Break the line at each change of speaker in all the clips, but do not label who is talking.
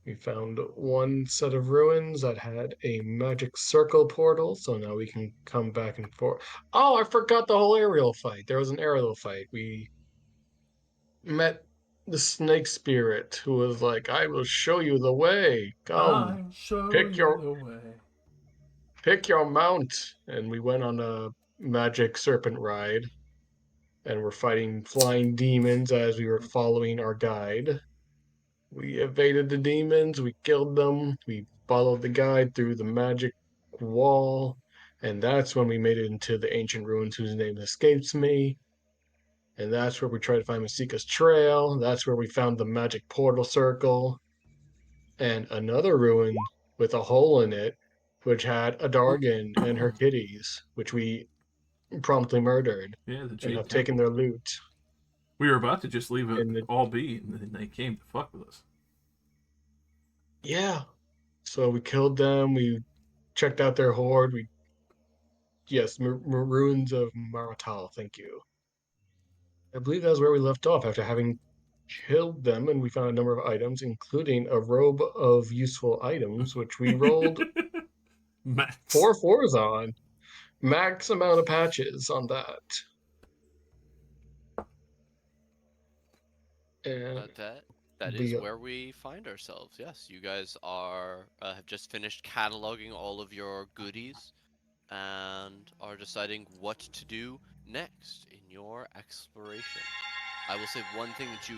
We found one set of ruins that had a magic circle portal, so now we can come back and forth. Oh, I forgot the whole aerial fight. There was an aerial fight. We met the snake spirit who was like, I will show you the way. Come,
I'll show
pick
you
your
the way.
pick your mount. And we went on a magic serpent ride and we're fighting flying demons as we were following our guide. We evaded the demons, we killed them, we followed the guide through the magic wall, and that's when we made it into the ancient ruins whose name escapes me. And that's where we tried to find Masika's trail. That's where we found the magic portal circle and another ruin with a hole in it, which had a Dargan and her kitties, which we promptly murdered
Yeah, the
and
Jade
have taken
Temple.
their loot.
We were about to just leave it
And the,
all be, and then they came to fuck with us.
yeah, so we killed them. We checked out their horde. We yes, ruins of Maratal. Thank you. I believe that was where we left off after having killed them, and we found a number of items, including a robe of useful items, which we rolled
Max.
four fours on. Max amount of patches on that. And
That is
we
where we find ourselves. Yes, you guys are have just finished cataloging all of your goodies and are deciding what to do next in your exploration. I will say one thing that you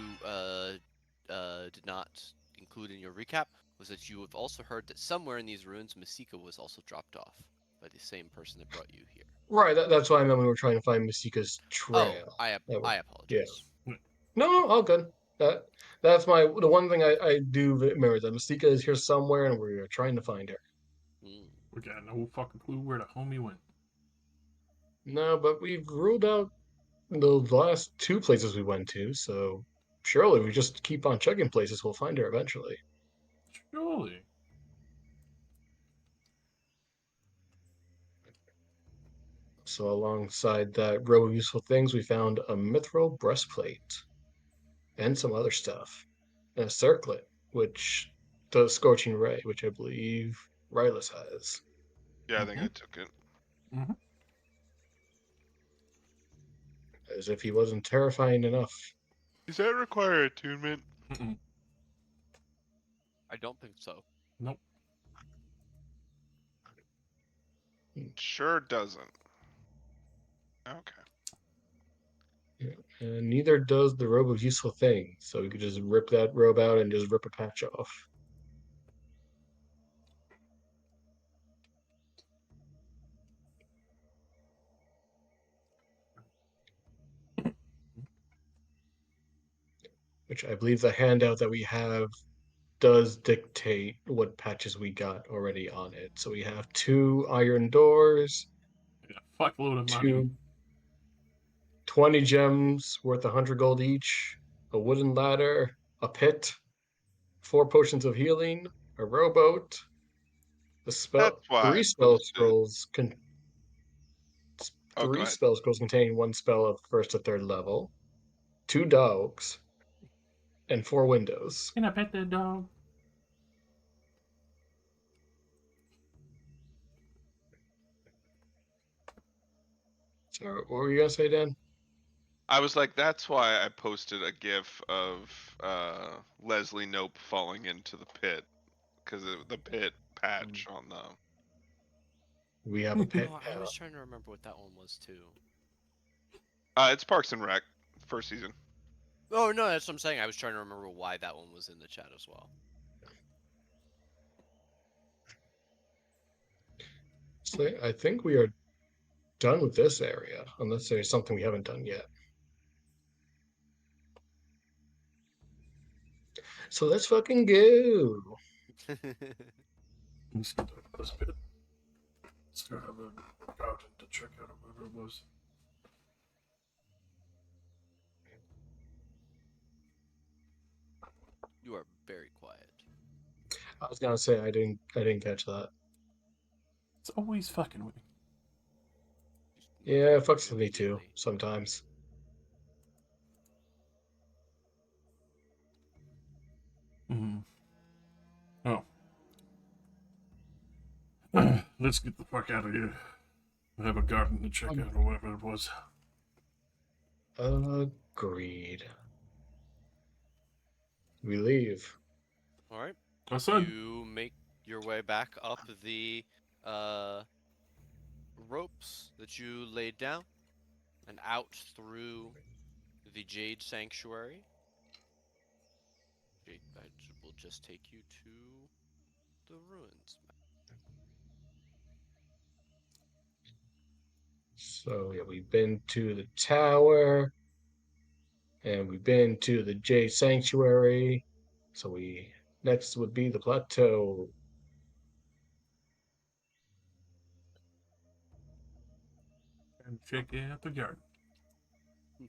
did not include in your recap was that you have also heard that somewhere in these ruins, Masika was also dropped off by the same person that brought you here.
right. That's why I meant we were trying to find Masika's
Oh,
trail.
I
Yeah.
apologize.
No, all good. That that's the one thing I do remember that Masika is here somewhere, and we're trying to find her.
Mm.
We got no fucking clue where the homie went.
No, but we've ruled out the last two places we went to, so surely if we just keep on checking places, we'll find her eventually.
Surely.
So alongside that row of useful things, we found a mithril breastplate and some other stuff, and a circlet, which does scorching ray, which I believe Rylus has,
Yeah, I think
Mm-hmm.
I took it.
Mm-hmm.
as if he wasn't terrifying enough.
Does that require attunement?
Mm-mm.
I don't think so.
Nope.
Sure doesn't. Okay.
Yeah. And neither does the robe of useful things, so we could just rip that robe out and just rip a patch off. Which I believe the handout that we have does dictate what patches we got already on it. So we have two iron doors,
We got a fuckload of money.
two 20 gems worth 100 gold each, a wooden ladder, a pit, four potions of healing, a rowboat, a
That's
spell,
why I posted. Oh, go
three
ahead.
spell scrolls containing one spell of first to third level, two dogs, and four windows.
Can I pet that dog?
So what were you gonna say, Dan?
I was like, that's why I posted a GIF of Leslie Nope falling into the pit because of the pit patch on the.
We have a pit
Oh, I
now.
was trying to remember what that one was too.
It's Parks and Rec, first season.
Oh no, that's what I'm saying. I was trying to remember why that one was in the chat as well.
So I think we are done with this area, unless there's something we haven't done yet. So let's fucking go.
Let's get this bit. Let's go have a out to check out whoever it was.
You are very quiet.
I was gonna say I didn't catch that.
It's always fucking with me.
Yeah, it fucks with me too sometimes.
Mm-hmm. let's get the fuck out of here. I have a garden to check out or whatever it was.
Agreed. We leave.
All right.
I said,
You make your way back up the uh, ropes that you laid down and out through the Jade Sanctuary. I will just take you to the ruins.
So yeah, we've been to the tower, and we've been to the Jade Sanctuary. So we next would be the plateau.
and check out the garden.
All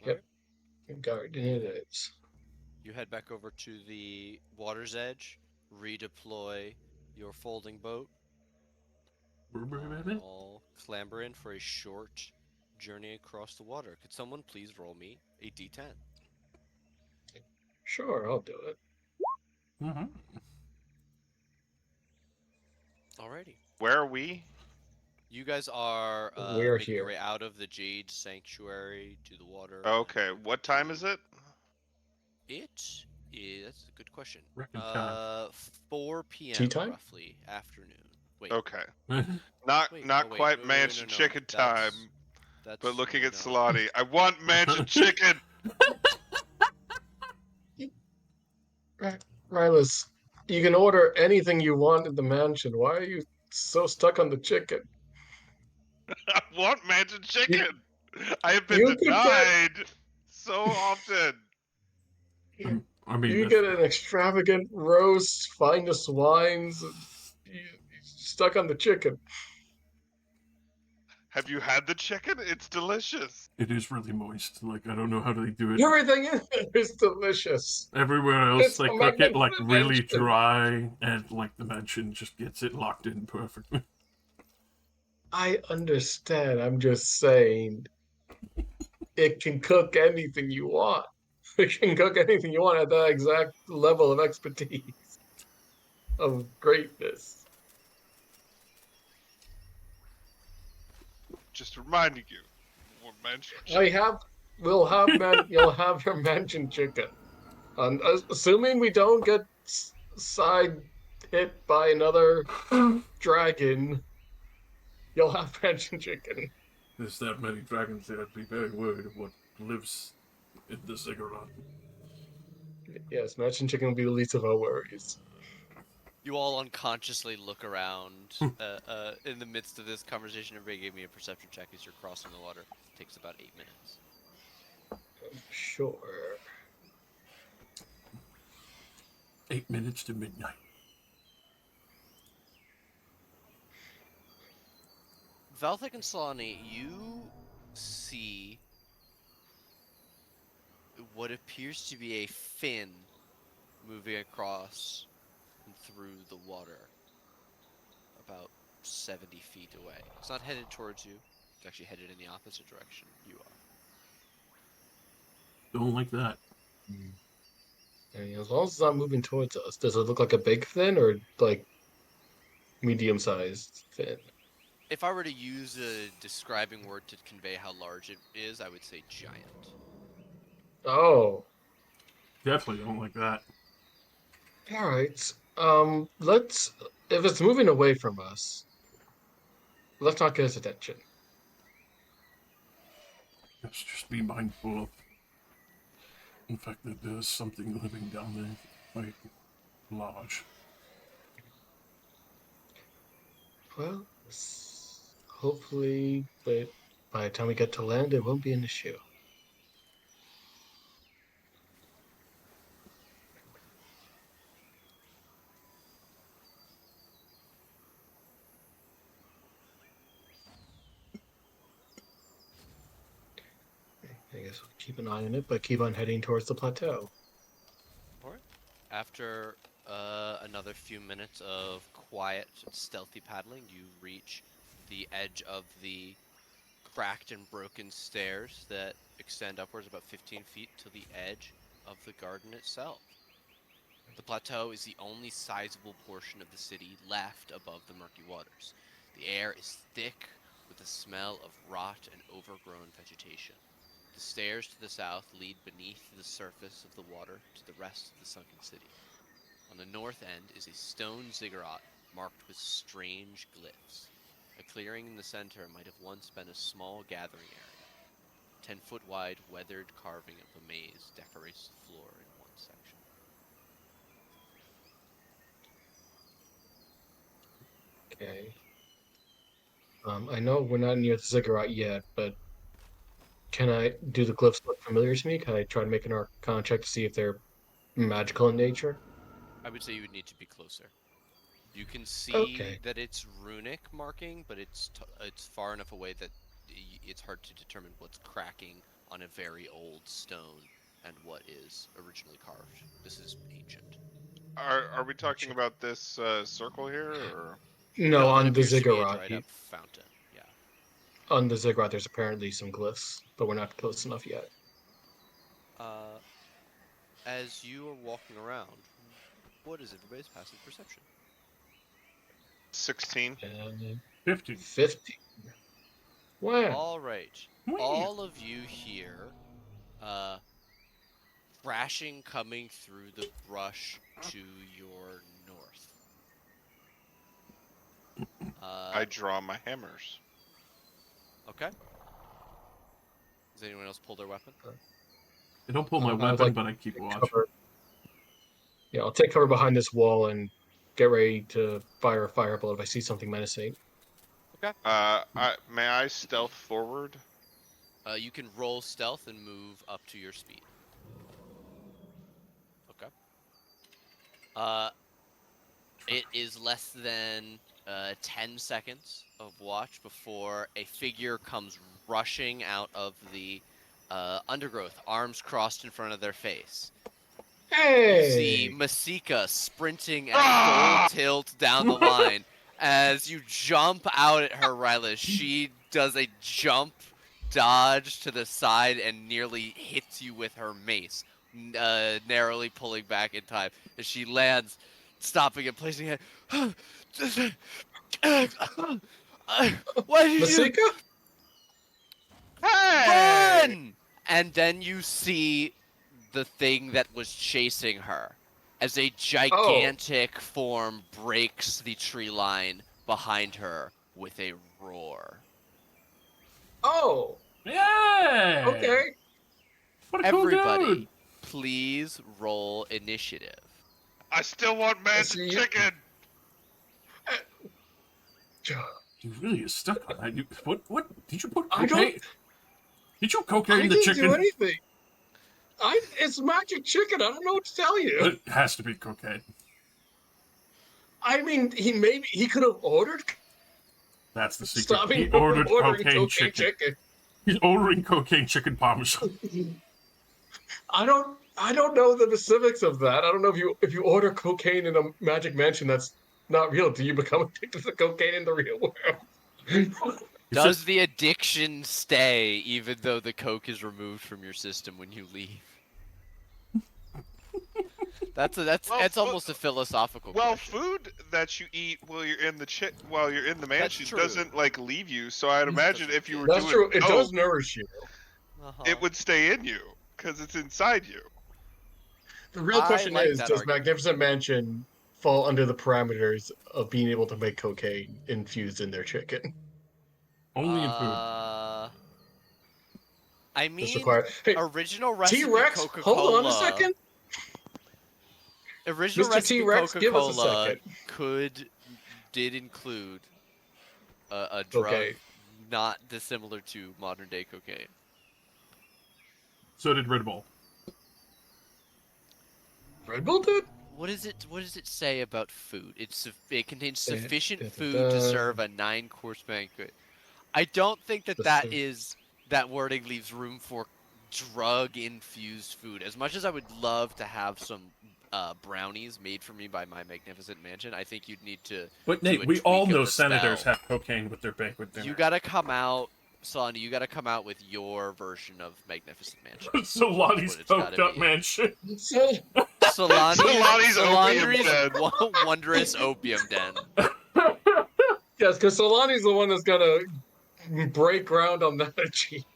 Yep,
right.
garden it is.
You head back over to the water's edge, redeploy your folding boat, and I'll clamber in for a short journey across the water. Could someone please roll me a d10?
Sure, I'll do it.
Mm-hmm.
Alrighty.
Where are we?
You guys are
We're
making your
here.
way out of the Jade Sanctuary to the water
Okay,
and over
what time is
to
it?
it. That's a good question.
Reckon time.
4
Tea
p.m.
time?
roughly afternoon. Wait,
Okay.
Well,
wait. Oh
Not
wait.
quite
No,
mansion
no.
chicken
That's
time, but looking at
no.
Salani, I want mansion chicken.
Right, Rylas, you can order anything you want at the mansion. Why are you so stuck on the chicken?
I want mansion
You
chicken. I have been
you could get
denied so often.
you
I mean,
could
if
get an extravagant roast, finest wines. You're stuck on the chicken.
Have you had the chicken? It's delicious.
it is really moist. Like, I don't know how they do it.
Everything in it is delicious.
Everywhere else,
It's
they
a
cook it
magnificent
like really
mansion.
dry, and like the mansion just gets it locked in perfectly.
I understand. I'm just saying it can cook anything you want. It can cook anything you want at that exact level of expertise of greatness.
Just reminding you. I want mansion
I
chicken.
have, we'll have you'll have your mansion chicken. Assuming we don't get side hit by another dragon, you'll have mansion chicken.
There's that many dragons there, I'd be very worried of what lives in the ziggurat.
Yes, mansion chicken will be the least of our worries.
You all unconsciously look around in the midst of this conversation. Everybody gave me a perception check as you're crossing the water. It takes about 8 minutes.
Sure.
8 minutes to midnight.
Valthik and Solani, you see what appears to be a fin moving across and through the water about 70 feet away. It's not headed towards you. It's actually headed in the opposite direction you are.
Don't like that.
And as long as it's not moving towards us, does it look like a big fin or like medium sized fin?
If I were to use a describing word to convey how large it is, I would say giant.
Oh,
Definitely don't like that.
all right. Let's, if it's moving away from us, let's not get its attention.
Let's just be mindful of the fact that there's something living down there, like large.
Well, hopefully, but by the time we get to land, it won't be an issue. I guess we'll keep an eye on it, but keep on heading towards the plateau.
Alright. After another few minutes of quiet, stealthy paddling, you reach the edge of the cracked and broken stairs that extend upwards about 15 feet to the edge of the garden itself. The plateau is the only sizable portion of the city left above the murky waters. The air is thick with the smell of rot and overgrown vegetation. The stairs to the south lead beneath the surface of the water to the rest of the sunken city. On the north end is a stone ziggurat marked with strange glyphs. A clearing in the center might have once been a small gathering area. 10-foot wide weathered carving of a maze decorates the floor in one section.
Okay. I know we're not near the ziggurat yet, but can I do the glyphs look familiar to me? Can I try to make an arcana check to see if they're magical in nature?
I would say you would need to be closer. You can see
Okay.
that it's runic marking, but it's far enough away that it's hard to determine what's cracking on a very old stone and what is originally carved. This is ancient.
Are we talking
Gotcha.
about this circle here, or
No,
No, that
on the
appears to be a
ziggurat.
dried up fountain. Yeah.
On the ziggurat, there's apparently some glyphs, but we're not close enough yet.
Uh, as you are walking around, what is everybody's passive perception?
16?
And
50.
50. Wow.
All right. All of you hear crashing coming through the brush to your north.
I draw my hammers.
Okay. Does anyone else pull their weapon?
I don't pull my
I would
weapon,
like
but I keep
to
watch.
cover. Yeah, I'll take cover behind this wall and get ready to fire a firebolt if I see something menacing.
Okay.
May I stealth forward?
You can roll stealth and move up to your speed. Okay. It is less than 10 seconds of watch before a figure comes rushing out of the undergrowth, arms crossed in front of their face. You see
Hey!
Masika sprinting at
Ah!
full tilt down the line. As you jump out at her, Ryla, she does a jump dodge to the side and nearly hits you with her mace, narrowly pulling back in time. As she lands, stopping and placing it. Why did you
Masika?
Hey!
run? And then you see the thing that was chasing her as a gigantic form breaks the tree line behind her with a roar.
Oh!
Yeah!
Okay.
What a cool
Everybody,
dude!
please roll initiative.
I still want magic
see you.
chicken!
He really is stuck on that. What? Did you put
I
cocaine?
don't.
Did you
I
cocaine the
didn't
chicken?
do anything. It's magic chicken. I don't know what to tell you.
It has to be cocaine.
I mean, he could have ordered.
That's the secret.
Stop me
He
from
ordered
ordering
cocaine chicken. He's ordering cocaine chicken parmesan.
I don't know the specifics of that. I don't know if you order cocaine in a magic mansion that's not real, do you become addicted to cocaine in the real world?
Does the addiction stay even though the coke is removed from your system when you leave? That's almost a philosophical
Well,
question.
food that you eat while you're in the mansion
true.
doesn't like leave you. So I'd imagine if you were
That's
doing
true. It does
coke,
nourish you.
it would stay in you because it's inside you.
The real
I
question
like
is,
that
does
argument.
Magnificent Mansion fall under the parameters of being able to make cocaine infused in their chicken?
Only in food.
I
This
mean,
requires. Hey,
original recipe
T-Rex, hold on a
Coca-Cola.
second.
Original
Mr.
recipe
T-Rex, give us a
Coca-Cola
second.
did include a drug
Okay.
not dissimilar to modern day cocaine.
So did Red Bull.
Red Bull did?
What does it say about food? It contains sufficient
da, da,
food to
da.
serve a 9-course banquet. I don't think that wording leaves room for drug infused food. As much as I would love to have some brownies made for me by my magnificent mansion, I think you'd need to.
But
do
Nate,
a
we all
tweak of
know
the
senators
spell.
have cocaine with their banquet dinner.
You gotta come out, son. You gotta come out with your version of magnificent mansion.
So Lottie's
That's what it's
coked
gotta
up
be.
mansion.
So,
Solani's opium den.
Wondrous opium den.
Yes, because Solani's the one that's gonna break ground on that achievement.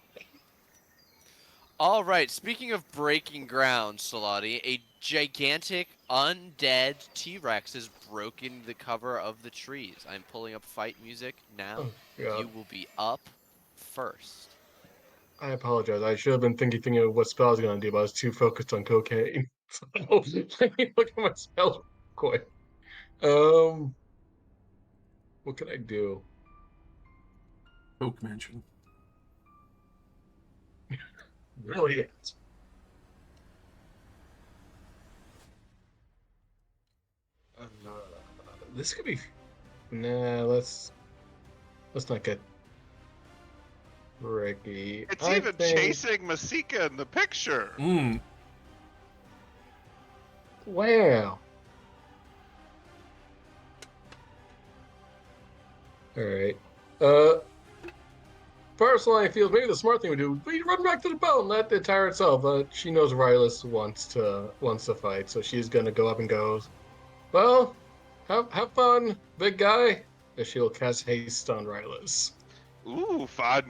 All right. Speaking of breaking ground, Solani, a gigantic undead T-Rex has broken the cover of the trees. I'm pulling up fight music now.
Oh, God.
You will be up first.
I apologize. I should have been thinking of what spell I was gonna do, but I was too focused on cocaine. So let me look at my spells real quick. Um, what can I do?
Oak Mansion.
Brilliant. Uh, this could be. Nah, let's not get Ricky.
It's
I
even
think.
chasing Masika in the picture.
Wow. All right. Personally, I feel maybe the smart thing we do, we run back to the bell and let it tire itself. She knows Rylus wants to fight, so she's gonna go up and goes. Well, have fun, big guy. And she'll cast haste on Rylus.
Ooh, fun.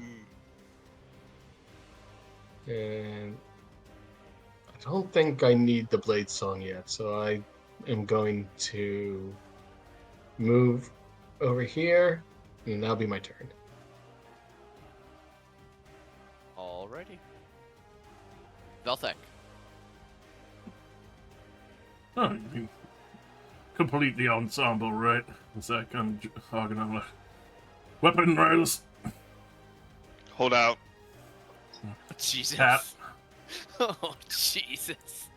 And I don't think I need the blade song yet, so I am going to move over here, and that'll be my turn.
Alrighty. Velthek.
Oh, you mean complete the ensemble, right? Is that kind of hogging on a weapon rails?
Hold out.
Jesus.
Tap.
Oh, Jesus.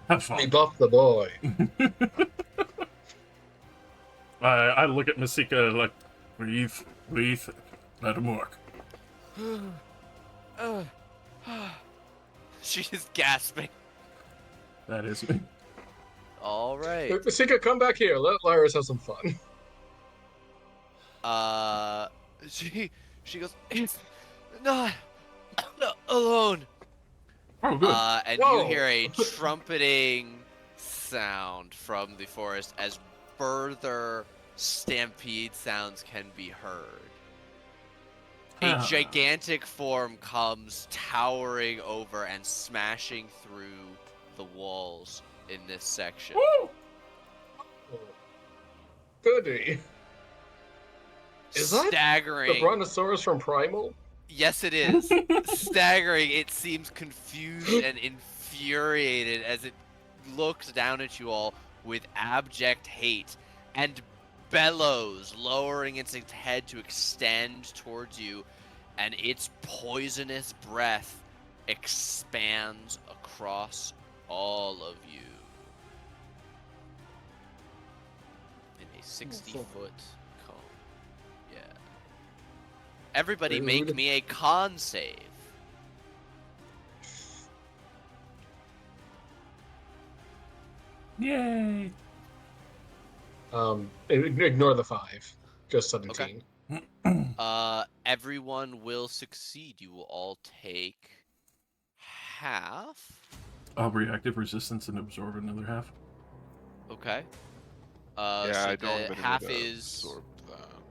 Have fun.
Rebuff the boy.
I look at Masika like, breathe, let him work.
She is gasping.
That is me.
All right.
Masika, come back here. Let Lyris have some fun.
She goes, it's not alone.
Oh, good.
And
Whoa.
you hear a trumpeting sound from the forest as further stampede sounds can be heard. A gigantic form comes towering over and smashing through the walls in this section.
Woo!
Goody. Is that
staggering?
the Brontosaurus from Primal?
Yes, it is. Staggering. It seems confused and infuriated as it looks down at you all with abject hate and bellows, lowering its head to extend towards you, and its poisonous breath expands across all of you in a 60-foot cone. Yeah. Everybody make me a con save.
Yay!
Ignore the 5. Just 17.
Everyone will succeed. You will all take half.
I'll reactive resistance and absorb another half.
Okay.
Yeah,
so
I don't have
the
any
half
way to
is
absorb that.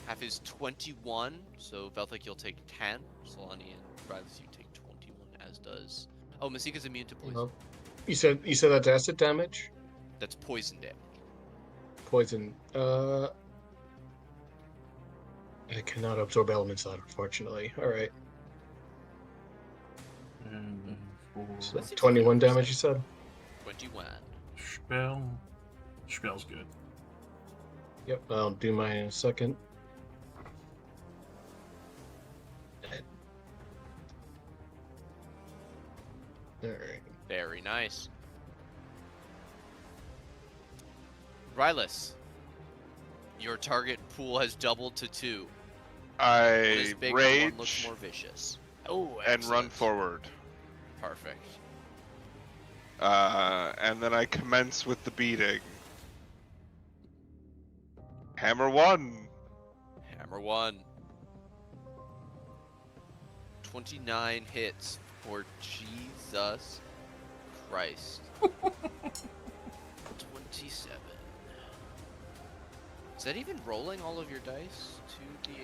half is 21. So Velthek, you'll take 10. Solani and Rylus, you take 21, as does. Oh, Masika's immune to poison.
You said that's acid damage?
That's poison damage.
Poison. I cannot absorb elements out, unfortunately. Alright.
And then for
So
Let's see if
21
we can
damage, you said?
21.
spell. Spell's good.
Yep, I'll do mine in a second. Alright.
Very nice. Rylus, your target pool has doubled to 2. One is
I
bigger, one looks
rage
more vicious. Oh,
and run
excellent.
forward.
Perfect.
And then I commence with the beating. Hammer 1.
Hammer 1. 29 hits for Jesus Christ. 27. Is that even rolling all of your dice? 2d8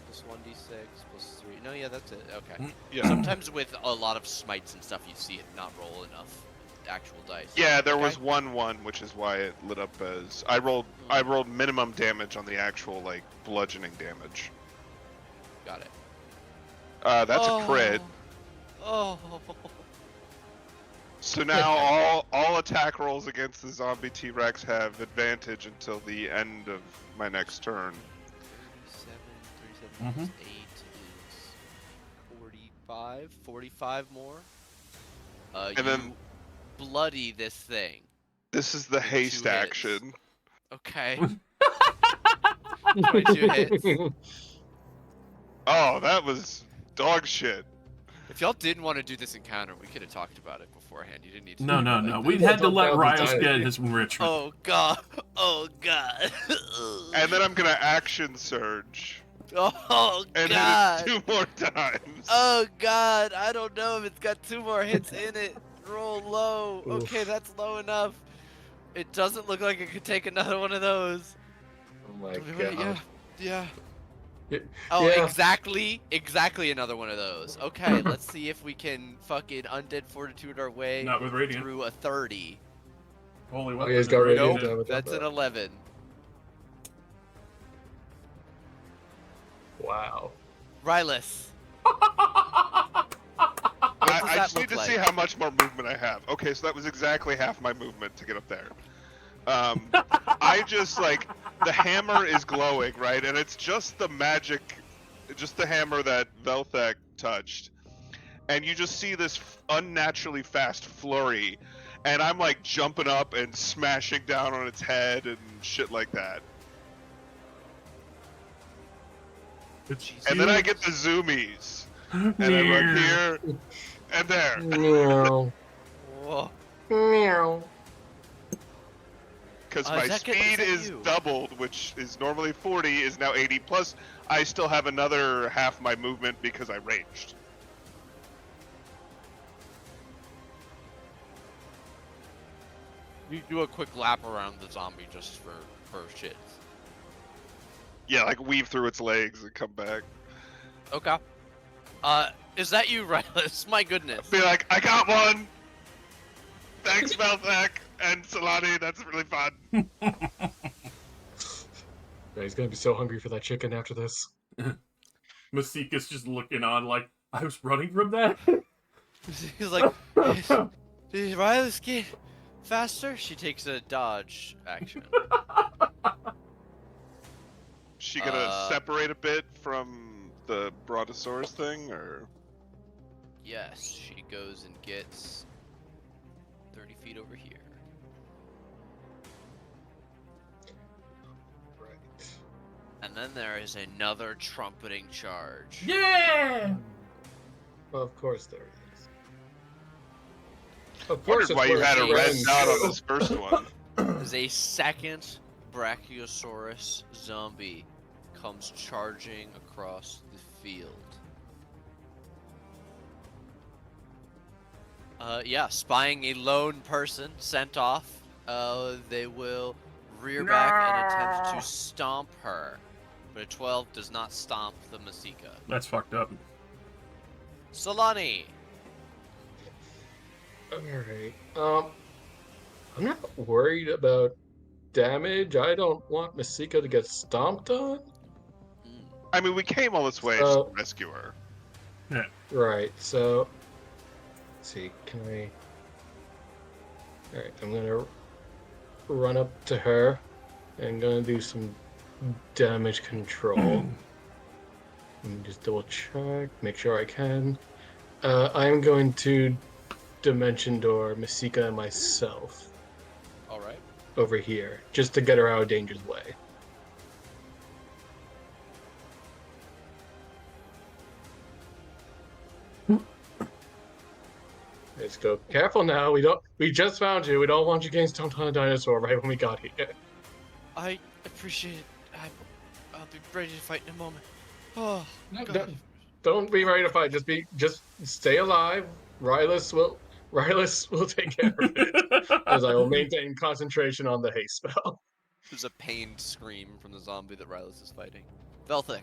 plus 1d6 plus 3. No, yeah, that's it. Okay.
Yeah.
Sometimes with a lot of smites and stuff, you see it not roll enough actual dice.
Yeah, there
Okay.
was 1-1, which is why it lit up as I rolled minimum damage on the actual like bludgeoning damage.
Got it.
That's a crit.
Oh.
So now all attack rolls against the zombie T-Rex have advantage until the end of my next turn.
37 plus 8 is 45. 45 more.
And
you
then
bloody this thing.
this is the
With 2
haste
hits.
action.
Okay. 22 hits.
Oh, that was dog shit.
If y'all didn't want to do this encounter, we could have talked about it beforehand. You didn't need to.
No,
do
no,
it
no.
like
We
this.
had to
Don't
let
doubt the
Rios
dynasty.
get his enrichment.
Oh god. Oh god.
And then I'm gonna action surge
Oh
and
god.
hit it 2 more times.
Oh god. I don't know if it's got 2 more hits in it. Roll low. Okay, that's low enough. It doesn't look like it could take another one of those.
Oh my
Wait,
god.
Yeah.
Yeah.
Oh,
Yeah.
exactly another one of those. Okay, let's see if we can fucking undead fortitude our way
Not with radiant.
through a 30.
Holy
Oh,
weapon.
yeah, he's
is
got
radiant.
radiant damage.
That's an 11.
Wow.
Rylus.
I
that
just
look
need to
like?
see how much more movement I have. Okay, so that was exactly half my movement to get up there. I just like the hammer is glowing, right? And it's just the magic, just the hammer that Velthek touched. And you just see this unnaturally fast flurry. And I'm like jumping up and smashing down on its head and shit like that. And then I get the zoomies. And I run here and there.
Meow.
Whoa.
Meow.
Because
Is
my
that
speed is
you?
doubled, which is normally 40, is now 80. Plus, I still have another half my movement because I raged.
You do a quick lap around the zombie just for shits.
Yeah, like weave through its legs and come back.
Okay. Is that you, Rylus? My goodness.
Be like, I got one! Thanks, Velthek and Solani, that's really fun.
Yeah, he's gonna be so hungry for that chicken after this.
Masika's just looking on like, I was running from that?
He's like, did Rylus get faster? She takes a dodge action.
She gonna separate a bit from the Brontosaurus thing, or?
Yes, she goes and gets 30 feet over here.
Right.
And then there is another trumpeting charge.
Yeah!
Well, of course there is. Of
Wondered why you had a red dot on this first one.
There's a second Brachiosaurus zombie comes charging across the field. Yeah, spying a lone person sent off. They will rear back and attempt to stomp her. But a 12 does not stomp the Masika.
That's fucked up.
Solani!
Alright. I'm not worried about damage. I don't want Masika to get stomped on.
I mean, we came all this way to rescue her.
Yeah.
Right, so let's see, can I Alright, I'm gonna run up to her and gonna do some damage control. Let me just double check, make sure I can. I'm going to Dimension Door Masika and myself
Alright.
over here, just to get her out of danger's way. Let's go. Careful now. We just found you. We don't want you getting stomped on a dinosaur right when we got here.
I appreciate it. I'll be ready to fight in a moment. Oh,
No,
God.
don't be ready to fight. Just stay alive. Rylus will Rylus will take care of it, as I will maintain concentration on the haste spell.
There's a pained scream from the zombie that Rylus is fighting. Velthik.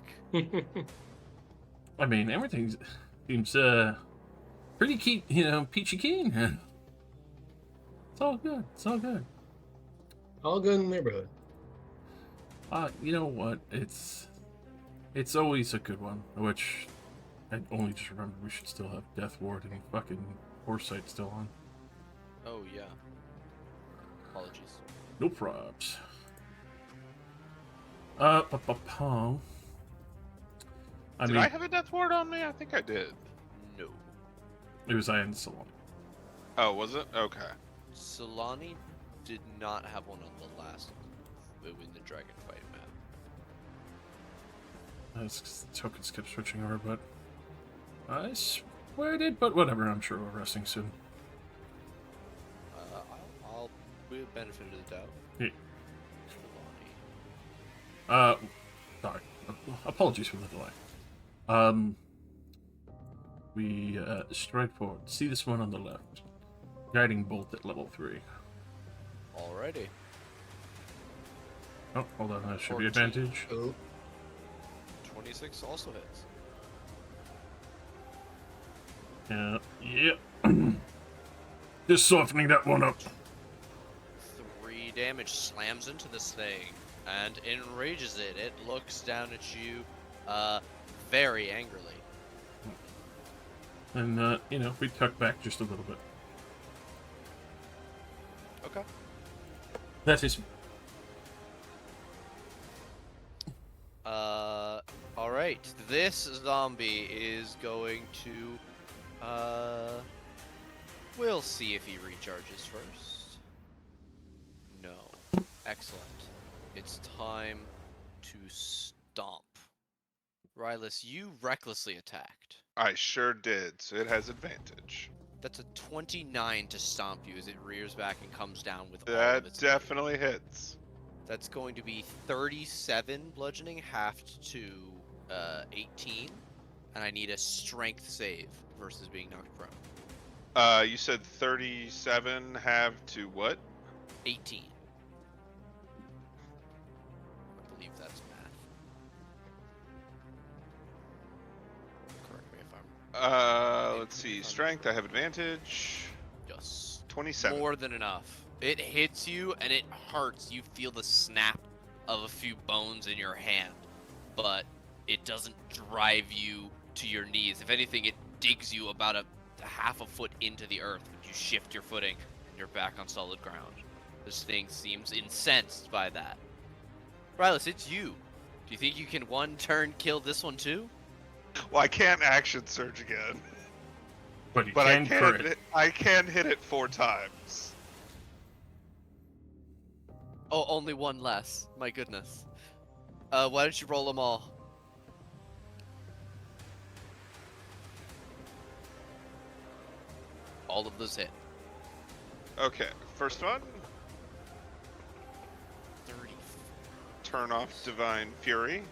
I mean, everything seems pretty peachy keen. It's all good. It's all good.
All good in the neighborhood.
You know what? It's always a good one. Which I only just remembered we should still have Death Ward and fucking Foresight still on.
Oh, yeah. Apologies.
No props. Pong.
Did I have a death ward on me? I think I did.
No.
It was I and Salon.
Oh, was it? Okay.
Solani did not have one on the last in the dragon fight map.
Tokens kept switching over, but I swear it did. But whatever. I'm sure we're resting soon.
I'll give benefit of the doubt.
Yeah.
Solani.
Sorry. Apologies for the delay. We stride forward. See this one on the left. Guiding bolt at level 3.
Alrighty.
Oh, hold on. That should be
14.
advantage.
Oh,
26 also hits.
Yeah. Just softening that one up.
3 damage slams into this thing and enrages it. It looks down at you very angrily.
And, we tuck back just a little bit.
Okay.
That is.
Alright. This zombie is going to, we'll see if he recharges first. No. Excellent. It's time to stomp. Rylus, you recklessly attacked.
I sure did, so it has advantage.
That's a 29 to stomp you as it rears back and comes down with all of
That
its
definitely hits.
That's going to be 37 bludgeoning, halved to 18, and I need a strength save versus being knocked prone.
You said 37 have to what?
18. I believe that's math. Correct me if I'm
Let's see. Strength, I have advantage.
just
27.
more than enough. It hits you and it hurts. You feel the snap of a few bones in your hand, but it doesn't drive you to your knees. If anything, it digs you about a half a foot into the earth, but you shift your footing and you're back on solid ground. This thing seems incensed by that. Rylus, it's you. Do you think you can one turn kill this one too?
Well, I can't action surge again,
But you
but
can crit.
I can hit it 4 times.
Oh, only one less. My goodness. Why don't you roll them all? All of those hit.
Okay, first one.
30.
Turn off Divine Fury.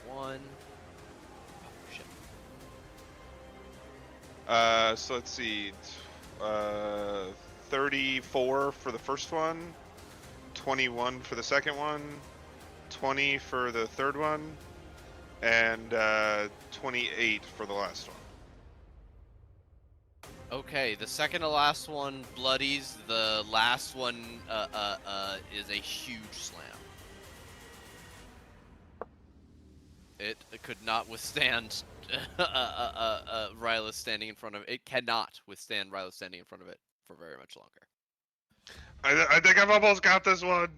1. Oh, shit.
So let's see. 34 for the first one, 21 for the second one, 20 for the third one, and 28 for the last one.
Okay, the second to last one bloodies. The last one is a huge slam. It could not withstand Rylus standing in front of it. It cannot withstand Rylus standing in front of it for very much longer.
I think I've almost got this one.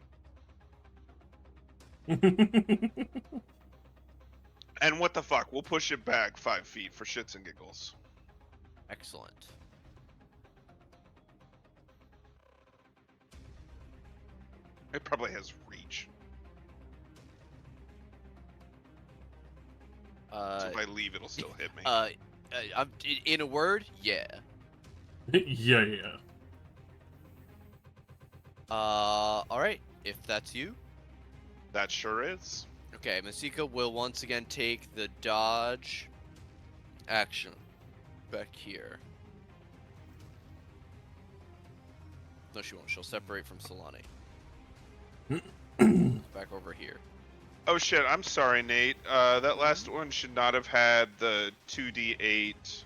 And what the fuck? We'll push it back 5 feet for shits and giggles.
Excellent.
It probably has reach. So if I leave, it'll still hit me.
In a word, yeah.
yeah.
All right. If that's you,
That sure is.
okay. Masika will once again take the dodge action back here. No, she won't. She'll separate from Solani. Back over here.
Oh shit, I'm sorry, Nate. That last one should not have had the 2d8.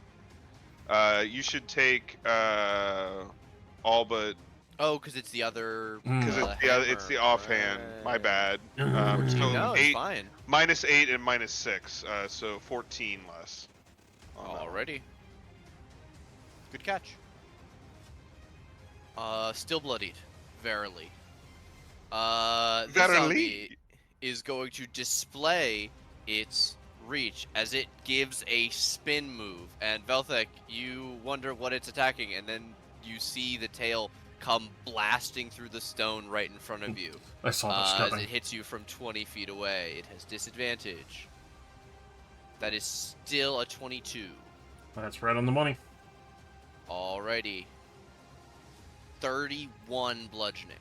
You should take all but
Oh, because it's the other
because it's the offhand. My bad.
14.
So
No, it's
8
fine.
-8 and -6. So 14 less. on that one.
Alrighty. Good catch. Still bloodied. Verily. This
Verily.
zombie is going to display its reach as it gives a spin move. And Velthek, you wonder what it's attacking, and then you see the tail come blasting through the stone right in front of you.
I saw this
As
coming.
it hits you from 20 feet away. It has disadvantage. That is still a 22.
That's right on the money.
Alrighty. 31 bludgeoning.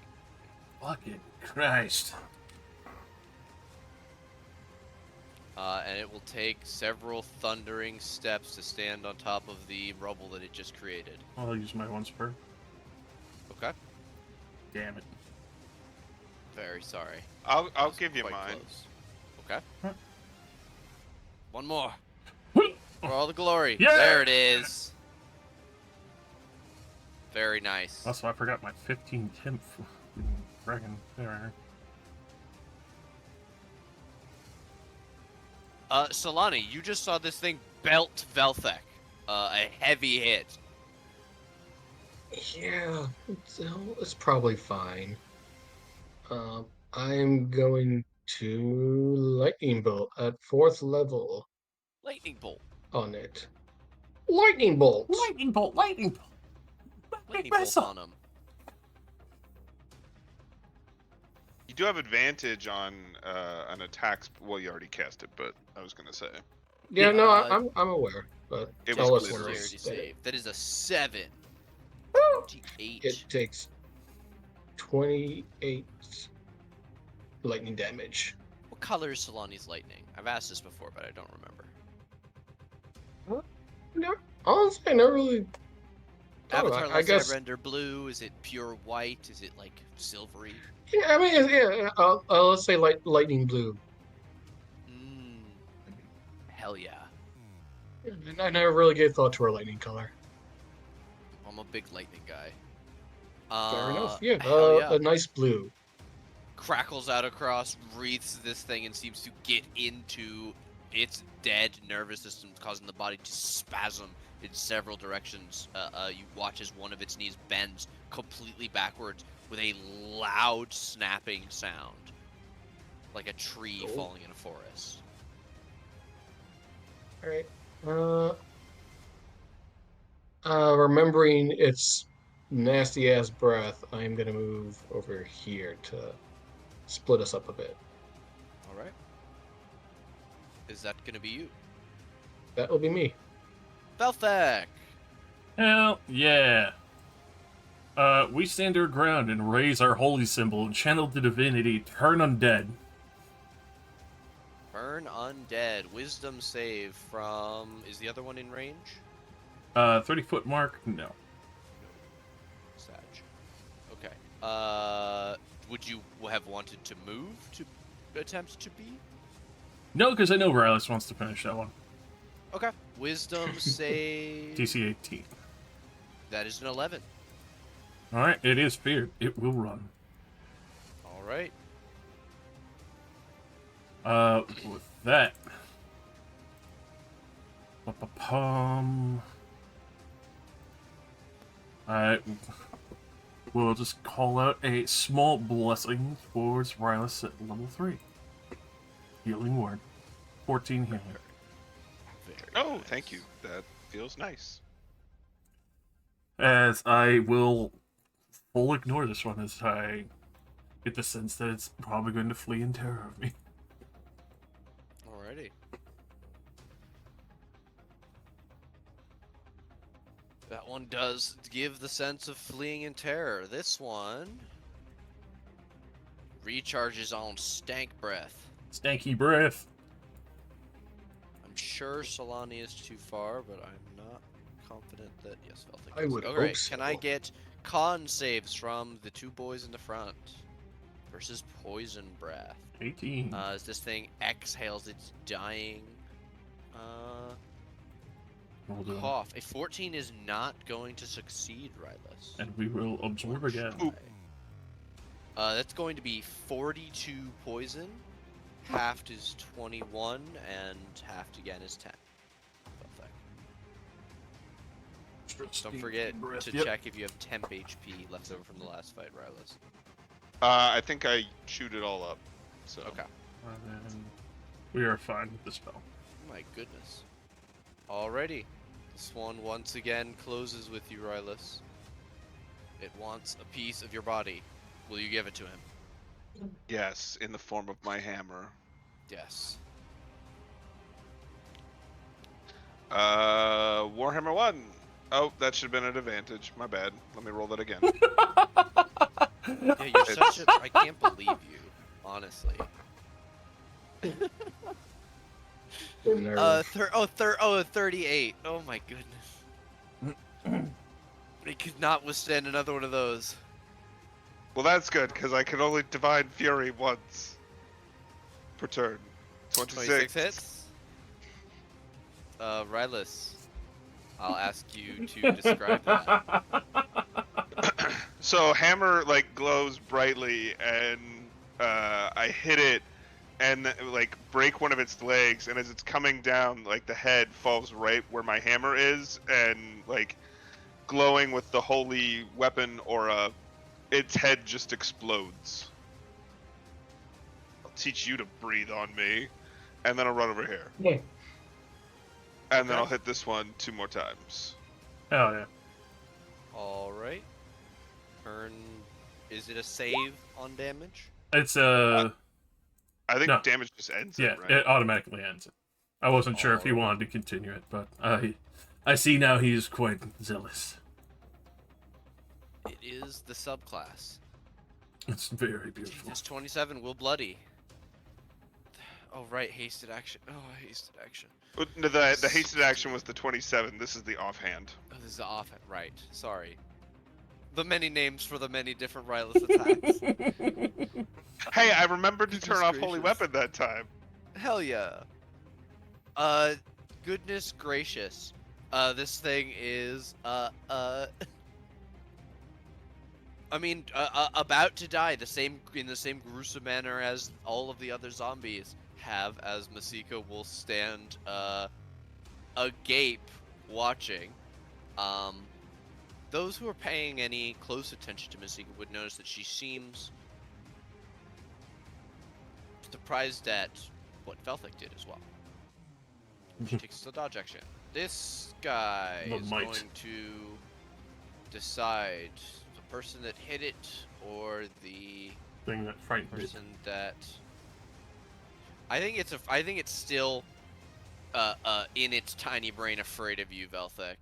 Fucking Christ.
And it will take several thundering steps to stand on top of the rubble that it just created.
I'll use my one spur.
Okay.
Damn it.
Very sorry.
I'll
That's
give you
quite
mine.
close. Okay.
Huh.
One more. For all the glory.
Yeah!
There it is. Very nice.
Also, I forgot my 15 temp. Dragon. There.
Solani, you just saw this thing belt Velthek. A heavy hit.
Yeah, it's probably fine. I'm going to lightning bolt at 4th level
Lightning bolt.
on it. Lightning bolt.
Lightning bolt! Lightning bolt!
Lightning bolt on him.
You do have advantage on an attack. Well, you already cast it, but I was gonna say
Yeah, no,
Uh,
I'm aware, but
it
tell
was
us when
literally-
Dexterity
it's that
save. That is a 7.
it
28.
takes 28 lightning damage.
What color is Solani's lightning? I've asked this before, but I don't remember.
No, honestly, I never really thought
Avatar
about it. I
lets
guess.
render blue. Is it pure white? Is it like silvery?
Yeah, I mean, yeah. Let's say lightning blue.
Mmm. Hell yeah.
And I never really gave thought to our lightning color.
I'm a big lightning guy.
Fair enough. Yeah,
Hell yeah.
a nice blue.
Crackles out across, wreaths this thing, and seems to get into its dead nervous system, causing the body to spasm in several directions. You watch as one of its knees bends completely backwards with a loud snapping sound, like a tree
Oh.
falling in a forest.
All right. Remembering its nasty ass breath, I'm gonna move over here to split us up a bit.
All right. Is that gonna be you,
That will be me.
Velthek?
Hell yeah. We stand our ground and raise our holy symbol and channel the divinity, turn undead.
Burn undead. Wisdom save from. Is the other one in range?
30-foot mark? No.
Sag. Okay. Would you have wanted to move to attempt to be?
No, because I know Rylas wants to finish that one.
Okay. Wisdom save.
DC 18.
That is an 11.
Alright, it is feared. It will run.
All right.
With that. Ba-ba-pum. I will just call out a small blessing towards Rylas at level 3. Healing word. 14 healing.
Very
Oh,
nice.
thank you. That feels nice.
As I will full ignore this one as I get the sense that it's probably going to flee in terror of me.
Alrighty. That one does give the sense of fleeing in terror. This one recharges on stank breath.
Stanky breath.
I'm sure Solani is too far, but I'm not confident that yes, Velthic
I
is.
would
All
hope
right, can I
so.
get con saves from the two boys in the front versus poison breath?
18.
As this thing exhales its dying
Hold on.
cough. A 14 is not going to succeed, Rylus.
And we will absorb
One
again.
try. That's going to be 42 poison. Halved is 21, and halved again is 10. Don't forget to check if you have temp HP left over from the last fight, Rylus.
I think I chewed it all up. So.
Okay.
And then we are fine with the spell.
My goodness. Alrighty. This one once again closes with you, Rylus. It wants a piece of your body. Will you give it to him?
Yes, in the form of my hammer.
Yes.
Warhammer 1. Oh, that should have been an advantage. My bad. Let me roll that again.
Yeah, you're such a... I can't believe you, honestly.
Nerve.
38. Oh my goodness. He could not withstand another one of those.
Well, that's good, because I can only Divine Fury once per turn.
26 hits. Rylus, I'll ask you to describe that.
So, hammer, like, glows brightly, and I hit it, and, like, break one of its legs, and as it's coming down, like, the head falls right where my hammer is, and, like, glowing with the holy weapon aura, its head just explodes. I'll teach you to breathe on me, and then I'll run over here.
Yeah.
And then I'll hit this one 2 more times.
Hell yeah.
Alright. Turn. Is it a save on damage?
It's
I think
no.
damage just ends
Yeah,
it, right?
it automatically ends it. I wasn't sure if he wanted to continue it, but I see now he is quite zealous.
It is the subclass.
It's very beautiful.
This 27 will bloody. Oh, right, hasted action. Oh, hasted action.
But no, the hasted action was the 27. This is the offhand.
Oh, this is the offhand. Right, sorry. The many names for the many different Rylus attacks.
Hey, I remembered to
Goodness
turn off Holy
gracious.
Weapon that time.
Hell yeah. Goodness gracious. This thing is, I mean, about to die in the same gruesome manner as all of the other zombies have, as Masika will stand, agape watching. Those who are paying any close attention to Masika would notice that she seems surprised at what Velthic did as well. She takes the dodge action. This guy is going to decide the person that hit it or the
thing that frightened
person that. I think it's still in its tiny brain afraid of you, Velthic.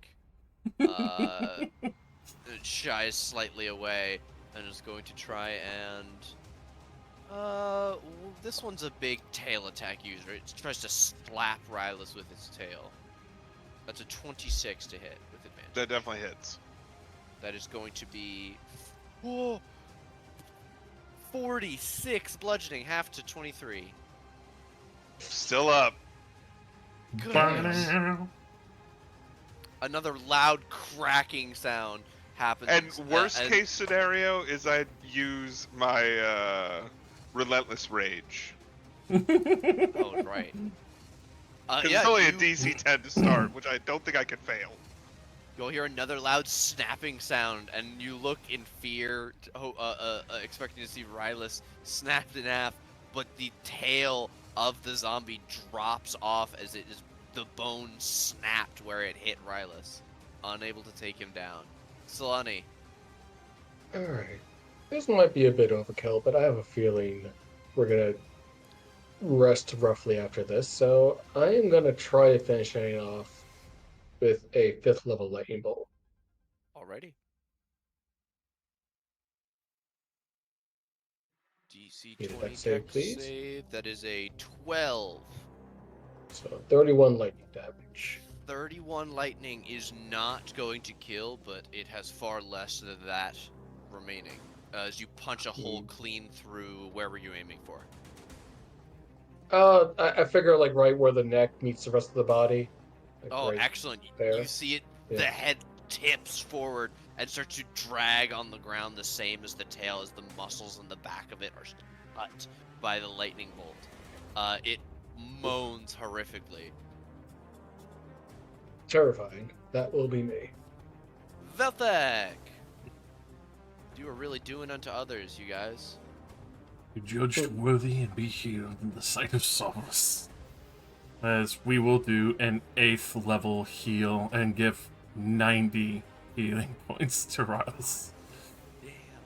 It shies slightly away and is going to try and this one's a big tail attack user. It tries to slap Rylus with its tail. That's a 26 to hit with advantage.
That definitely hits.
That is going to be 46 bludgeoning, half to 23.
Still up.
Goodness. Another loud cracking sound happens.
And worst case scenario is I'd use my Relentless Rage.
Oh, right.
It's only a DC 10 to start, which I don't think I can fail.
You'll hear another loud snapping sound, and you look in fear, expecting to see Rylus snapped in half, but the tail of the zombie drops off as it is the bone snapped where it hit Rylus, unable to take him down. Solani.
Alright. This might be a bit overkill, but I have a feeling we're gonna rest roughly after this, so I am gonna try finishing off with a 5th level lightning bolt.
Alrighty. DC
Get
20
that save,
dex
please.
save. That is a 12.
So 31 lightning damage.
31 lightning is not going to kill, but it has far less than that remaining. As you punch a hole clean through, where were you aiming for?
I figure like right where the neck meets the rest of the body. Like
Oh,
right
excellent. You
there.
see it,
Yeah.
the head tips forward and starts to drag on the ground the same as the tail, as the muscles in the back of it are cut by the lightning bolt. It moans horrifically.
Terrifying. That will be me.
Velthek! You are really doing unto others, you guys.
You judged worthy and be healed in the sight of solace. As we will do an 8th level heal and give 90 healing points to Riles.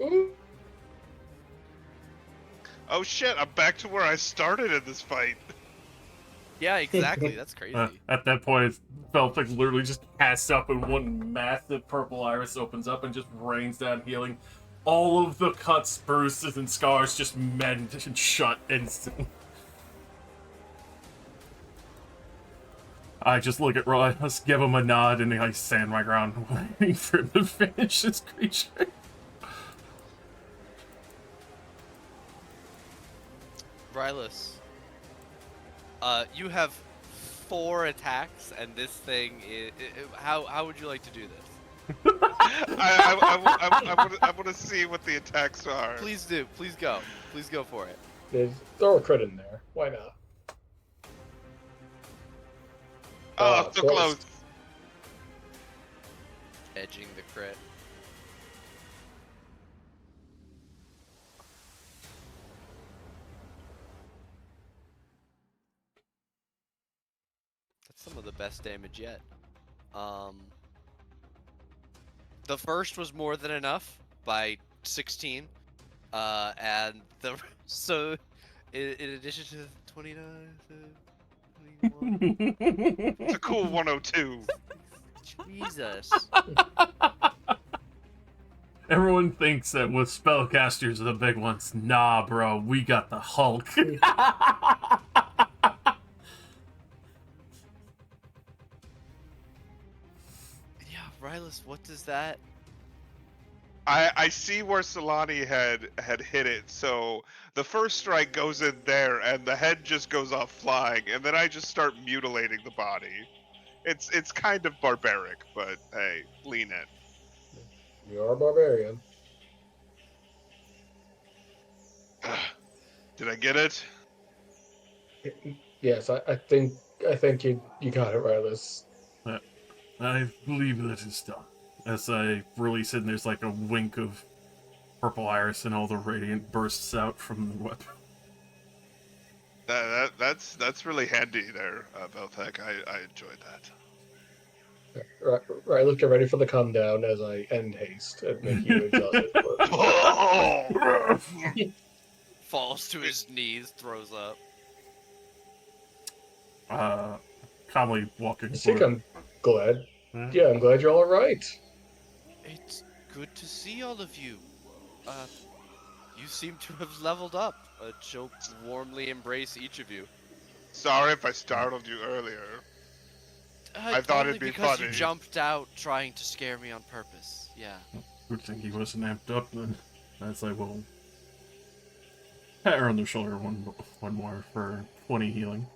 Ooh.
Oh shit! I'm back to where I started in this fight.
Yeah, exactly. That's crazy.
At that point, Velthek literally just casts up and one massive purple iris opens up and just rains down healing. All of the cuts, bruises, and scars just mend and shut instantly. I just look at Riles, give him a nod, and I stand my ground, waiting for him to finish this creature.
Rylus, you have 4 attacks, and this thing is. How would you like to do this?
I want to see what the attacks are.
Please do. Please go. Please go for it.
Throw a crit in there. Why not?
Oh, so close.
Edging the crit. That's some of the best damage yet. The first was more than enough by 16. And the so in addition to 29 to 21.
It's a cool 102.
Jesus.
Everyone thinks that with spellcasters are the big ones. Nah, bro, we got the Hulk.
Yeah, Rylus, what does that?
I see where Solani had hit it, so the first strike goes in there, and the head just goes off flying, and then I just start mutilating the body. It's kind of barbaric, but hey, lean in.
You're a barbarian.
Did I get it?
Yes, I think you got it, Rylus.
I believe that is done. As I release it, and there's like a wink of purple iris, and all the radiant bursts out from the weapon.
That's really handy there, Velthek. I enjoyed that.
Right, look, get ready for the come down as I end haste and make you exhausted.
Falls to his knees, throws up.
Calmly walking
I think
forward.
I'm glad. Yeah, I'm glad you're all right.
It's good to see all of you. You seem to have leveled up. She'll warmly embrace each of you.
Sorry if I startled you earlier. I thought
only
it'd be
because
funny.
you jumped out trying to scare me on purpose. Yeah.
Good thing he wasn't amped up then. As I will pat her on the shoulder one more for 20 healing.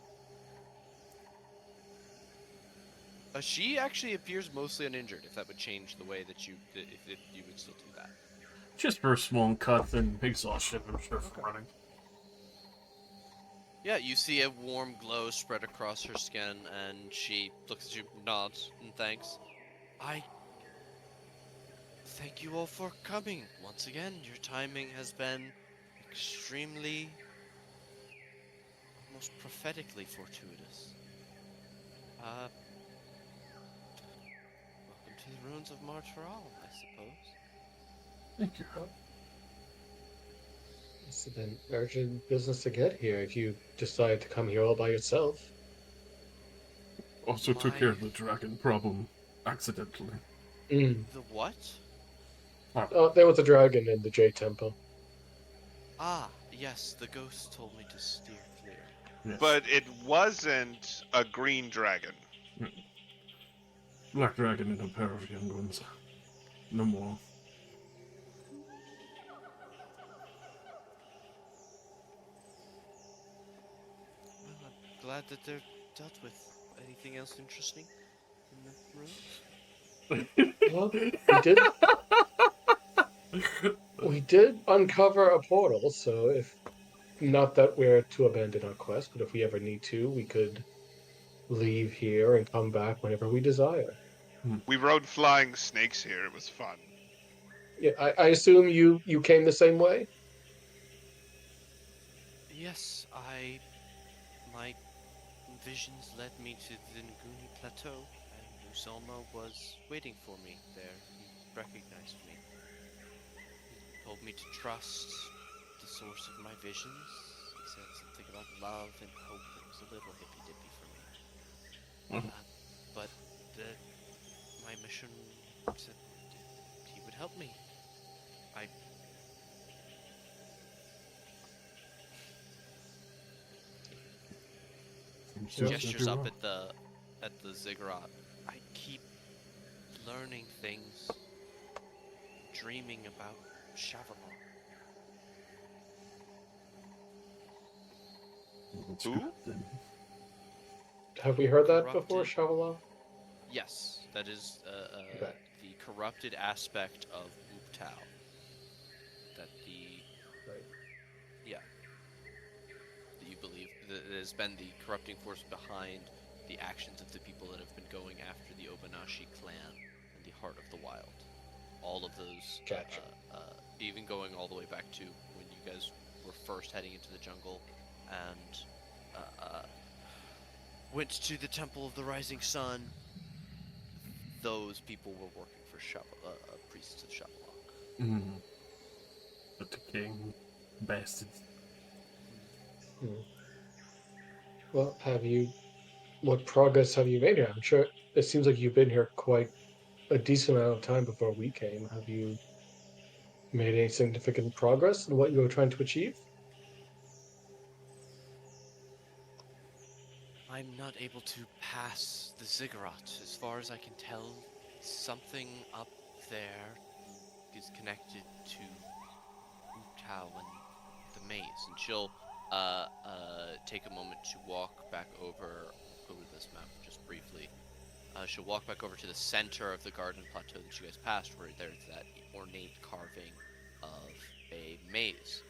She actually appears mostly uninjured. If that would change the way that if you would still do that.
Just for a small cut and exhaustion, I'm sure, from running.
Yeah, you see a warm glow spread across her skin, and she looks at you, nods, and thanks. I thank you all for coming. Once again, your timing has been extremely, almost prophetically fortuitous. Welcome to the ruins of March for all, I suppose.
Thank you.
It's been urgent business to get here if you decide to come here all by yourself.
Also took care of the dragon problem accidentally.
The what?
Oh, there was a dragon in the J Temple.
Ah, yes, the ghost told me to steer clear.
Yes.
But it wasn't a green dragon.
Black Dragon and a pair of young ones. No more.
Well, I'm glad that they're dealt with. Anything else interesting in the ruins?
Well, we did uncover a portal, so if not that we're to abandon our quest, but if we ever need to, we could leave here and come back whenever we desire.
We rode flying snakes here. It was fun.
Yeah, I assume you came the same way.
Yes, my visions led me to the Nguni Plateau, and Uzoma was waiting for me there. He recognized me. He told me to trust the source of my visions. He said something about love and hope. It was a little hippy-dippy for me. But my mission said he would help me. I
Yeah.
gestures up at the ziggurat. I keep learning things, dreaming about Shavalon.
Who?
Have we heard that before,
Corrupted.
Shavala?
Yes, that is
Okay.
the corrupted aspect of Uptao. That
Right.
that you believe that has been the corrupting force behind the actions of the people that have been going after the Obanashi clan and the Heart of the Wild. All of those,
Gotcha.
even going all the way back to when you guys were first heading into the jungle and went to the Temple of the Rising Sun. Those people were working for priests of Shabalok.
The decaying bastards.
Hmm. Well, what progress have you made here? I'm sure it seems like you've been here quite a decent amount of time before we came. Have you made any significant progress in what you were trying to achieve?
I'm not able to pass the ziggurat. As far as I can tell, something up there is connected to Utao and the maze. And she'll take a moment to walk back over. I'll go to this map just briefly. She'll walk back over to the center of the garden plateau that you guys passed, where there's that ornate carving of a maze.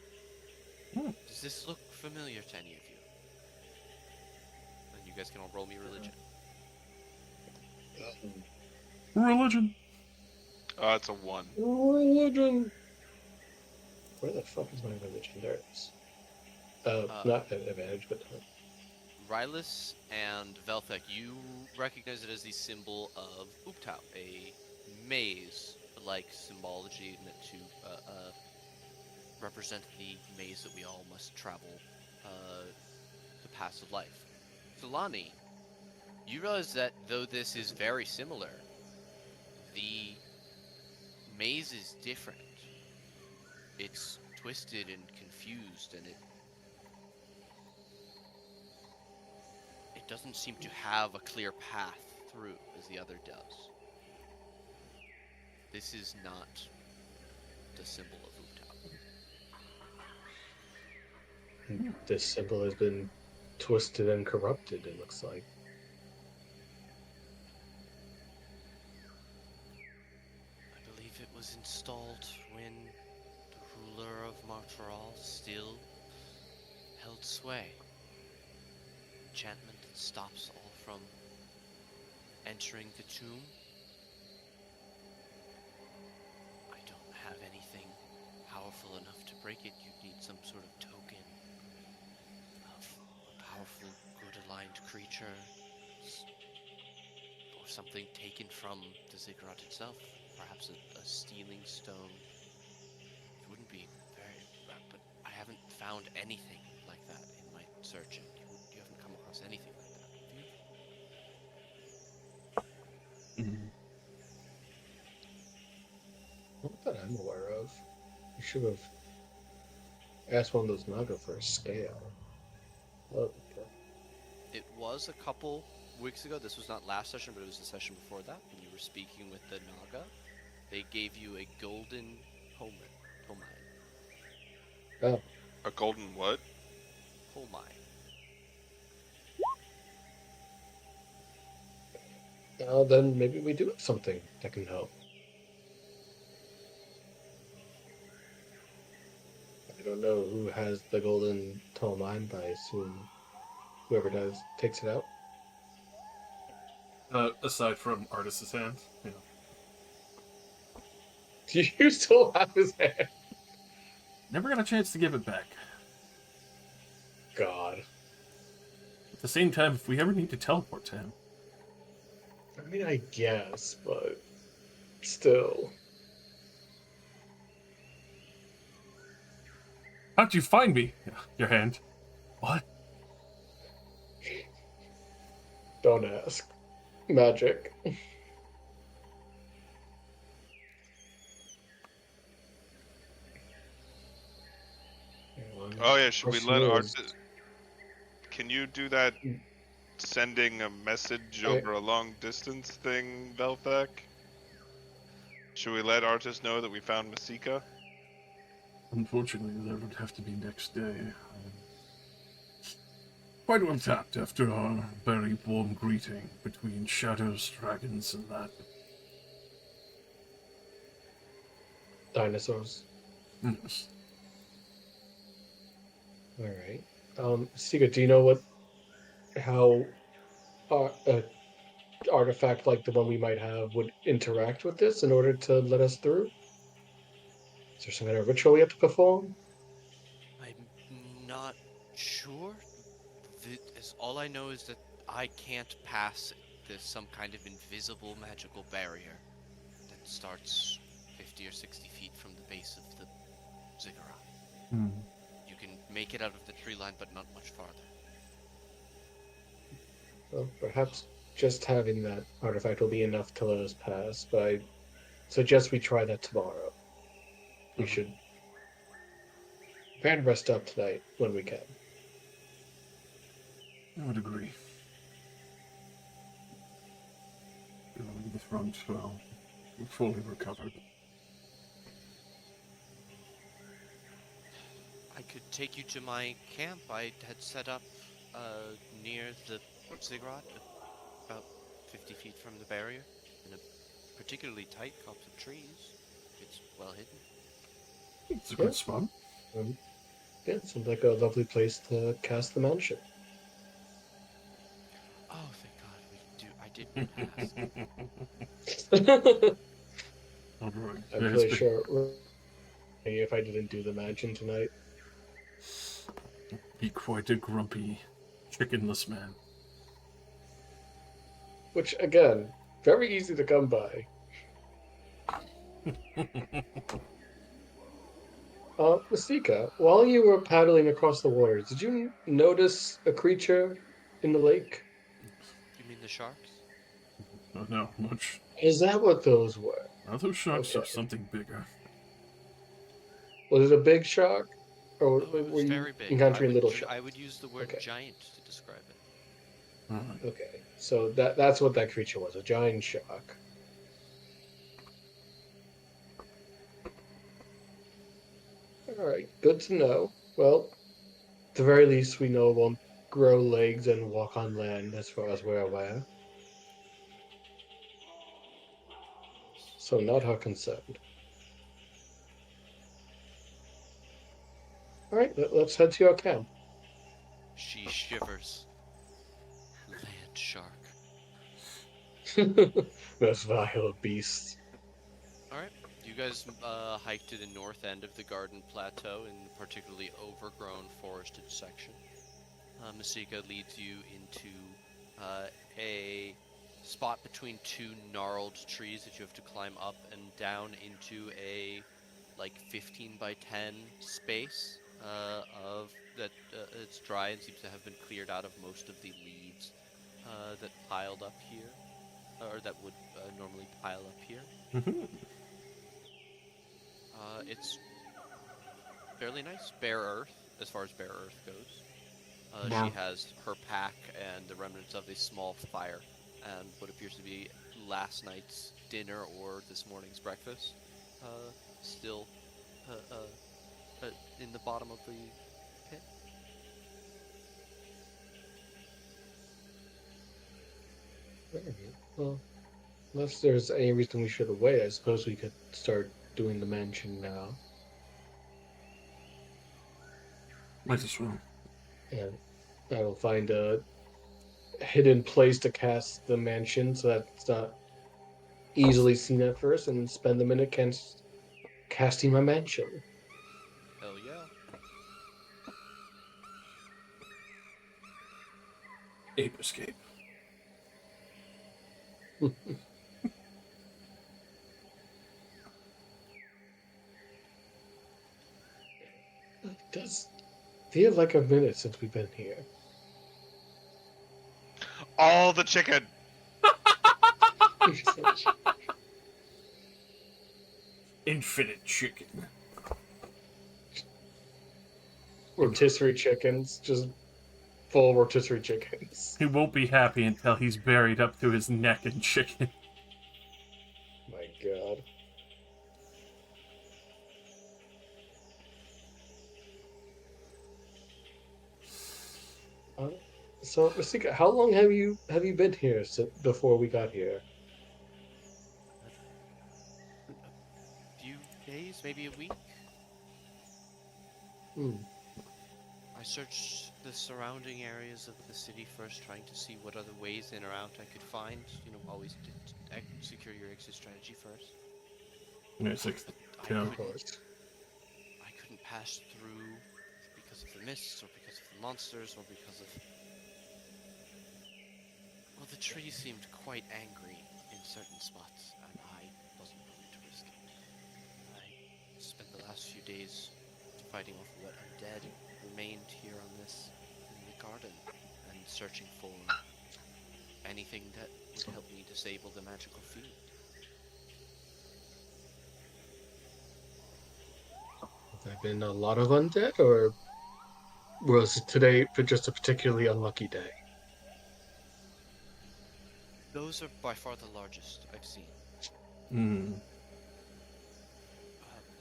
Does this look familiar to any of you? And you guys can all roll me religion.
Religion.
It's a 1.
Religion. Where the fuck is my religion? There it is. Not an advantage, but
Rylus and Velthek, you recognize it as the symbol of Uptao, a maze-like symbology meant to represent the maze that we all must travel the paths of life. Solani, you realize that though this is very similar, the maze is different. It's twisted and confused, and it doesn't seem to have a clear path through as the other does. This is not the symbol of Uptao.
this symbol has been twisted and corrupted, it looks like.
I believe it was installed when the ruler of Martaral still held sway. Enchantment that stops all from entering the tomb. I don't have anything powerful enough to break it. You'd need some sort of token of a powerful, good-aligned creature, or something taken from the ziggurat itself. Perhaps a stealing stone. It wouldn't be very, but I haven't found anything like that in my search. You haven't come across anything like that, have you?
Not that I'm aware of. You should have asked one of those Naga for a scale. Oh, okay.
It was a couple weeks ago. This was not last session, but it was the session before that. When you were speaking with the Naga, they gave you a golden coal mine.
Oh,
A golden what?
Coal mine.
well, then maybe we do have something that can help. I don't know who has the golden coal mine, but I assume whoever does takes it out.
Aside from Artis's hand, you know.
Do you still have his hand?
Never got a chance to give it back.
God.
At the same time, if we ever need to teleport to him,
I mean, I guess, but still.
how'd you find me? Your hand. What?
Don't ask. Magic.
Oh yeah, should we
Question
let
is,
Artis? Can you do that sending a message
I,
over a long distance thing, Velthek? Should we let Artis know that we found Masika?
Unfortunately, that would have to be next day. Quite well tapped after our very warm greeting between shadows, dragons, and that.
dinosaurs.
Yes.
All right. Sika, do you know how a artifact like the one we might have would interact with this in order to let us through? Is there some kind of ritual we have to perform?
I'm not sure. All I know is that I can't pass this some kind of invisible magical barrier that starts 50 or 60 feet from the base of the ziggurat.
Hmm.
You can make it out of the tree line, but not much farther.
Well, perhaps just having that artifact will be enough to let us pass, but I suggest we try that tomorrow. We should try and rest up tonight when we can.
I would agree. The front, well, fully recovered.
I could take you to my camp. I had set up near the ziggurat, about 50 feet from the barrier, in a particularly tight copse of trees. It's well hidden.
It's a
Yeah,
good spot.
um, yeah, it seems like a lovely place to cast the mansion.
Oh, thank God we do. I did want to ask.
I'm
All right. It's
pretty
been
sure if I didn't do the mansion tonight.
be quite a grumpy, chickenless man.
Which, again, very easy to come by. Masika, while you were paddling across the waters, did you notice a creature in the lake?
You mean the sharks?
Oh, no, much.
Is that what those were?
Now those sharks
Okay.
are something bigger.
Was it a big shark? Or
Oh, it
were
was
you
very big.
encountering little
I
sharks?
would use the word
Okay.
giant to describe it.
All right.
Okay. So that's what that creature was, a giant shark. Alright, good to know. Well, at the very least we know it won't grow legs and walk on land as far as we're aware. So not our concern. Alright, let's head to your camp.
She shivers. Land shark.
Those vile beasts.
Alright. You guys hike to the north end of the garden plateau in the particularly overgrown forested section. Masika leads you into a spot between two gnarled trees that you have to climb up and down into a like 15 by 10 space of that it's dry and seems to have been cleared out of most of the leaves that piled up here, or that would normally pile up here.
Mm-hmm.
It's fairly nice, bare earth as far as bare earth goes. She
Wow.
has her pack and the remnants of a small fire and what appears to be last night's dinner or this morning's breakfast still uh, in the bottom of the pit.
Alright, well, unless there's any reason we should wait, I suppose we could start doing the mansion now.
Might as well.
And I'll find a hidden place to cast the mansion so that it's not easily seen at first, and spend the minute casting my mansion.
Hell yeah.
Ape escape.
Does feel like a minute since we've been here.
All the chicken.
Infinite chicken.
Rotisserie chickens, just full rotisserie chickens.
He won't be happy until he's buried up to his neck in chicken.
My God. Uh, so, Masika, how long have you been here since before we got here?
A few days, maybe a week.
Hmm.
I searched the surrounding areas of the city first, trying to see what other ways in or out I could find. You know, always secure your exit strategy first.
It's like,
I
yeah.
Of course.
couldn't pass through because of the mists, or because of the monsters, or because of... Well, the trees seemed quite angry in certain spots, and I wasn't willing to risk it. I spent the last few days fighting off what undead remained here on this in the garden, and searching for anything that would help me disable the magical field.
Have there been a lot of undead, or was today just a particularly unlucky day?
Those are by far the largest I've seen.
Hmm.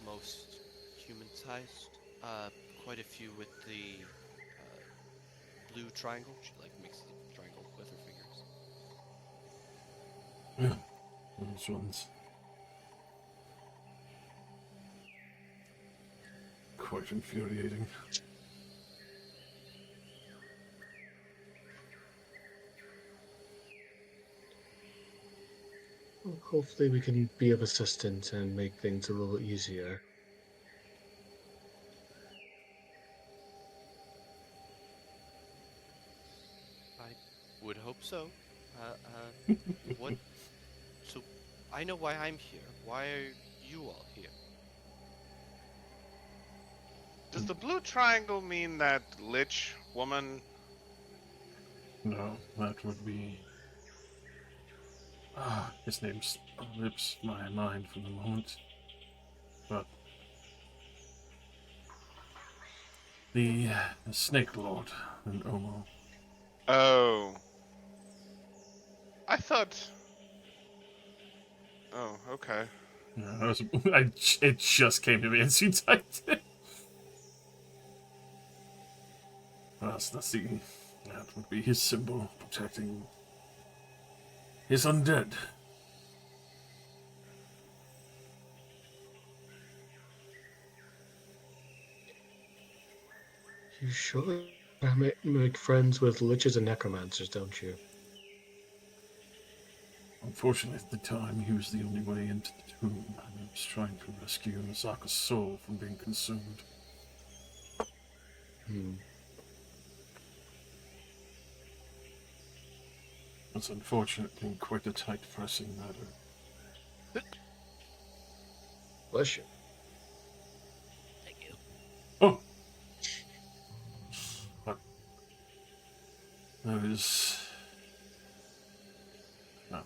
Most human-sized. Quite a few with the blue triangle. She like mixes a triangle with her fingers.
Yeah. Those ones. Quite infuriating.
Well, hopefully, we can be of assistance and make things a little easier.
I would hope so. What? So, I know why I'm here. Why are you all here?
Does the blue triangle mean that lich woman?
No, that would be. His name slips my mind for the moment. But the Snake Lord in Omo.
Oh, I thought. Oh, okay.
Yeah, it just came to me as you typed it. That's the. That would be his symbol protecting his undead.
You sure make friends with liches and necromancers, don't you?
Unfortunately, at the time, he was the only way into the tomb, and I was trying to rescue Misaka's soul from being consumed.
Hmm.
It's unfortunately quite a tight pressing matter.
Bless you.
Thank you.
Oh! But there is. No.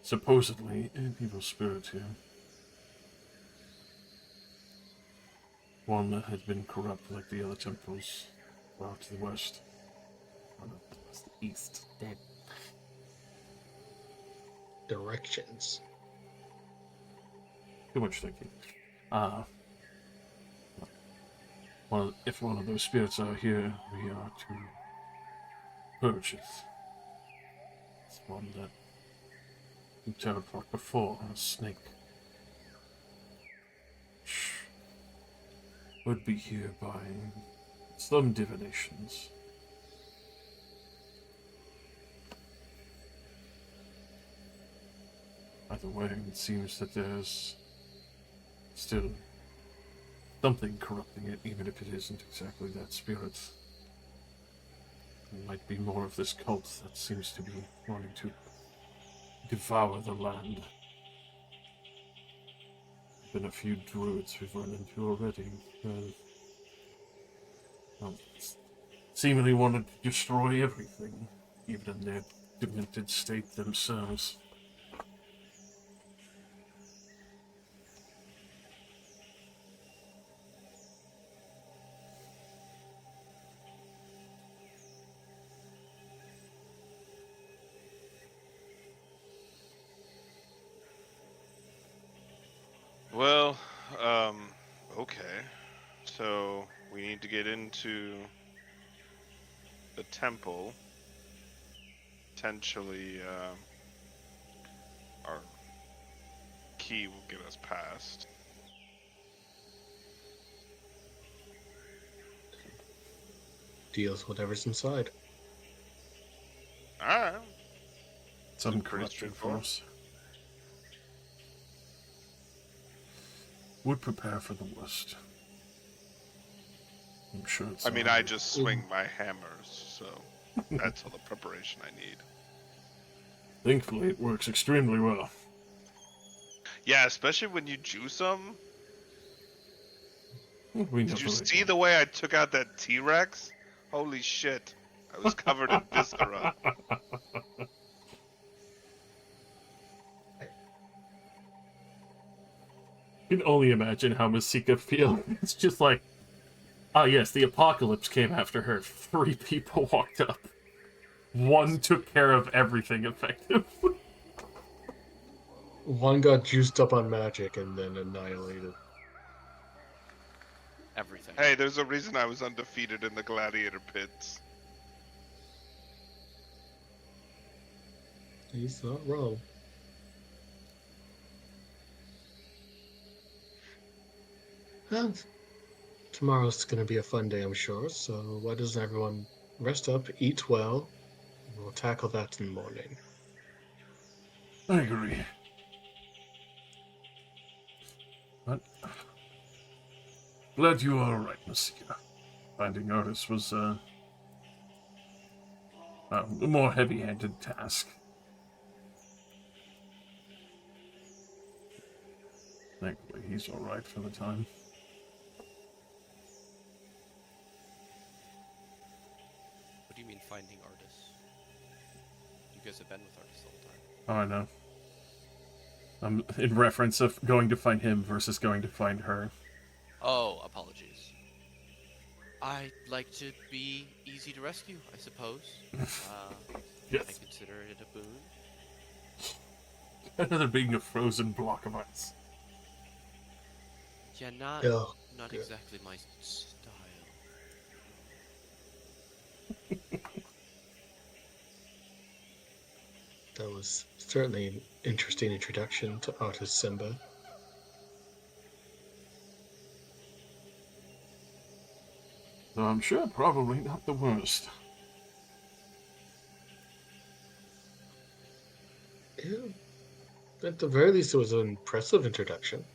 Supposedly an evil spirit here. One that had been corrupt like the other temples Well, to the west. Oh, no, it's the east. Damn.
Directions.
Too much thinking. If one of those spirits are here, we are to purge it. It's one that you teleported before, a snake. Shh. Would be here by some divinations. Either way, it seems that there's still something corrupting it, even if it isn't exactly that spirit. It might be more of this cult that seems to be wanting to devour the land. Been a few druids we've run into already. Well, seemingly wanted to destroy everything, even in their demented state themselves.
Well, okay. So we need to get into the temple. Potentially, our key will get us past.
Deals whatever's inside.
Alright.
Some
Pretty
corruption
straightforward.
force. Would prepare for the worst. I'm sure it's.
I mean, I just swing my hammers, so that's all the preparation I need.
Thankfully, it works extremely well.
Yeah, especially when you juice them.
We
Did you
never
see the way I took out that T-Rex? Holy shit. I was covered in viscera.
You can only imagine how Masika feels. It's just like, ah, yes, the apocalypse came after her. 3 people walked up. 1 took care of everything effectively.
One got juiced up on magic and then annihilated.
Everything.
Hey, there's a reason I was undefeated in the gladiator pits.
He's not wrong. Well, tomorrow's gonna be a fun day, I'm sure, so why doesn't everyone rest up, eat well, and we'll tackle that in the morning.
I agree. But glad you are alright, Masika. Finding Artis was a more heavy-handed task. Thankfully, he's alright for the time.
What do you mean finding artists? You guys have been with artists all the time.
Oh, I know. In reference of going to find him versus going to find her.
Oh, apologies. I'd like to be easy to rescue, I suppose. I
Yes.
consider it a boon.
Better than being a frozen block of ice.
Yeah, not
Oh,
not
good.
exactly my style.
That was certainly an interesting introduction to artist Simba.
So I'm sure probably not the worst.
Yeah, at the very least, it was an impressive introduction.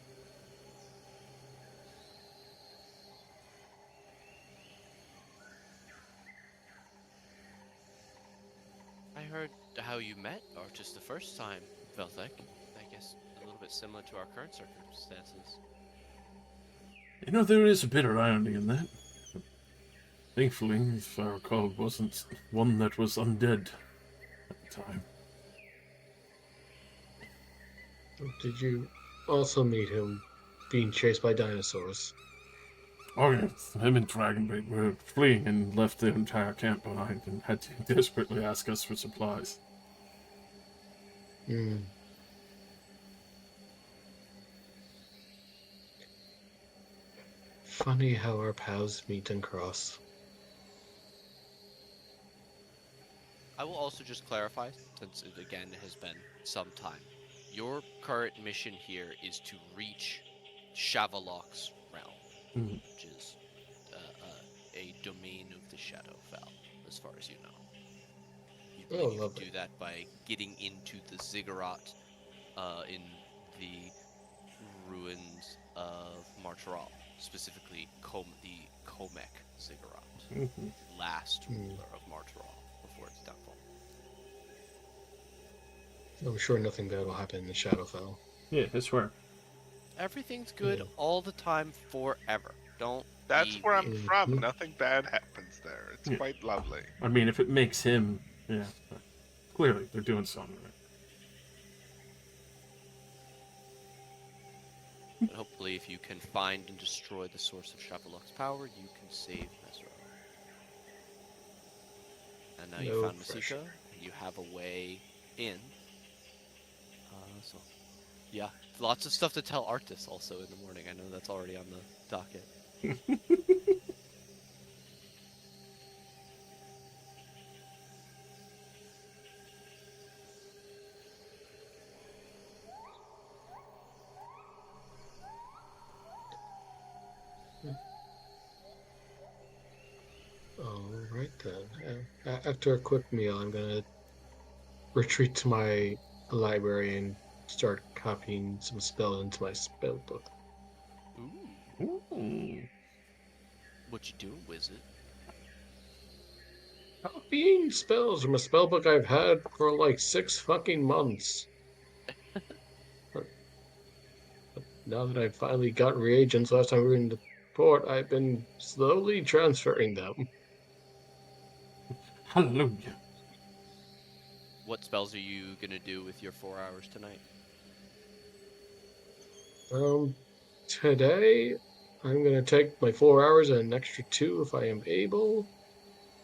I heard how you met, or just the first time, Velthek. I guess a little bit similar to our current circumstances.
You know, there is a bit of irony in that. Thankfully, if I recall, it wasn't one that was undead at the time.
Did you also meet him being chased by dinosaurs?
Oh yes, him and Dragonbait were fleeing and left their entire camp behind and had to desperately ask us for supplies.
Hmm. Funny how our paths meet and cross.
I will also just clarify, since it again has been some time. Your current mission here is to reach Shavalok's realm,
Mm.
which is a domain of the Shadowfell, as far as you know. You
Oh,
believe you can
lovely.
do that by getting into the ziggurat in the ruins of Martaral, specifically the Komek ziggurat,
Mm-hmm.
the last
Hmm.
ruler of Martaral before its downfall.
I'm sure nothing bad will happen in the Shadowfell.
Yeah, I swear.
Everything's good
Yeah.
all the time forever. Don't
That's
be
where I'm
weird.
from.
Mhm.
Nothing bad happens there. It's
Yeah.
quite lovely.
I mean, if it makes him, yeah, clearly they're doing something right.
And hopefully, if you can find and destroy the source of Shavalok's power, you can save Mesro. And now you
No
found
pressure.
Masika, and you have a way in. So, yeah, lots of stuff to tell Artis also in the morning. I know that's already on the docket.
All right then. After a quick meal, I'm gonna retreat to my library and start copying some spells into my spell book.
Ooh,
Ooh,
what you doing, wizard?
Copying spells from a spell book I've had for like 6 fucking months. But now that I've finally got reagents last time we were in the port, I've been slowly transferring them.
hallelujah.
What spells are you gonna do with your 4 hours tonight?
Um, Today I'm gonna take my 4 hours and an extra two if I am able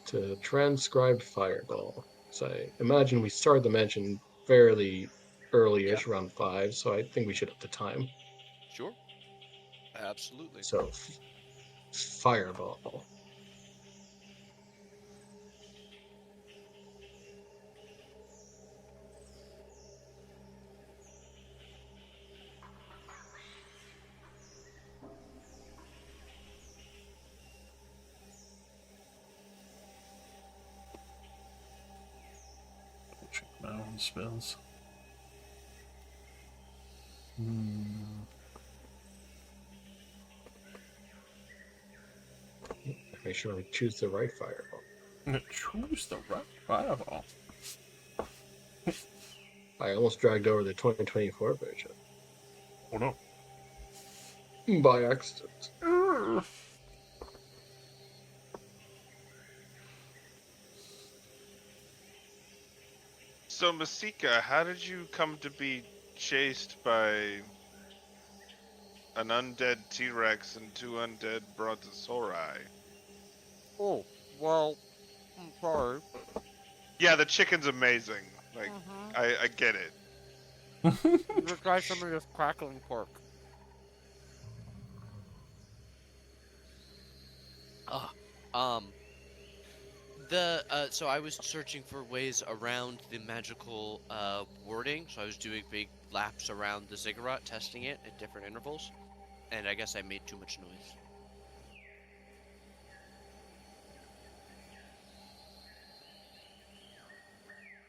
to transcribe Fireball. So I imagine we started the mention fairly
Yeah,
early-ish, around 5, so I think we should have the time.
sure, absolutely.
So Fireball.
Check my own spells. Hmm.
Make sure we choose the right Fireball.
Choose the right fireball.
I almost dragged over the 2024 version
Oh no.
by accident.
So, Masika, how did you come to be chased by an undead T-Rex and two undead Brontosauri?
Oh, well, I'm sorry.
Yeah, the chicken's amazing. Like,
Mm-hmm.
I get it.
You try some of this crackling pork. Ah, um, so I was searching for ways around the magical wording. So I was doing big laps around the ziggurat, testing it at different intervals, and I guess I made too much noise.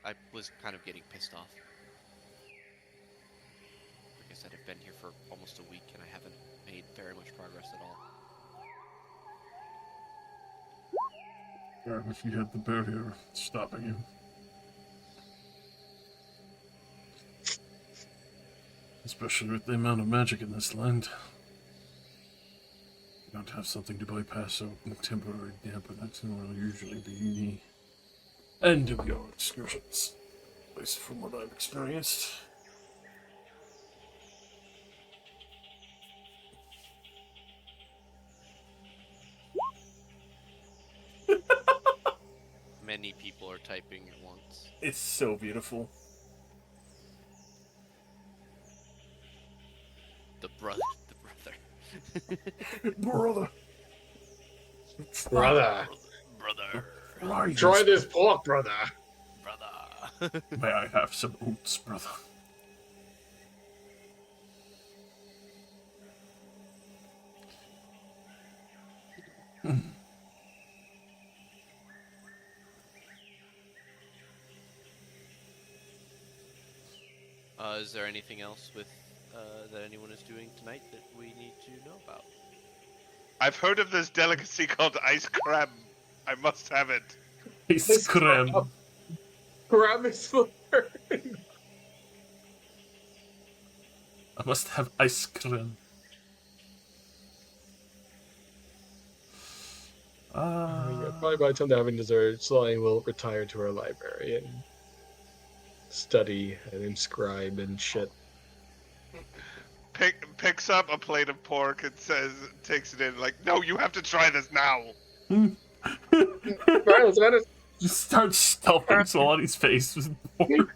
I was kind of getting pissed off. Like I said, I've been here for almost a week and I haven't made very much progress at all.
Or if you had the barrier stopping you. Especially with the amount of magic in this land. You don't have something to bypass so temporary dampeners will usually be the end of your excursions. At least from what I've experienced.
many people are typing at once.
It's so beautiful.
The brother.
Brother.
Brother,
Brother.
Try
try
this.
this pork, brother.
Brother.
May I have some oats, brother?
Is there anything else with that anyone is doing tonight that we need to know about?
I've heard of this delicacy called ice crab. I must have it.
Ice cream.
Grab his foot.
I must have ice cream.
Yeah, probably by the time they're having dessert, Sly will retire to her library and study and inscribe and shit.
Picks up a plate of pork and says, takes it in, like, no, you have to try this now.
Just start stuffing Salani's face with pork.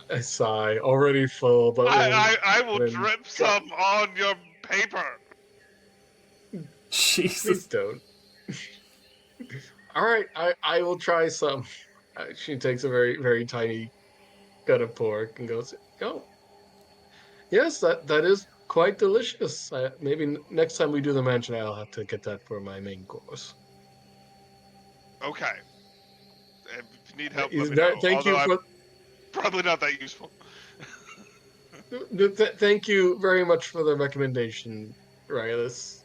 I sigh, already full, but
I will
then
drip some on your paper.
please
Jesus.
don't. All right, I will try some. She takes a very very tiny cut of pork and goes, "Oh, yes, that is quite delicious. Maybe next time we do the mansion, I'll have to get that for my main course."
Okay. If you need help, let me know.
Thank
Although
you
I'm
for
probably not that useful.
thank you very much for the recommendation, Rylas,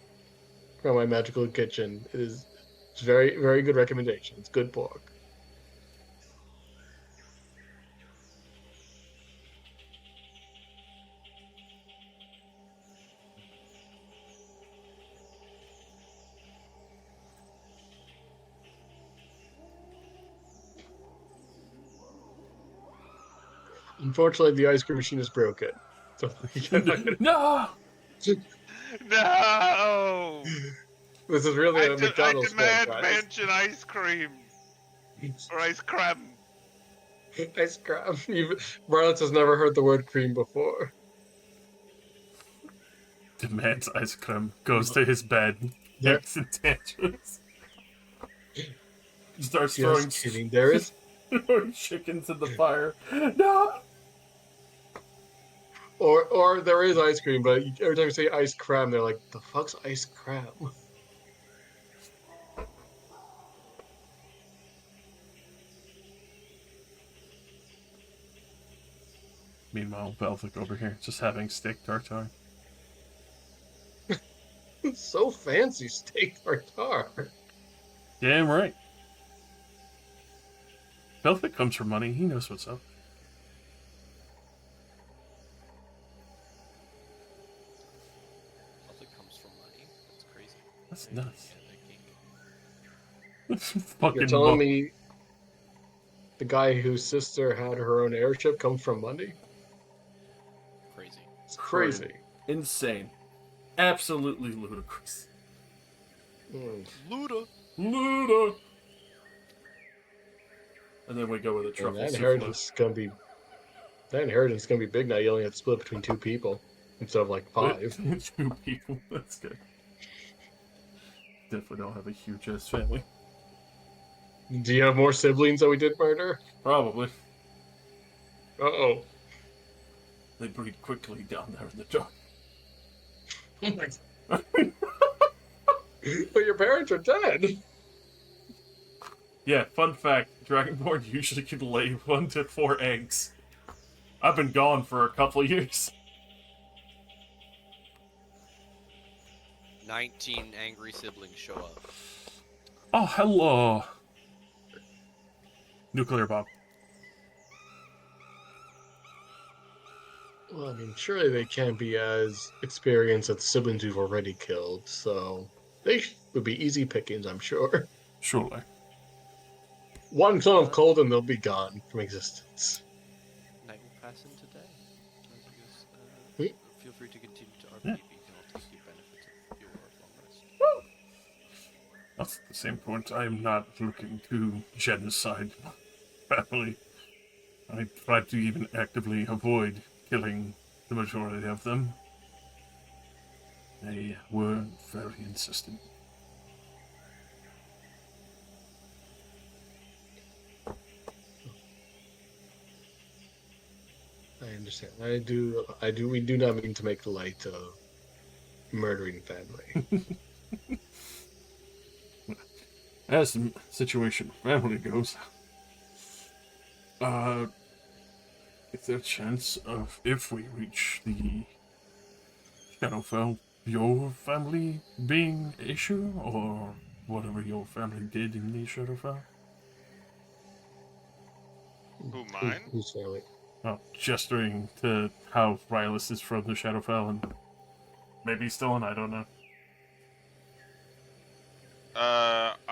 from my magical kitchen. It's very very good recommendation. It's good pork. Unfortunately, the ice cream machine is broken. So
No!
No!
this is really a
I
McDonald's
demand
franchise.
mansion ice cream or ice crab.
Ice cream. Marlins has never heard the word cream before.
Demands ice cream, goes to his bed,
There,
hangs in tantrums, starts
just kidding. There is,
throwing chickens in the fire. No!
or there is ice cream, but every time you say ice cream, they're like, "The fuck's ice cream?"
Meanwhile, Velvic over here, just having steak tartare.
So fancy, steak tartare.
Damn right. Velvic comes from money, he knows what's up.
Nothing comes from money. That's crazy.
That's
I
nuts.
get that kink.
You're
Fucking
telling
book.
me the guy whose sister had her own airship comes from Monday?
Crazy.
It's crazy.
Insane. Absolutely ludicrous.
Mm.
Luda.
Luda! And then we go with a
And
truffle
that
souffle.
inheritance is gonna be big now. You only have to split between 2 people instead of like 5.
2 people, that's good. Definitely don't have a huge ass family.
Do you have more siblings that we did murder?
Probably.
Uh-oh.
They breed quickly down there in the dark.
But your parents are dead.
Yeah, fun fact, Dragonborn usually can lay 1 to 4 eggs. I've been gone for a couple years.
19 angry siblings show up.
Oh, hello. Nuclear bomb.
Well, I mean, surely they can't be as experienced as the siblings we've already killed, so they would be easy pickings, I'm sure.
Surely.
One ton of cold and they'll be gone from existence.
Night will pass into day. As you guys,
Hmm?
feel free to continue to RP,
Yeah.
but you can also see benefits of your long rest.
At the same point, I am not looking to genocide my family. I try to even actively avoid killing the majority of them. They were very insistent.
I understand. We do not mean to make light of murdering family.
As the situation of family goes, uh, is there a chance of, if we reach the Shadowfell, your family being an issue, or whatever your family did in the Shadowfell?
Who, mine?
Who's family?
Well, gesturing to how Rylus is from the Shadowfell, and maybe he's still in, I don't know.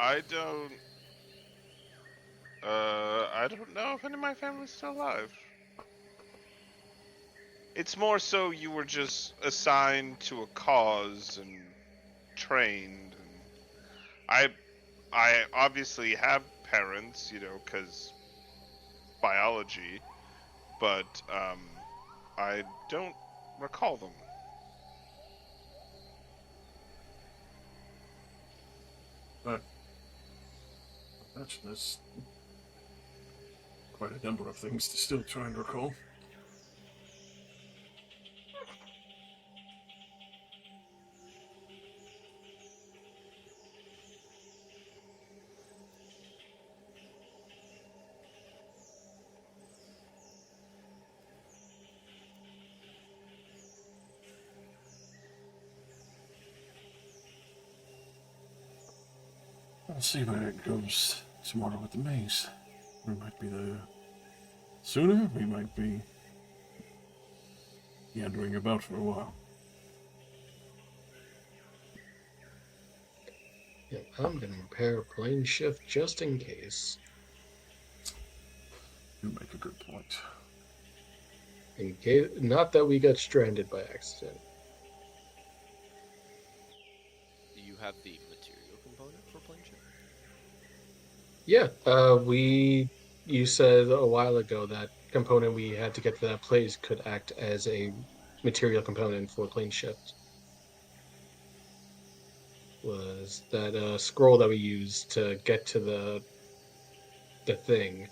I don't. I don't know if any of my family's still alive. It's more so you were just assigned to a cause and trained, and I obviously have parents, you know, because biology, but I don't recall them.
But I imagine there's quite a number of things to still try and recall. I'll see where it goes tomorrow with the maze. We might be there sooner, we might be meandering about for a while.
Yeah, I'm gonna repair a plane shift just in case.
You make a good point.
In case, not that we got stranded by accident.
Do you have the material component for plane shift?
Yeah, you said a while ago that component we had to get to that place could act as a material component for plane shift. Was that scroll that we used to get to the thing?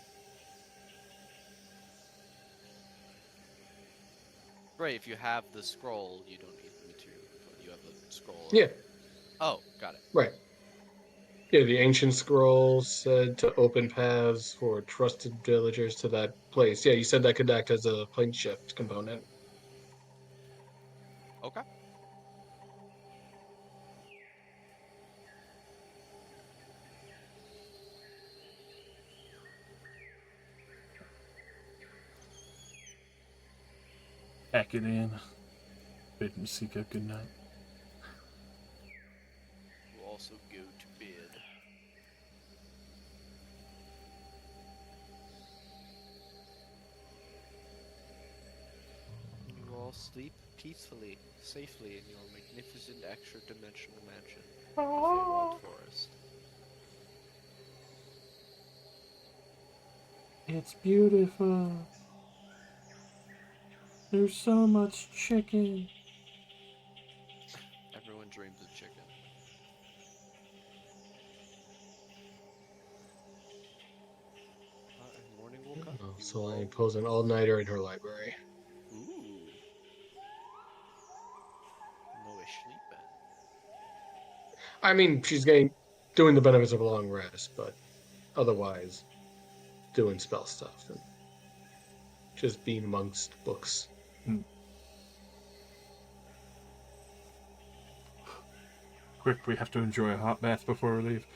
Right, if you have the scroll, you don't need the material component. You have the scroll
Yeah,
already. Oh, got it.
right. Yeah, the ancient scroll said to open paths for trusted villagers to that place. Yeah, you said that could act as a plane shift component.
Okay.
Pack it in. Bid Masika good night.
We'll also go to bed. You all sleep peacefully, safely in your magnificent extra-dimensional mansion, the Feywild Forest.
It's beautiful. There's so much chicken.
Everyone dreams of chicken. And morning will come.
Oh,
You
so I
all
impose an all-nighter in her library.
Ooh. No sleeping.
I mean, she's doing the benefits of a long rest, but otherwise doing spell stuff and just being amongst books.
Hmm. Quick, we have to enjoy a hot bath before we leave.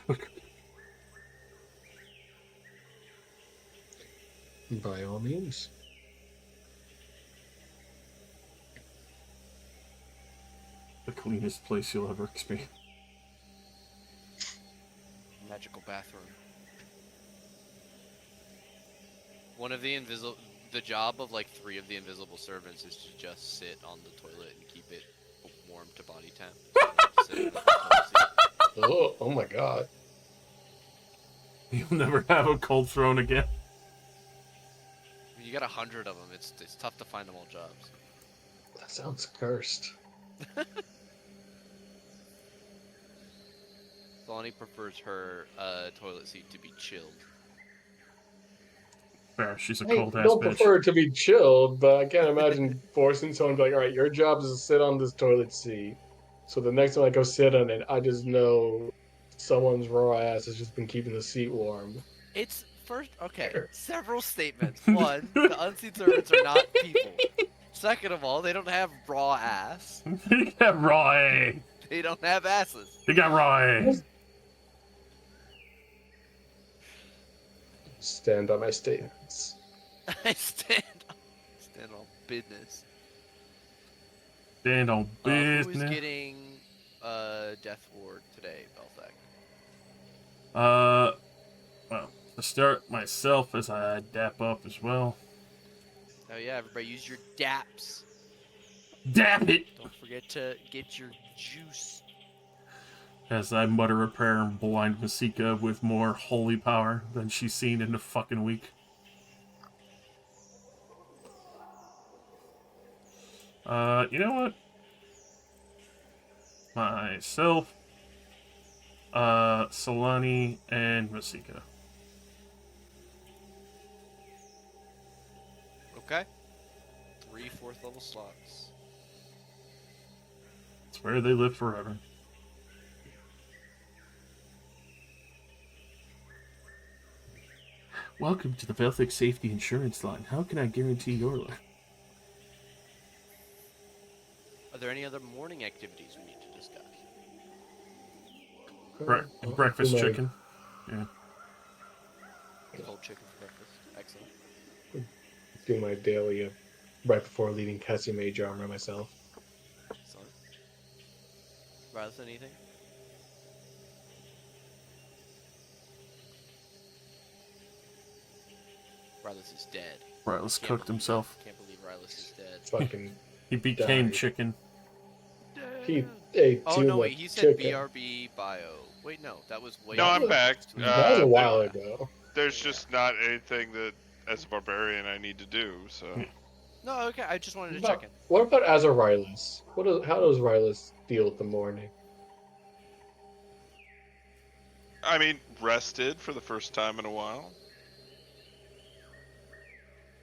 By all means.
The cleanest place you'll ever experience.
Magical bathroom. The job of like 3 of the invisible servants is to just sit on the toilet and keep it warm to body temp. So they have to sit in the cozy.
Oh my god.
You'll never have a cold throne again.
When you got 100 of them, it's tough to find them all jobs.
That sounds cursed.
Lonnie prefers her toilet seat to be chilled.
Fair, she's a
I
cold ass
don't
bitch.
prefer it to be chilled, but I can't imagine forcing someone to be like, all right, your job is to sit on this toilet seat. So the next time I go sit on it, I just know someone's raw ass has just been keeping the seat warm.
It's first okay. Several statements. One, the unseen servants are not people. Second of all, they don't have raw ass.
They got raw A.
They don't have asses.
They got raw A.
Stand by my statements.
I stand on business.
Stand on
Who is
business.
getting Death Ward today, Belthak?
Well, to start myself as I dap up as well.
Oh yeah, everybody use your daps.
Dap it!
Don't forget to get your juice.
As I mutter a prayer and blind Masika with more holy power than she's seen in a fucking week. You know what? Myself, Solani, and Masika.
Okay. 3 4th level slots.
It's where they live forever. Welcome to the Velthic Safety Insurance Line. How can I guarantee your life?
Are there any other morning activities we need to discuss?
Breakfast
Do my-
chicken. Yeah.
Cold chicken for breakfast. Excellent.
Do my daily right before leaving Cassie Mage armor myself.
Excellent. Riley, anything? Rylus is dead.
Rylus
Can't
cooked
believe-
himself.
Can't believe Rylus is dead.
Fucking
He became
died.
chicken.
He ate
Oh
too
no,
much
wait, he said
chicken.
BRB bio. Wait, no, that was way
No, I'm
before.
back.
That was a while
yeah.
ago.
There's
Yeah.
just not anything that, as a barbarian, I need to do. So
No, okay, I just wanted to
What
check
about,
in.
what about Azarylus? How does Rylus deal with the morning?
I mean, rested for the first time in a while.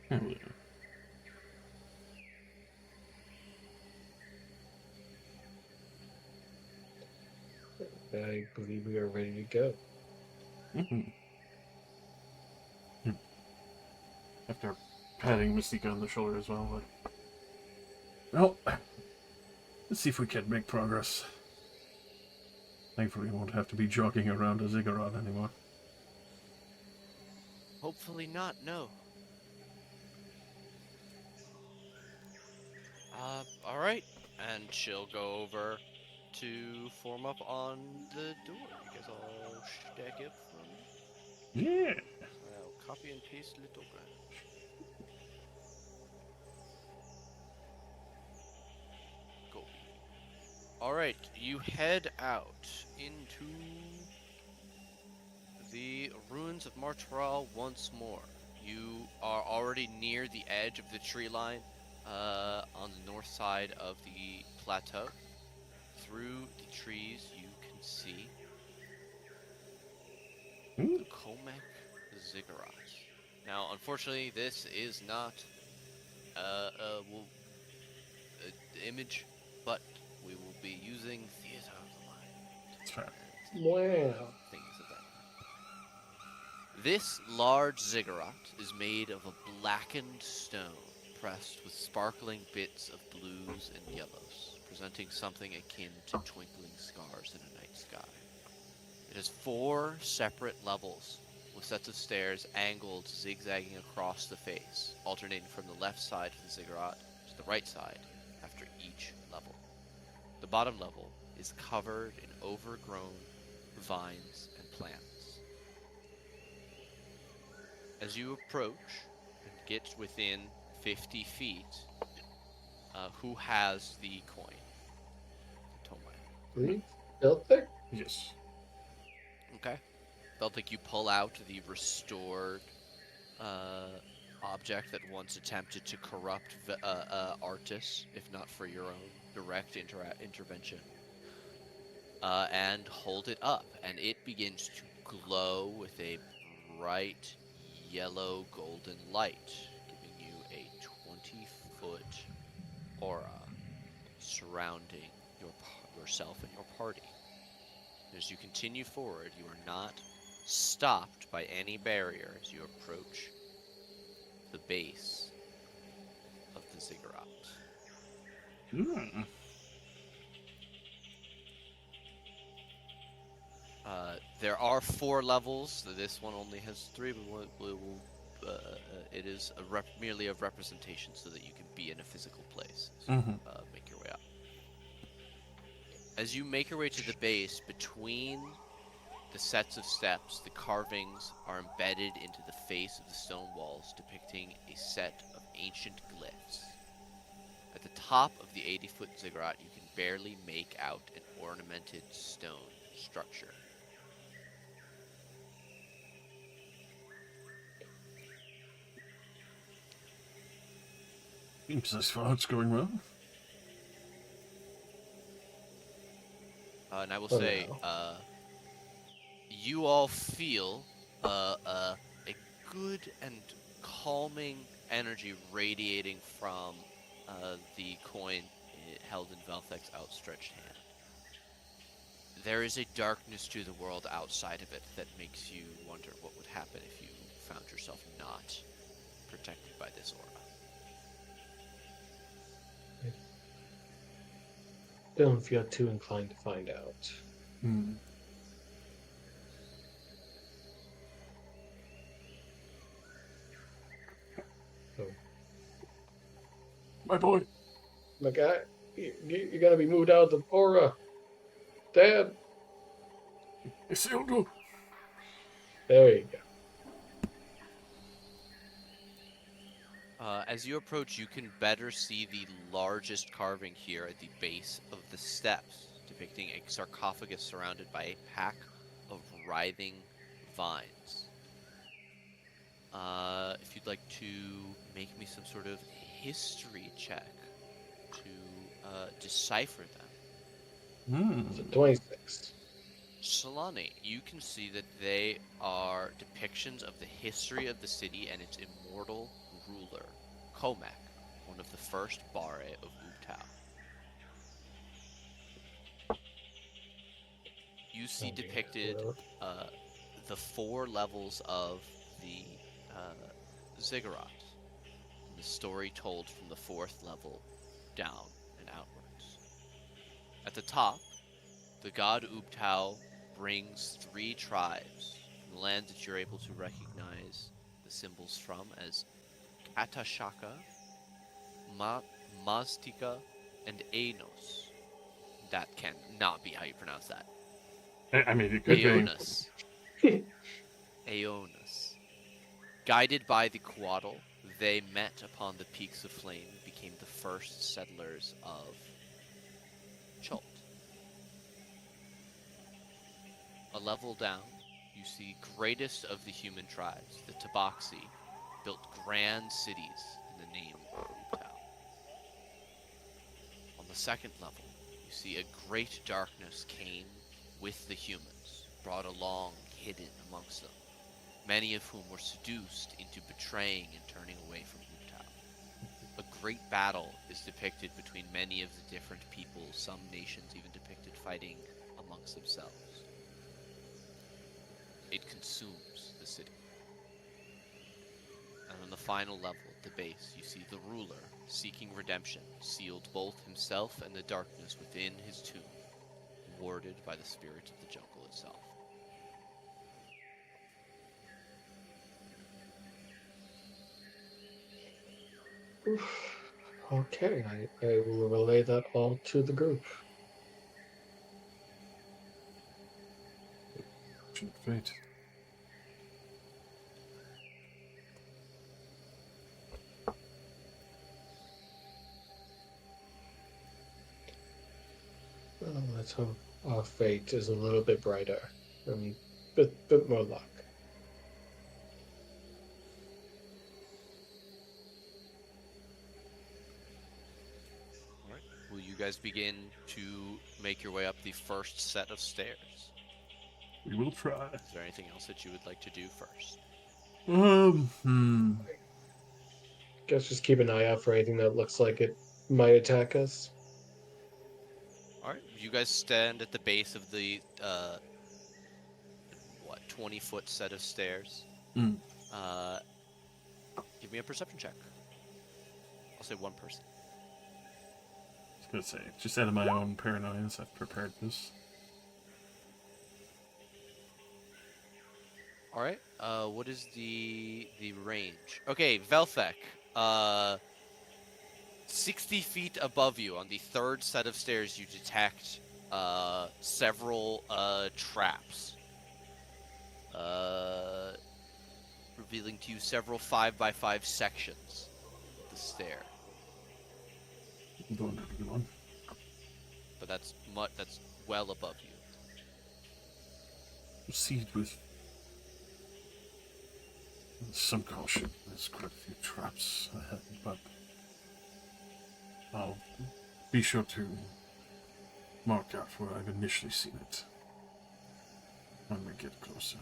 Hmm.
I believe we are ready to go.
Mhm. After patting Mystica on the shoulder as well, like, well, let's see if we can make progress. Thankfully, we won't have to be jogging around a ziggurat anymore.
Hopefully not, no. Alright. And she'll go over to form up on the door. You guys all stack up for me.
Yeah.
I'll copy and paste little branch. Go. Alright, you head out into the ruins of Martoral once more. You are already near the edge of the tree line on the north side of the plateau. Through the trees, you can see the Comac Ziggurat. Now, unfortunately, this is not image, but we will be using Theater of the Mind.
That's fair.
Wow.
Things of that. This large ziggurat is made of a blackened stone pressed with sparkling bits of blues and yellows, presenting something akin to twinkling stars in a night sky. It has 4 separate levels, with sets of stairs angled zigzagging across the face, alternating from the left side of the ziggurat to the right side after each level. The bottom level is covered in overgrown vines and plants. As you approach and get within 50 feet, who has the coin? The Tomai.
Please? Delphic?
Yes.
Okay. Beltic, you pull out the restored object that once attempted to corrupt Artis, if not for your own direct intervention, and hold it up, and it begins to glow with a bright yellow golden light, giving you a 20-foot aura surrounding yourself and your party. As you continue forward, you are not stopped by any barrier as you approach the base of the ziggurat.
Hmm.
There are 4 levels. This one only has 3, but it is merely a representation so that you can be in a physical place. So, make your way up. As you make your way to the base, between the sets of steps, the carvings are embedded into the face of the stone walls, depicting a set of ancient glyphs. At the top of the 80-foot ziggurat, you can barely make out an ornamented stone structure.
Seems as far it's going well.
And I will
For
say,
now.
you all feel a good and calming energy radiating from the coin held in Velthek's outstretched hand. There is a darkness to the world outside of it that makes you wonder what would happen if you found yourself not protected by this aura.
Don't feel too inclined to find out.
Hmm.
So,
My boy.
my guy, you're gonna be moved out of the aura. Dad,
Isildur.
there you go.
As you approach, you can better see the largest carving here at the base of the steps, depicting a sarcophagus surrounded by a pack of writhing vines. If you'd like to make me some sort of history check to decipher them.
So 26.
Solani, you can see that they are depictions of the history of the city and its immortal ruler, Komek, one of the first Bare of Ubtao. You see depicted the 4 levels of the ziggurat, and the story told from the 4th level down and outwards. At the top, the god Ubtao brings 3 tribes from the lands that you're able to recognize the symbols from as Katashaka, Maztika, and Aenos. That can not be how you pronounce that.
I mean, it could be.
Aeonus. Aeonus. Guided by the Quaddle, they met upon the peaks of flame and became the first settlers of Chult. A level down, you see greatest of the human tribes, the Tabaxi, built grand cities in the name of Ubtao. On the 2nd level, you see a great darkness came with the humans, brought along hidden amongst them, many of whom were seduced into betraying and turning away from Ubtao. A great battle is depicted between many of the different peoples, some nations even depicted fighting amongst themselves. It consumes the city. And on the final level, at the base, you see the ruler, seeking redemption, sealed both himself and the darkness within his tomb, warded by the spirit of the jungle itself.
Okay, I will relay that all to the group.
Fate.
Well, let's hope our fate is a little bit brighter and bit more luck.
All right. Will you guys begin to make your way up the first set of stairs?
We will try.
Is there anything else that you would like to do first?
Hmm.
Guess just keep an eye out for anything that looks like it might attack us.
All right. You guys stand at the base of the 20-foot set of stairs.
Mm.
Uh, give me a perception check. I'll say one person.
I was gonna say, just out of my own paranoias, I've prepared this.
All right. What is the range? Okay, Velthek. 60 feet above you on the third set of stairs, you detect several traps. Revealing to you several 5x5 sections of the stair.
I'm going to be one.
But that's well above you.
Proceed with some caution. There's quite a few traps ahead, but I'll be sure to mark out where I've initially seen it when we get closer.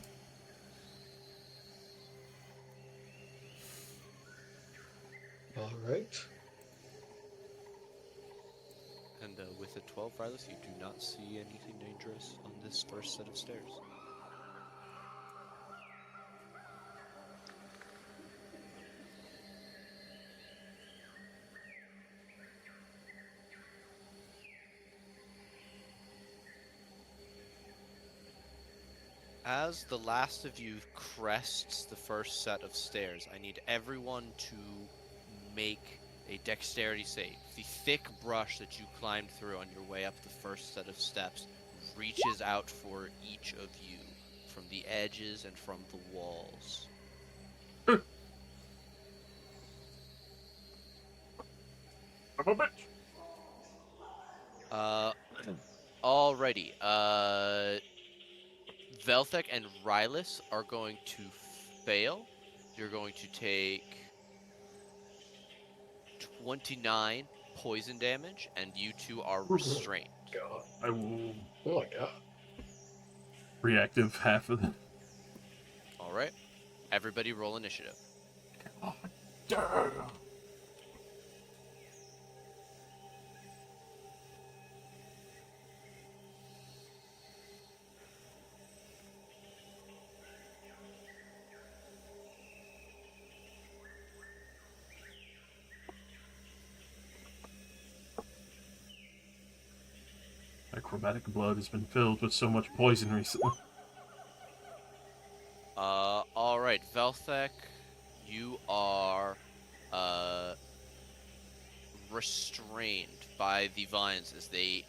All right.
And with a 12, Rylus, you do not see anything dangerous on this first set of stairs. As the last of you crests the first set of stairs, I need everyone to make a dexterity save. The thick brush that you climbed through on your way up the first set of steps reaches out for each of you from the edges and from the walls.
I'm a bitch.
Alrighty. Velthek and Rylus are going to fail. You're going to take 29 poison damage, and you two are restrained.
God.
I will
Oh my god.
reactive half of them.
Alright. Everybody roll initiative.
Oh, damn. My chromatic blood has been filled with so much poison recently.
Alright, Velthek, you are, restrained by the vines as they,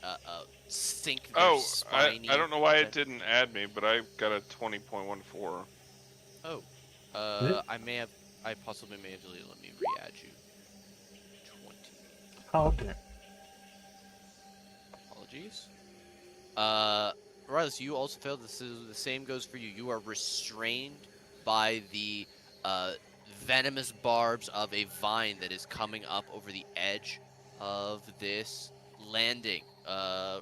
sink their
Oh,
spiny...
I don't know why it didn't add me, but I got a 20.14.
Oh,
Yeah.
I possibly may have deleted. Let me re-add you. 20.
How dare.
Apologies. Regardless, you also failed. This is the same goes for you. You are restrained by the venomous barbs of a vine that is coming up over the edge of this landing,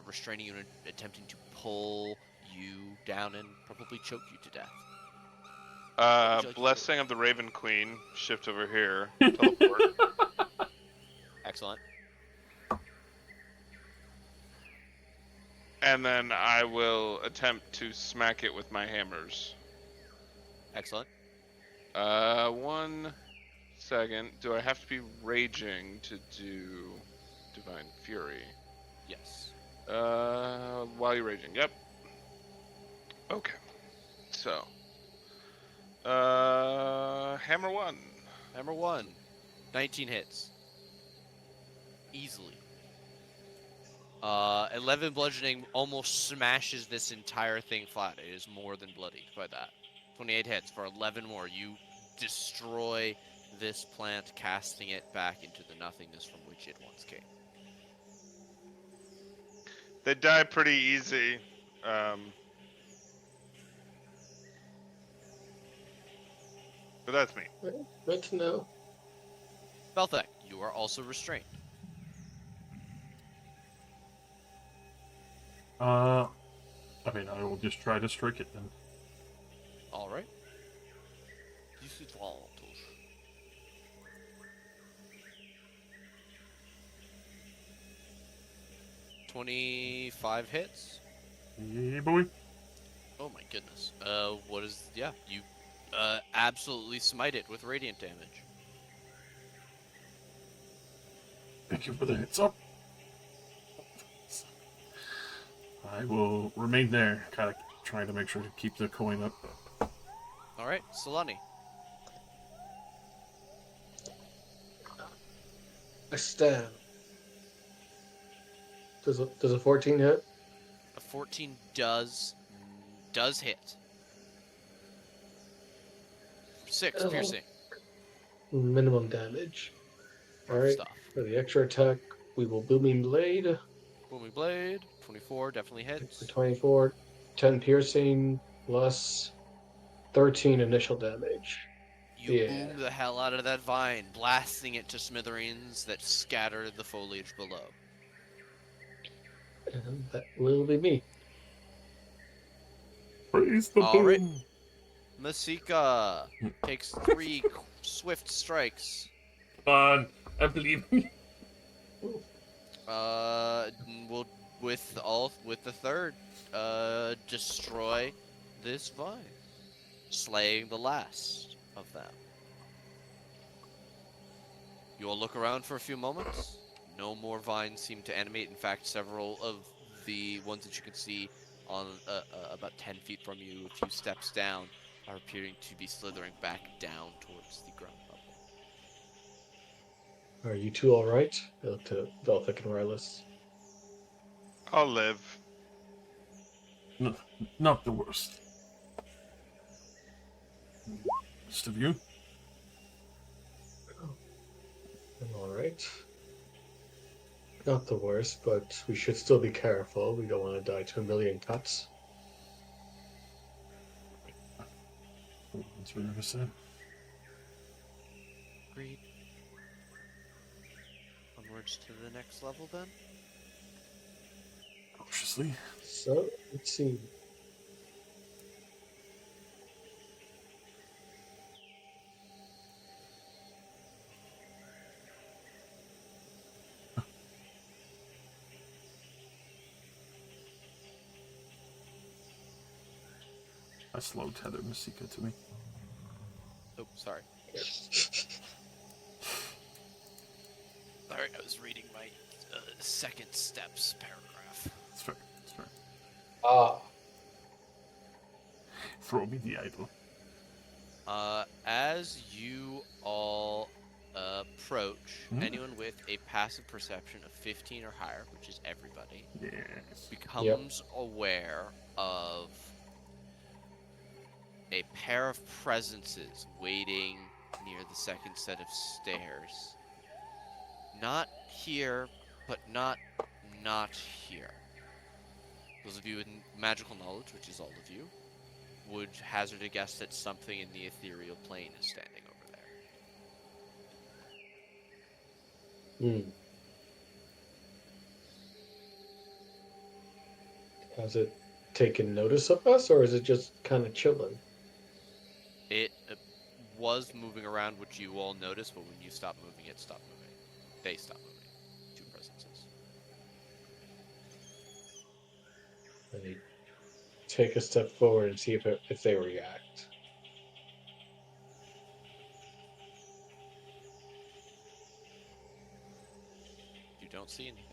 restraining you and attempting to pull you down and probably choke you to death. What would you like to do?
Blessing of the Raven Queen. Shift over here. Teleport.
Excellent.
And then I will attempt to smack it with my hammers.
Excellent.
1 second. Do I have to be raging to do Divine Fury?
Yes.
While you're raging. Yep. Okay. So. Hammer 1.
Number 1. 19 hits. Easily. 11 bludgeoning almost smashes this entire thing flat. It is more than bloodied by that. 28 hits for 11 more. You destroy this plant, casting it back into the nothingness from which it once came.
They die pretty easy. But that's me.
Good to know.
Belthek, you are also restrained.
I mean, I will just try to strike it then.
All right. Disadvantage. 25 hits.
Yeah, boy.
Oh my goodness. What is? Yeah, you absolutely smite it with radiant damage.
Thank you for the heads up. I will remain there, kind of trying to make sure to keep the coin up.
All right, Solani.
I stab. Does a 14 hit?
A 14 does hit. 6
Oh.
piercing.
Minimum damage. All
Rough
right.
stuff.
For the extra attack, we will booming blade
Booming blade. 24 definitely
for
hits.
24, 10 piercing plus 13 initial damage.
You
Yeah,
boom the hell out of that vine, blasting it to smithereens that scatter the foliage below.
and that will be me.
Praise the
All right,
boom.
Masika takes 3 swift strikes.
Come on, I believe in you.
Will with the third, destroy this vine, slaying the last of them. You all look around for a few moments. No more vines seem to animate. In fact, several of the ones that you can see on about 10 feet from you, a few steps down, are appearing to be slithering back down towards the ground level.
Are you two all right? I look to Velthic and Rylus.
I'll live.
No, not the worst. Rest of you?
I'm all right. Not the worst, but we should still be careful. We don't want to die to a million cuts.
That's what I said.
Agreed. Onwards to the next level then.
Cautiously.
So, let's see.
I slow tether Masika to me.
Oh, sorry. Sorry, I was reading my second steps paragraph.
It's fair. It's fair.
Ah,
Throw me the idol.
As you all approach, anyone with a passive perception of 15 or higher, which is everybody,
Yes.
becomes aware of a pair of presences waiting near the second set of stairs. Not here, but not here. Those of you with magical knowledge, which is all of you, would hazard a guess that something in the ethereal plane is standing over there.
Has it taken notice of us, or is it just kind of chilling?
It was moving around, which you all noticed, but when you stopped moving, it stopped moving. They stopped moving. 2 presences.
Let me take a step forward and see if they react.
You don't see anything.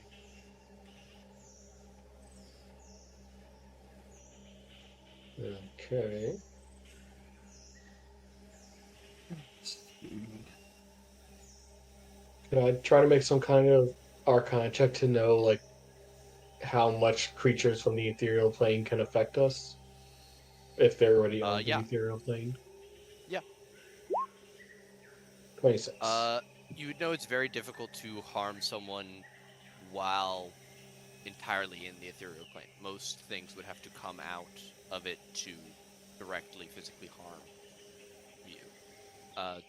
Okay. Can I try to make some kind of arcana check to know, like, how much creatures from the ethereal plane can affect us? If they're already on the
Yeah.
ethereal plane?
Yeah.
26.
You would know it's very difficult to harm someone while entirely in the ethereal plane. Most things would have to come out of it to directly physically harm you.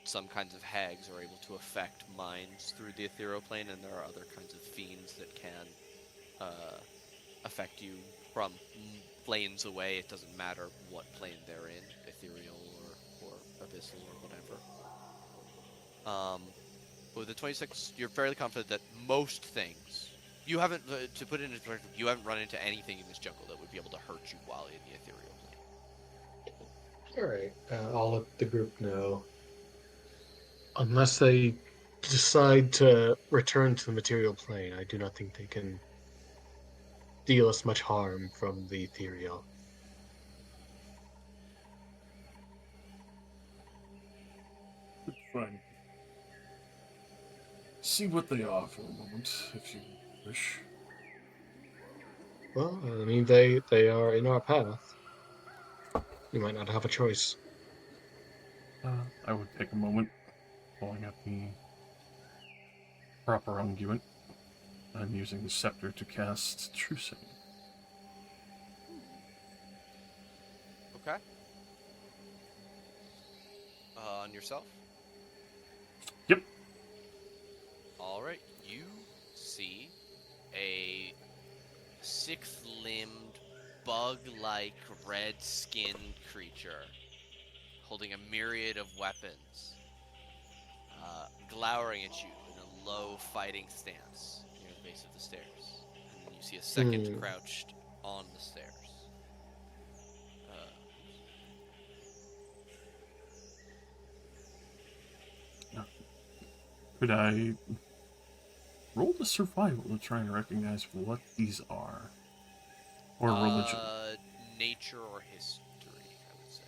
Some kinds of hags are able to affect minds through the ethereal plane, and there are other kinds of fiends that can affect you from planes away. It doesn't matter what plane they're in, ethereal or abyssal or whatever. But with the 26, you're fairly confident that most things you haven't, to put it into perspective, you haven't run into anything in this jungle that would be able to hurt you while in the ethereal plane.
All right, I'll let the group know. Unless they decide to return to the material plane, I do not think they can deal us much harm from the ethereal.
Good friend. See what they are for a moment, if you wish.
Well, I mean, they are in our path. We might not have a choice.
I would take a moment, pulling up the proper unguent. I'm using the scepter to cast True Sight.
Okay. On yourself?
Yep.
Alright, you see a six-limbed, bug-like, red-skinned creature holding a myriad of weapons, glowering at you in a low fighting stance near the base of the stairs. And then you see a second crouched on the stairs.
Could I roll the survival to try and recognize what these are? Or religion?
Nature or history, I would say.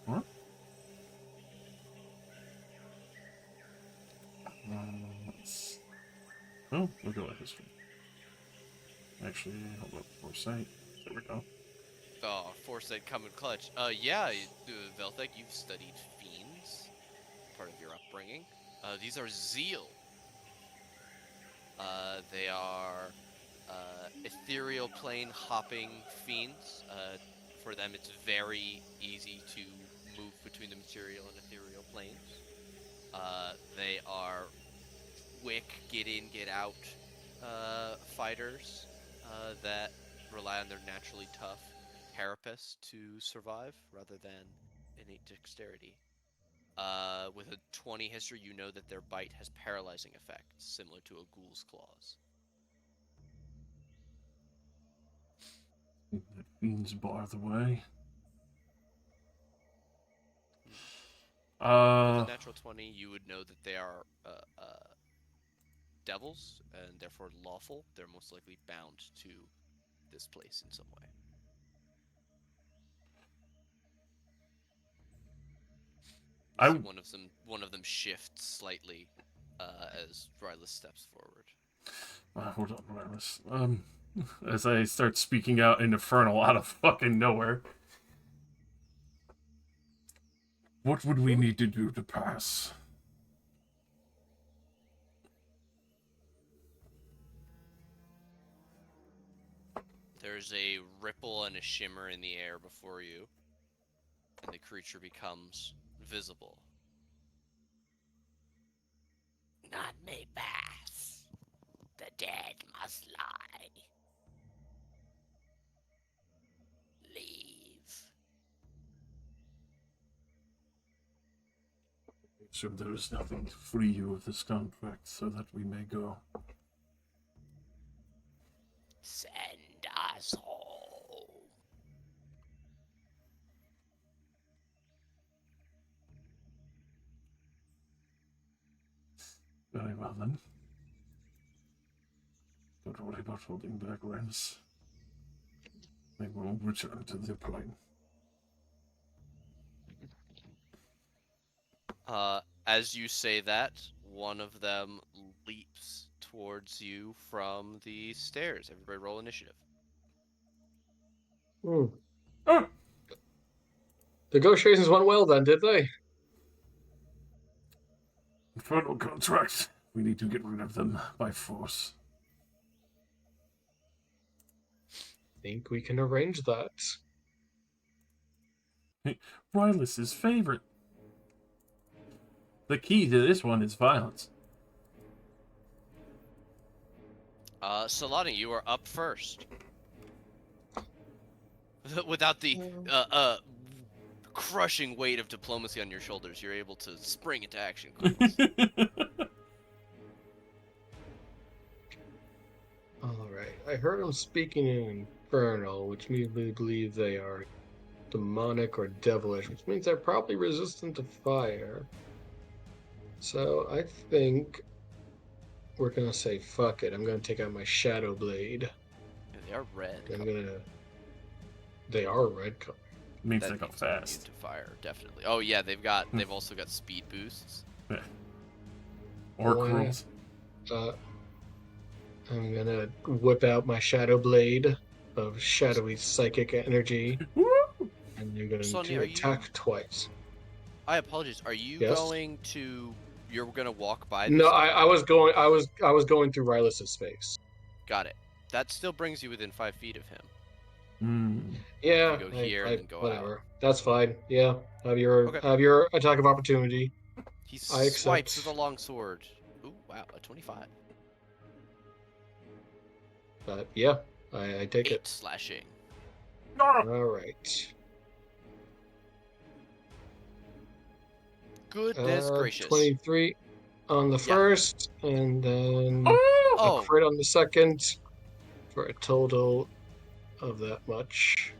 What? Oh, we'll go with history. Actually, hold up, foresight. There we go.
Oh, foresight coming clutch. Yeah, Velthek, you've studied fiends, part of your upbringing. These are zeal. They are ethereal plane hopping fiends. For them, it's very easy to move between the material and ethereal planes. They are quick, get in, get out fighters that rely on their naturally tough carapace to survive rather than innate dexterity. With a 20 history, you know that their bite has paralyzing effects, similar to a ghoul's claws.
That fiends bar the way.
With a natural 20, you would know that they are devils and therefore lawful. They're most likely bound to this place in some way. You see one of them shifts slightly as Rylus steps forward.
Hold on, Rylus. As I start speaking out in Infernal out of fucking nowhere. What would we need to do to pass?
There's a ripple and a shimmer in the air before you, and the creature becomes visible. None may pass. The dead must lie. Leave.
So there is nothing to free you of this contract so that we may go.
Send us home.
Very well then. Don't worry about holding back rents. They will return to the plane.
As you say that, one of them leaps towards you from the stairs. Everybody roll initiative.
The negotiations went well then, did they?
Infernal contract. We need to get rid of them by force.
think we can arrange that.
Rylus' favorite. The key to this one is violence.
Solani, you are up first. Without the crushing weight of diplomacy on your shoulders, you're able to spring into action quickly.
Alright, I heard them speaking in Infernal, which means we believe they are demonic or devilish, which means they're probably resistant to fire. So I think we're gonna say fuck it. I'm gonna take out my Shadow Blade.
Yeah, they are red.
I'm gonna. They are red color.
Means
That
they go
means they're immune
fast.
to fire, definitely. Oh yeah, they've also got speed boosts.
Yeah. Orc
Boy.
rules.
I'm gonna whip out my Shadow Blade of shadowy psychic energy,
Woo!
and you're going
Sonny,
to
are
attack
you-
twice.
I apologize. Are you
Yes?
going to? You're gonna walk by
No,
this?
I was going. I was going through Rylus' space.
Got it. That still brings you within 5 feet of him.
Mm.
Yeah,
You go here and then go
whatever.
out.
That's fine. Yeah, have your
Okay.
attack of opportunity.
He
I
swipes
accept.
with a long sword. Ooh, wow, a 25.
But yeah, I take
8
it.
slashing.
All right.
Goodness gracious.
23 on the first, and then
Oh!
a crit on the second, for a total of that much.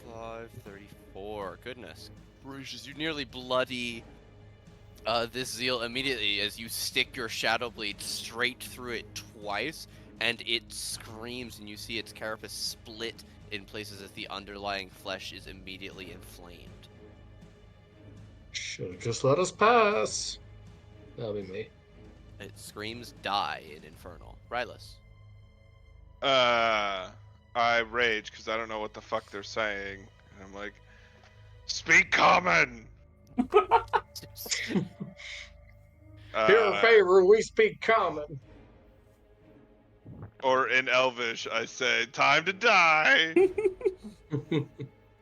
25, 34. Goodness gracious, you nearly bloody this Zeal immediately as you stick your Shadow Blade straight through it twice, and it screams, and you see its carapace split in places as the underlying flesh is immediately inflamed.
Should have just let us pass. That'll be me.
It screams die in Infernal. Rylus.
I rage because I don't know what the fuck they're saying, and I'm like, speak common.
Here in favor, we speak common.
Or in Elvish, I say, time to die.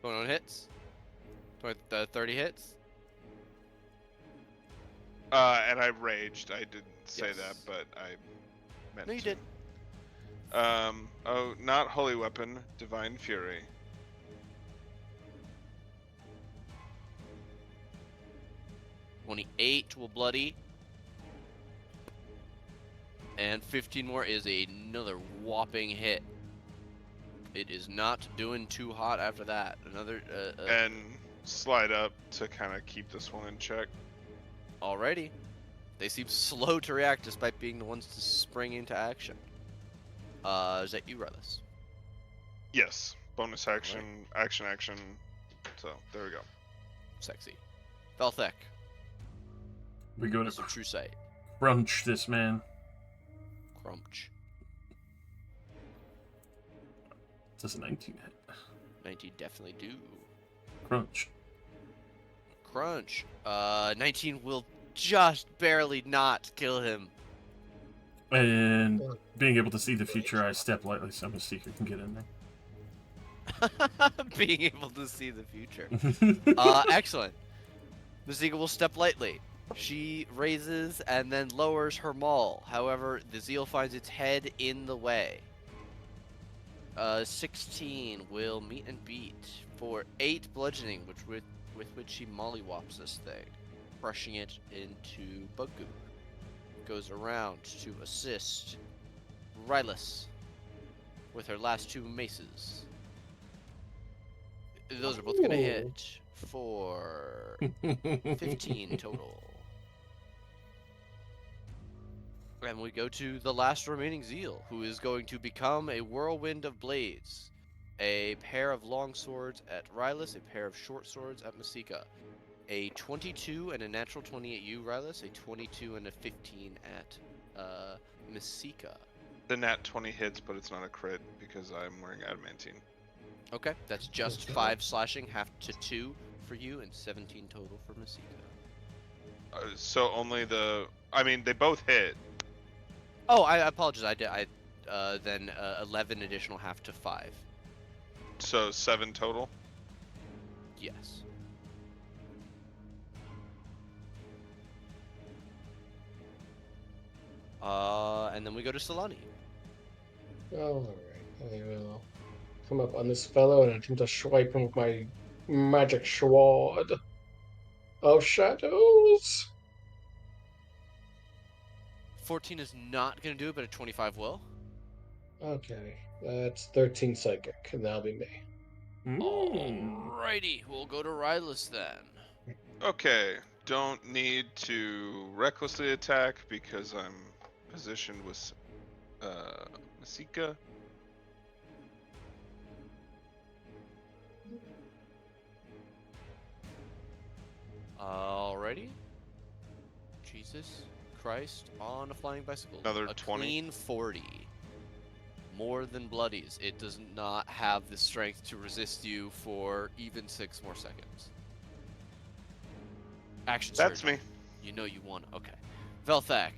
21 hits. 30 hits.
And I raged. I didn't say
Yes.
that, but I meant
No, you
to.
did.
Oh, not Holy Weapon, Divine Fury.
$28 will bloody. And 15 more is another whopping hit. It is not doing too hot after that. Another,
And slide up to kind of keep this one in check.
alrighty. They seem slow to react despite being the ones to spring into action. Is that you, Rylus?
Yes. Bonus action, action. So, there we go.
Sexy. Velthek.
We go
It's a
to
true sight.
crunch this man.
Crunch.
Does a 19 hit?
19 definitely do.
Crunch.
Crunch. 19 will just barely not kill him.
And being able to see the future, I step lightly so Mystica can get in there.
Being able to see the future. Excellent. Mystica will step lightly. She raises and then lowers her maul. However, the Zeal finds its head in the way. 16 will meet and beat for 8 bludgeoning, with which she mollywops this thing, crushing it into bug goo. Goes around to assist Rylus with her last 2 maces. Those are both gonna hit for 15 total. And we go to the last remaining Zeal, who is going to become a whirlwind of blades. A pair of long swords at Rylus, a pair of short swords at Masika. A 22 and a natural 20 at you, Rylus, a 22 and a 15 at Masika.
The nat 20 hits, but it's not a crit because I'm wearing adamantine.
Okay, that's just 5 slashing, half to 2 for you, and 17 total for Masika.
So only I mean, they both hit.
Oh, I apologize. Then 11 additional half to 5.
So 7 total.
Yes. And then we go to Solani.
Alright, I will come up on this fellow and attempt to swipe him with my magic sword of shadows.
14 is not gonna do it, but a 25 will.
Okay, that's 13 psychic, and that'll be me.
Alrighty, we'll go to Rylus then.
Okay, don't need to recklessly attack because I'm positioned with Masika.
Alrighty. Jesus Christ on a flying bicycle.
Another
a
20.
Clean 40. More than bloodies. It does not have the strength to resist you for even 6 more seconds. Action
That's
surge.
me.
You know you won. Okay. Velthak.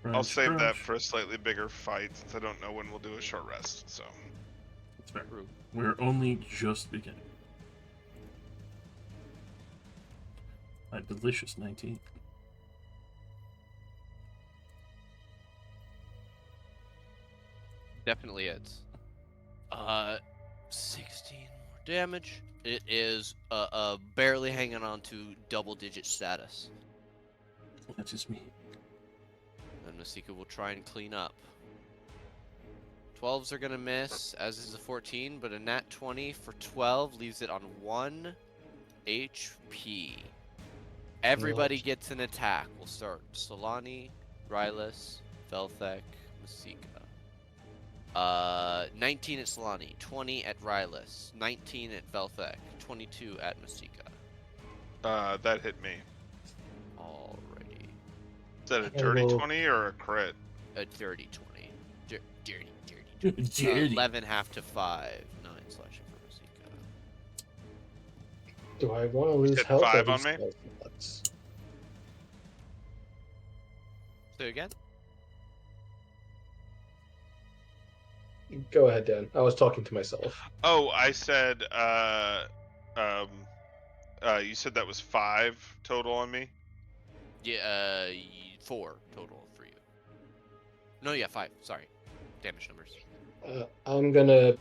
I'll
Crunch,
save that
crunch.
for a slightly bigger fight since I don't know when we'll do a short rest. So
That's fair.
True.
We're only just beginning. A delicious 19.
Definitely is. 16 more damage. It is barely hanging on to double-digit status.
That's just me.
And Masika will try and clean up. 12s are gonna miss, as is a 14, but a nat 20 for 12 leaves it on 1 HP. Everybody gets an attack. We'll start Solani, Rylus, Velthek, Masika. 19 at Solani, 20 at Rylus, 19 at Velthek, 22 at Masika.
that hit me.
Alrighty.
Is that a
I
dirty
will-
20 or a crit?
A dirty 20. Dirty.
Dirty.
11 half to 5. 9 slashing for Masika.
Do I want to lose
hit
health or
5 on
lose
me?
spell slots?
So again?
Go ahead, Dan. I was talking to myself.
Oh, I said, you said that was 5 total on me?
Yeah, 4 total for you. No, yeah, 5. Sorry. Damage numbers.
I'm gonna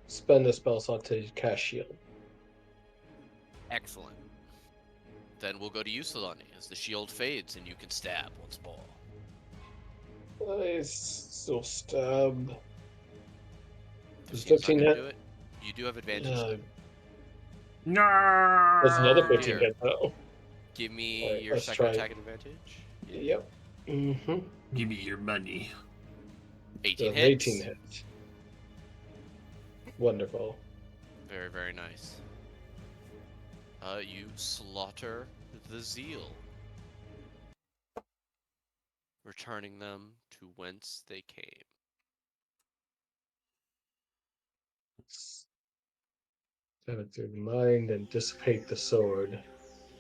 spend the spell slot to cast shield.
Excellent. Then we'll go to you, Solani, as the shield fades and you can stab once more.
I still stab. Does
15's
15
not gonna
hit?
do it. You do have advantage. though.
No.
There's another
Oh,
15
dear.
hit though.
Give me
Alright,
your
let's
second
try.
attack advantage.
Yep. Mm-hmm.
Give me your money.
18
Does
hits.
18 hits. Wonderful.
Very, very nice. You slaughter the Zeal, returning them to whence they came.
Have it through the mind and dissipate the sword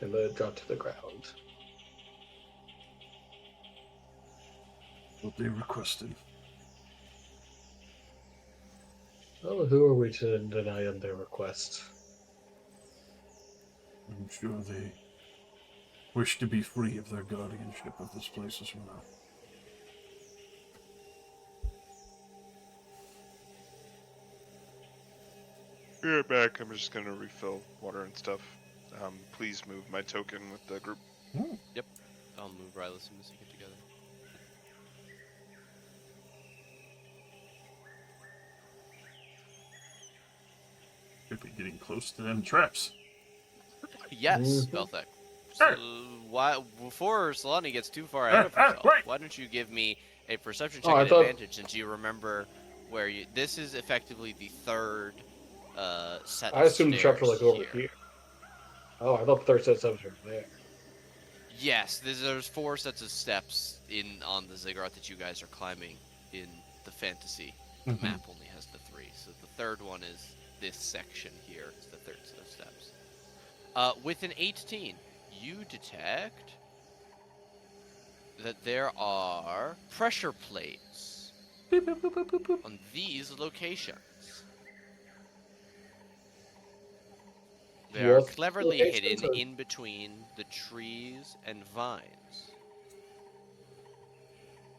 and let it drop to the ground.
What they requested.
Oh, who are we to deny them their request?
I'm sure they wish to be free of their guardianship of this place as well.
Be right back. I'm just gonna refill water and stuff. Please move my token with the group.
Yep. I'll move Rylus and Masika together.
Could be getting close to them traps.
Yes,
Mhm.
Velthek.
Sure.
So why, before Solani gets too far ahead of herself,
right.
why don't you give me a perception
Oh,
check
I
at
thought-
advantage since you remember where you. This is effectively the third set.
I assumed the traps were
stairs
like over here. Oh, I thought the third set of steps were there.
Yes, there's 4 sets of steps on the ziggurat that you guys are climbing in the fantasy. The
Mhm.
map only has the 3, so the third one is this section here. It's the third set of steps. With an 18, you detect that there are pressure plates
Boop, boop, boop, boop, boop, boop.
on these locations. They are
What
cleverly
locations
hidden
are...
in between the trees and vines.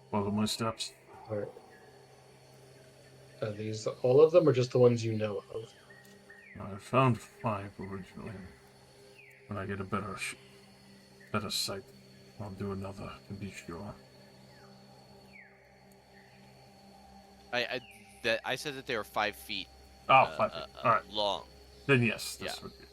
Follow my steps.
Alright. Are these all of them, or just the ones you know of?
I found 5 originally. When I get a better sight, I'll do another to be sure.
I said that they were 5 feet
Oh, 5 feet. All right.
long.
Then yes,
Yeah.
this would be.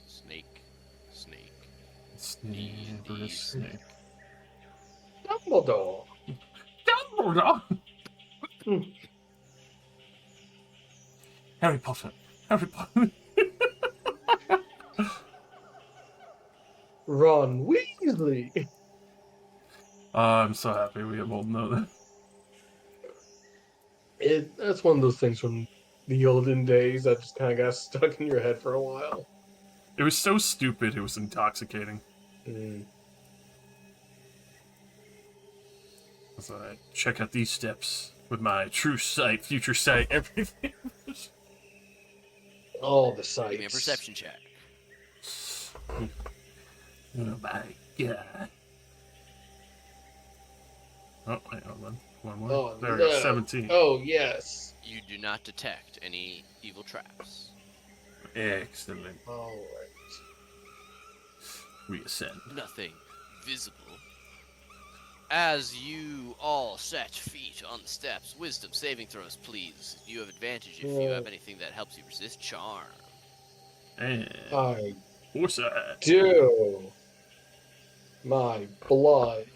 Snake, snake,
Snake,
D&D
snake.
Dumbledore.
Dumbledore!
Hmm.
Harry Potter. Harry Potter.
Ron Weasley.
I'm so happy we have all know that.
That's one of those things from the olden days that just kind of got stuck in your head for a while.
It was so stupid, it was intoxicating.
Mm.
As I check out these steps with my true sight, future sight, everything.
All the
Give me a
sights.
perception check.
Oh my god. Oh, wait, hold on. One more.
Oh
There we go,
no.
17.
Oh yes.
You do not detect any evil traps.
Excellent.
Alright.
We ascend.
Nothing visible. As you all set feet on the steps, wisdom saving throws, please. You have advantage if you have anything that helps you resist charm.
And
I
foresight.
do. My blood.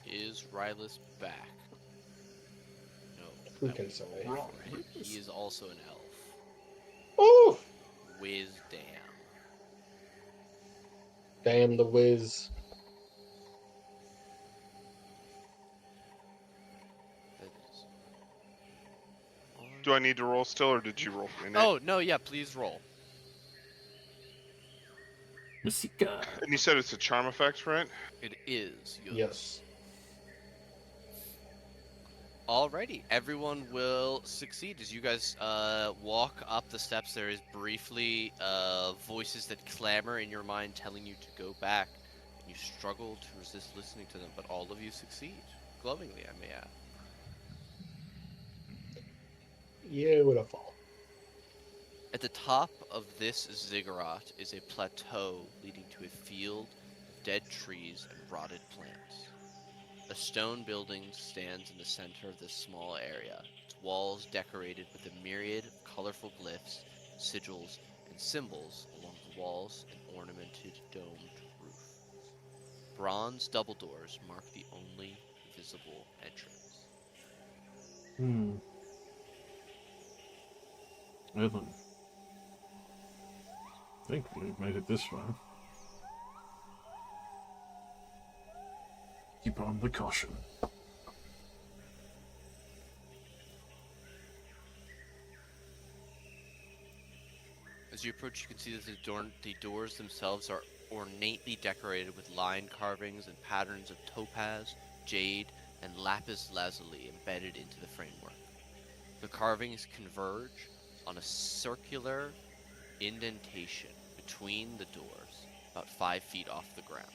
Is Rylus back? No,
Who
I
can
will
say?
roll for him. He is also an elf.
Oof!
Wisdom.
Damn the whiz.
That is.
Do I need to roll still, or did you roll for me, Nate?
Oh no! Yeah, please roll.
Masika.
And you said it's a charm effect, right?
It is.
Yes.
Alrighty, everyone will succeed as you guys walk up the steps. There is briefly voices that clamor in your mind telling you to go back, and you struggle to resist listening to them, but all of you succeed. Glowingly, I may add.
Beautiful.
At the top of this ziggurat is a plateau leading to a field of dead trees and rotted plants. A stone building stands in the center of this small area, its walls decorated with a myriad of colorful glyphs, sigils, and symbols along the walls and ornamented domed roof. Bronze double doors mark the only visible entrance.
Evan. I think we've made it this far. Keep on the caution.
As you approach, you can see that the doors themselves are ornately decorated with line carvings and patterns of topaz, jade, and lapis lazuli embedded into the framework. The carvings converge on a circular indentation between the doors, about 5 feet off the ground.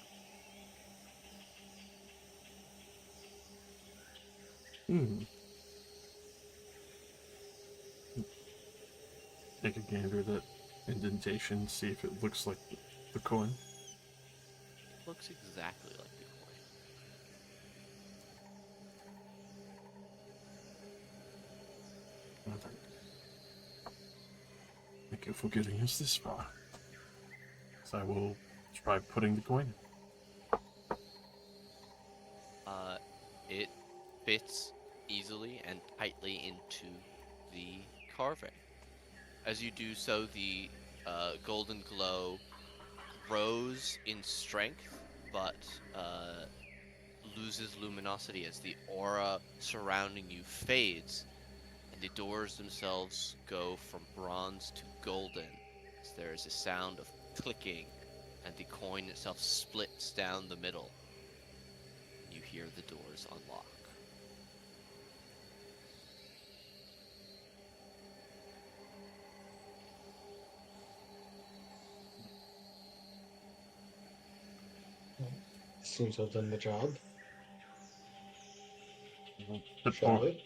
Take a gander at that indentation, see if it looks like the coin.
It looks exactly like the coin.
Thank you for getting us this far. So I will try putting the coin in.
It fits easily and tightly into the carving. As you do so, the golden glow grows in strength, but loses luminosity as the aura surrounding you fades, and the doors themselves go from bronze to golden, as there is a sound of clicking and the coin itself splits down the middle. You hear the doors unlock.
Seems to have done the job.
Bit
Shall
more,
we?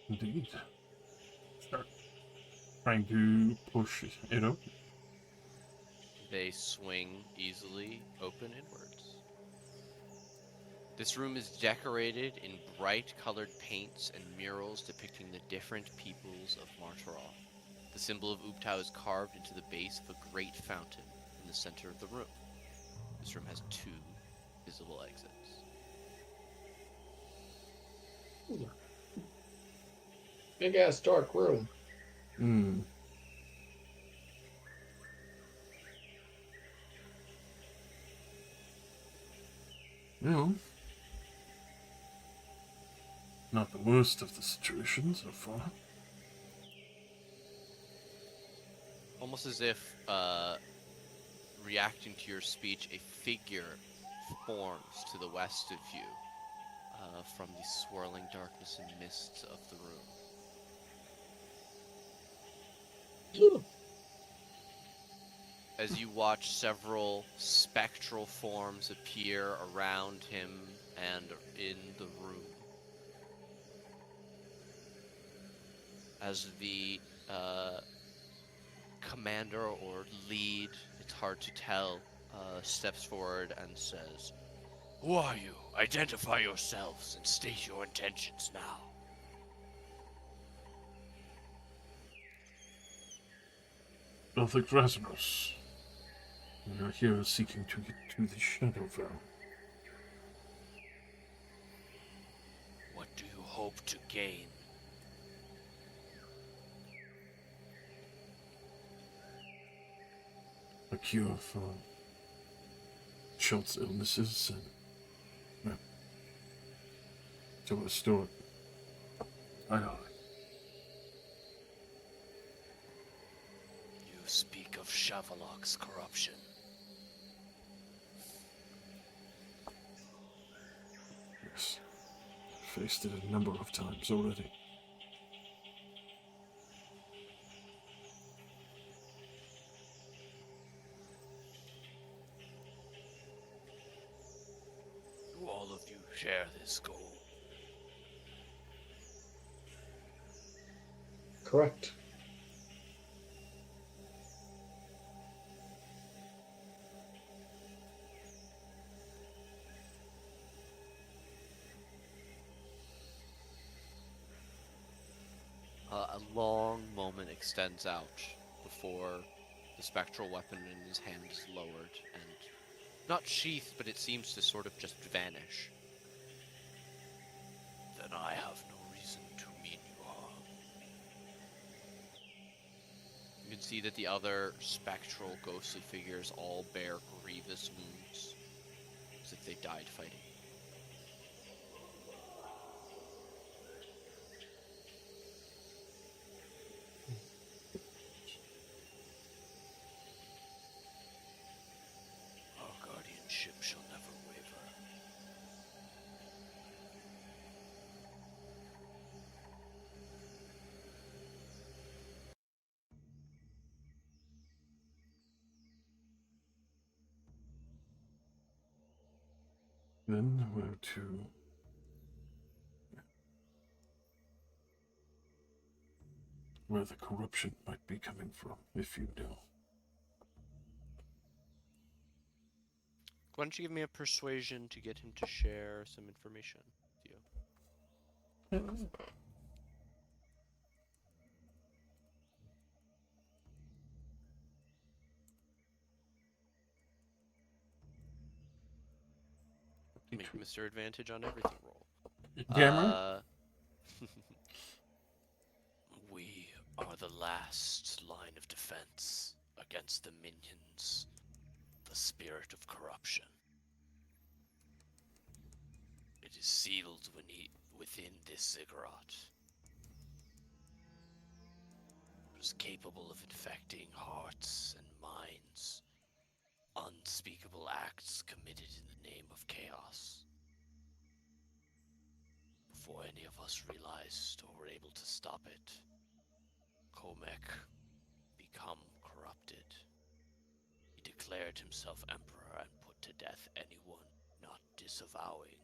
indeed. Start trying to push it open.
They swing easily open inwards. This room is decorated in bright colored paints and murals depicting the different peoples of Martorell. The symbol of Ubtao is carved into the base of a great fountain in the center of the room. This room has 2 visible exits.
Big ass dark room.
Hmm. Well, not the worst of the situation so far.
Almost as if, reacting to your speech, a figure forms to the west of you from the swirling darkness and mists of the room. As you watch several spectral forms appear around him and in the room. As the commander or lead, it's hard to tell, steps forward and says, "Who are you? Identify yourselves and state your intentions now."
Belfic Rasmus. We are here seeking to get to the Shadowfell.
What do you hope to gain?
A cure for Schultz's illnesses and, well, to restore Ireland.
You speak of Shavalok's corruption.
Yes, faced it a number of times already.
Do all of you share this goal?
Correct.
A long moment extends out before the spectral weapon in his hand is lowered and not sheathed, but it seems to sort of just vanish. Then I have no reason to mean you harm. You can see that the other spectral, ghostly figures all bear grievous wounds, as if they died fighting. Our guardianship shall never waver.
Then where to? Where the corruption might be coming from, if you know.
Why don't you give me a persuasion to get him to share some information with you? Make Mr. Advantage on everything roll.
Gamma?
We are the last line of defense against the minions, the spirit of corruption. It is sealed within this ziggurat. It is capable of infecting hearts and minds, unspeakable acts committed in the name of chaos. Before any of us realized or were able to stop it, Komek became corrupted. He declared himself emperor and put to death anyone not disavowing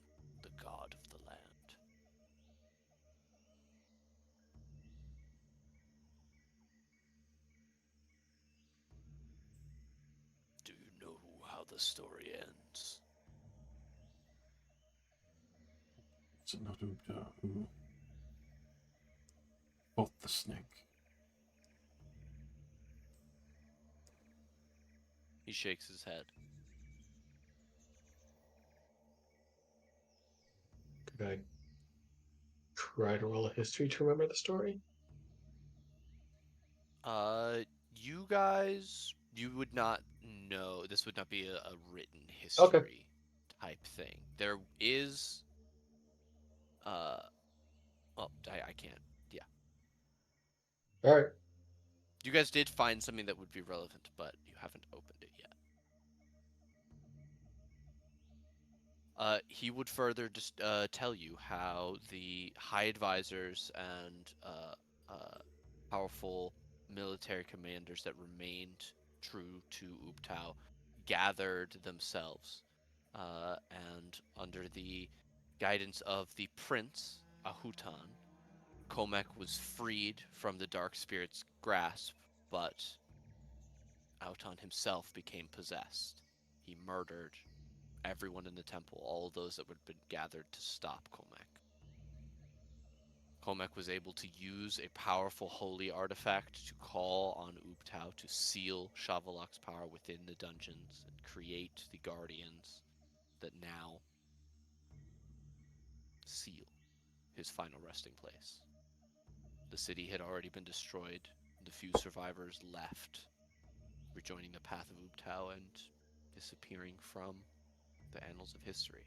the god of the land. Do you know how the story ends?
Is it not Ubda who fought the snake?
He shakes his head.
Could I try to roll a history to remember the story?
You guys, you would not know. This would not be a written
Okay.
history type thing. There is, uh, oh, I can't. Yeah.
All right.
You guys did find something that would be relevant, but you haven't opened it yet. He would further just tell you how the high advisors and powerful military commanders that remained true to Ubtao gathered themselves, and under the guidance of the prince Ahutan, Komek was freed from the dark spirit's grasp, but Auton himself became possessed. He murdered everyone in the temple, all of those that would have been gathered to stop Komek. Komek was able to use a powerful holy artifact to call on Ubtao to seal Shavalok's power within the dungeons and create the guardians that now seal his final resting place. The city had already been destroyed, and the few survivors left, rejoining the path of Ubtao and disappearing from the annals of history.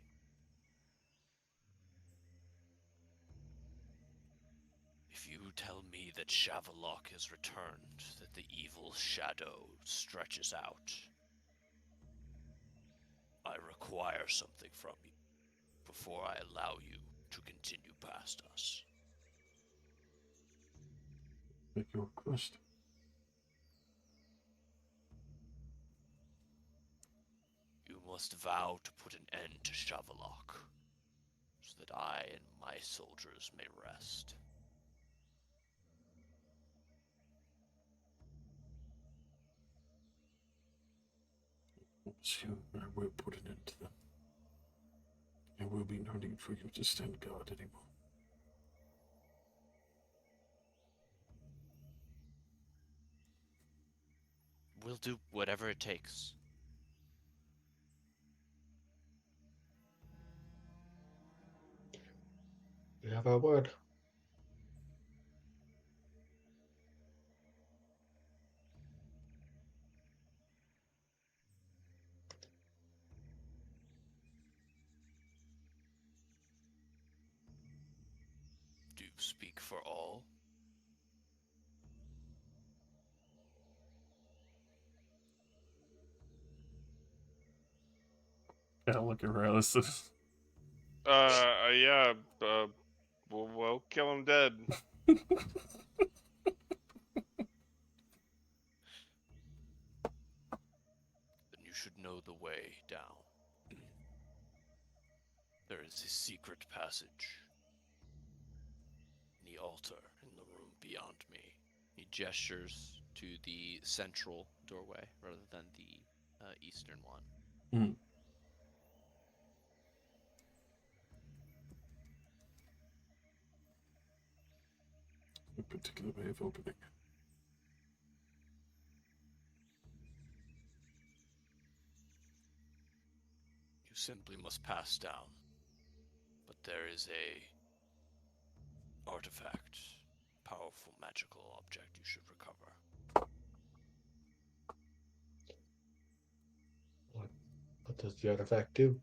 If you tell me that Shavalok has returned, that the evil shadow stretches out, I require something from you before I allow you to continue past us.
Make your request.
You must vow to put an end to Shavalok, so that I and my soldiers may rest.
Soon I will put an end to them. There will be no need for you to stand guard anymore.
We'll do whatever it takes.
You have our word.
Do you speak for all?
Yeah, look at Rallis.
Yeah. We'll kill him dead.
Then you should know the way down. There is a secret passage in the altar in the room beyond me. He gestures to the central doorway rather than the eastern one.
Mm. A particular way of opening.
You simply must pass down. But there is a artifact, powerful magical object you should recover.
What does the artifact do?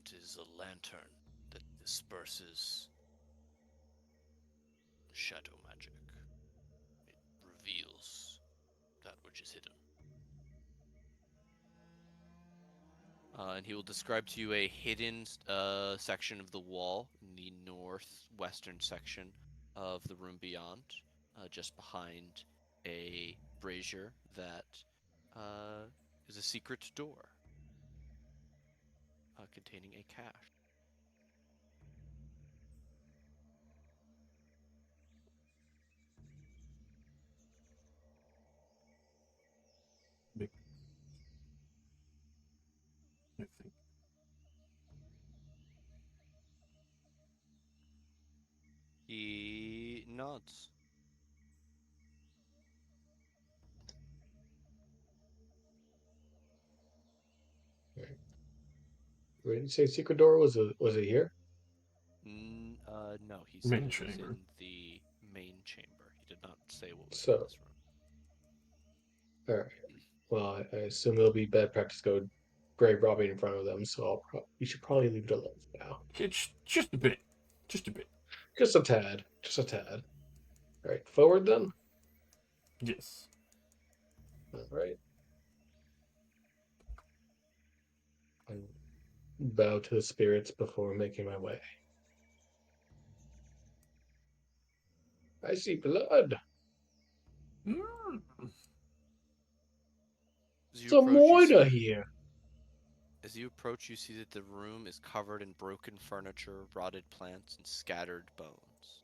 It is a lantern that disperses shadow magic. It reveals that which is hidden. And he will describe to you a hidden section of the wall in the northwestern section of the room beyond, just behind a brazier that is a secret door containing a cache.
Big, I think.
He nods.
Right. Where did you say secret door was? Was it here?
No, he said
Main
it was
chamber.
in the main chamber. He did not say what was in
So,
this room.
all right. Well, I assume it'll be bad practice to go grave robbing in front of them. So we should probably leave it alone for now.
It's just a bit. Just a bit.
Just a tad. Just a tad. All right. Forward then.
Yes.
All right. And bow to the spirits before making my way. I see blood.
Mm.
As you
Some
approach, you see
moida
that
here.
you see that the room is covered in broken furniture, rotted plants, and scattered bones.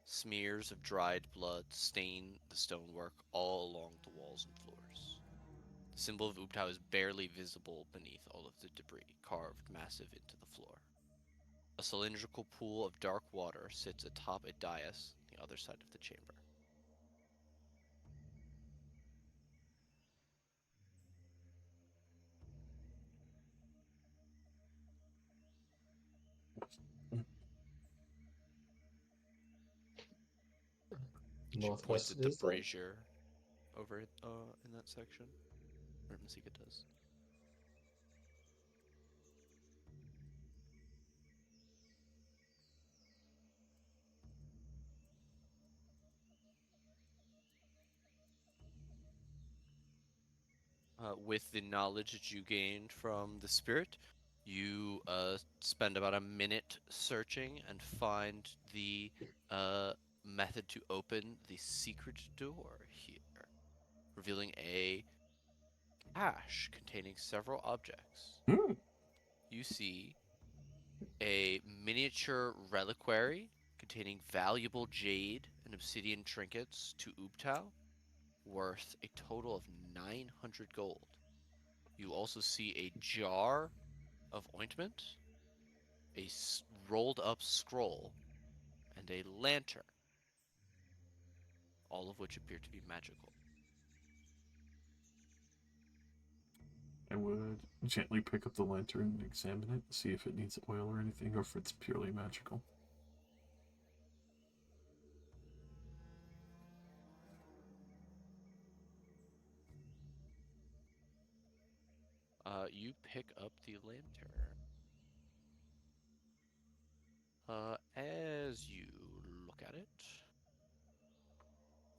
Smears of dried blood stain the stonework all along the walls and floors. The symbol of Ubtao is barely visible beneath all of the debris, carved massive into the floor. A cylindrical pool of dark water sits atop a dais on the other side of the chamber. She points
Northwest
at the
is that?
brazier over in that section. Or Masika does. With the knowledge that you gained from the spirit, you spend about a minute searching and find the method to open the secret door here, revealing a cache containing several objects.
Mm.
You see a miniature reliquary containing valuable jade and obsidian trinkets to Ubtao, worth a total of 900 gold. You also see a jar of ointment, a rolled up scroll, and a lantern, all of which appear to be magical.
I would gently pick up the lantern and examine it, see if it needs oil or anything, or if it's purely magical.
You pick up the lantern. As you look at it,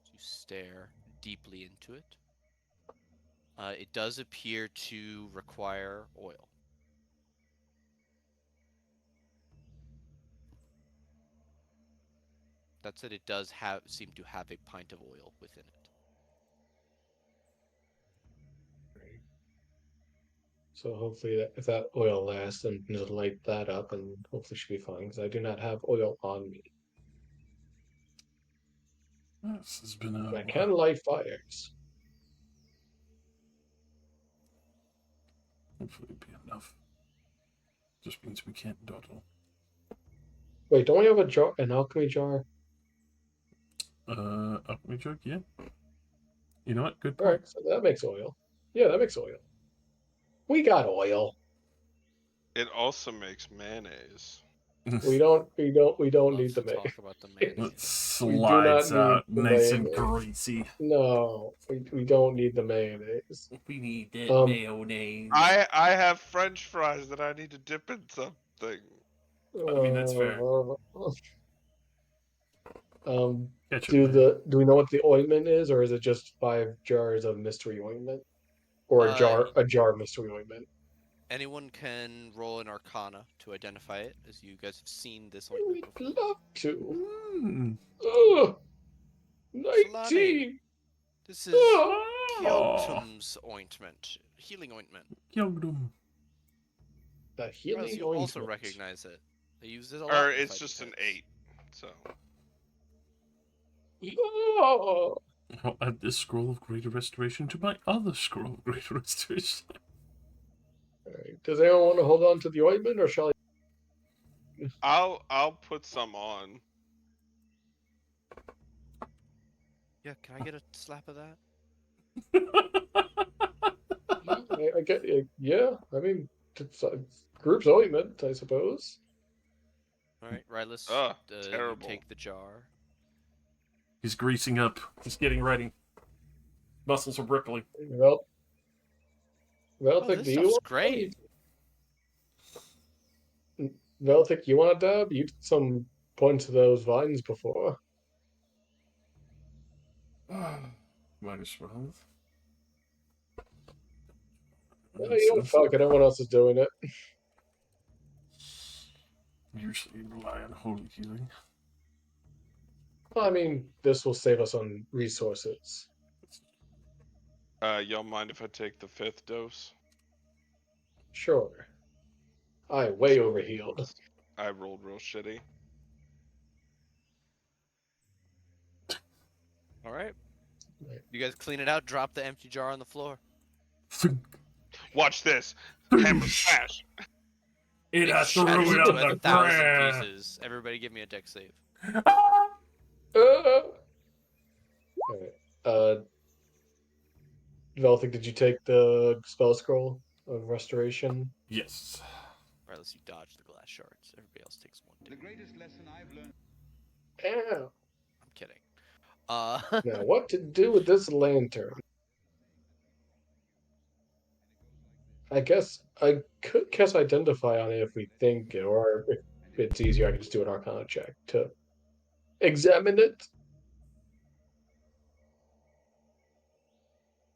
you stare deeply into it. It does appear to require oil. That said, it does seem to have a pint of oil within it.
Right. So hopefully, if that oil lasts, then just light that up, and hopefully should be fine. Because I do not have oil on me.
This has been a
I can
while.
light fires.
Hopefully it'll be enough. Just means we can't dawdle.
Wait, don't we have a jar, an alchemy jar?
Alchemy jug, yeah. You know what? Good
All right,
point.
so that makes oil. Yeah, that makes oil. We got oil.
It also makes mayonnaise.
We don't
Love
need
to
the
talk about the
mayonnaise.
It
mayonnaise.
We do not
slides
need
out
the
nice and
mayonnaise.
greasy.
No, we don't need the mayonnaise.
We need that
Um,
mayonnaise.
I have French fries that I need to dip in something.
I mean, that's fair.
uh, um,
Ketchup, man.
do we know what the ointment is, or is it just 5 jars of mystery ointment, or
Uh,
a jar of mystery ointment?
anyone can roll an Arcana to identify it, as you guys have seen this
We'd
ointment before.
love to.
Hmm.
Ugh,
Solani,
19.
this is
Ugh.
Oh,
Kyogtum's ointment, healing ointment.
Kyogdom.
The
Raz,
healing
you also
ointment.
recognize it. They use it a
Or
lot in
it's
fighting
just an
pits.
8. So
Oh,
I'll add this scroll of greater restoration to my other scroll of greater restoration.
alright. Does anyone want to hold on to the ointment, or shall I?
I'll put some on.
Yeah, can I get a slap of that?
I get it. Yeah, I mean, it's group's ointment, I suppose.
Alright, Rylus,
Ugh,
you
terrible.
take the jar.
He's greasing up. He's getting ready. Muscles are rippling.
Well,
Oh,
Veltic,
this
do you
stuff's
want
great.
Veltic, you want a dab? You did some points of those vines before.
Might as well.
No, you don't fuck it. Everyone else is doing it.
Usually rely on holy healing.
Well, I mean, this will save us on resources.
Y'all mind if I take the 5th dose?
Sure. I way overhealed.
I rolled real shitty.
Alright. You guys clean it out, drop the empty jar on the floor.
Watch this. Hammer smash.
It has to
shatters
ruin
into
on the
1,000
ground.
pieces. Everybody give me a deck save.
Alright. Veltic, did you take the spell scroll of restoration?
Yes.
Rylus, you dodge the glass shards. Everybody else takes one
The
damage.
greatest lesson I've learned.
Ow.
I'm kidding.
Now, what to do with this lantern? I guess I could cast Identify on it if we think it, or if it's easier, I can just do an Arcana check to examine it.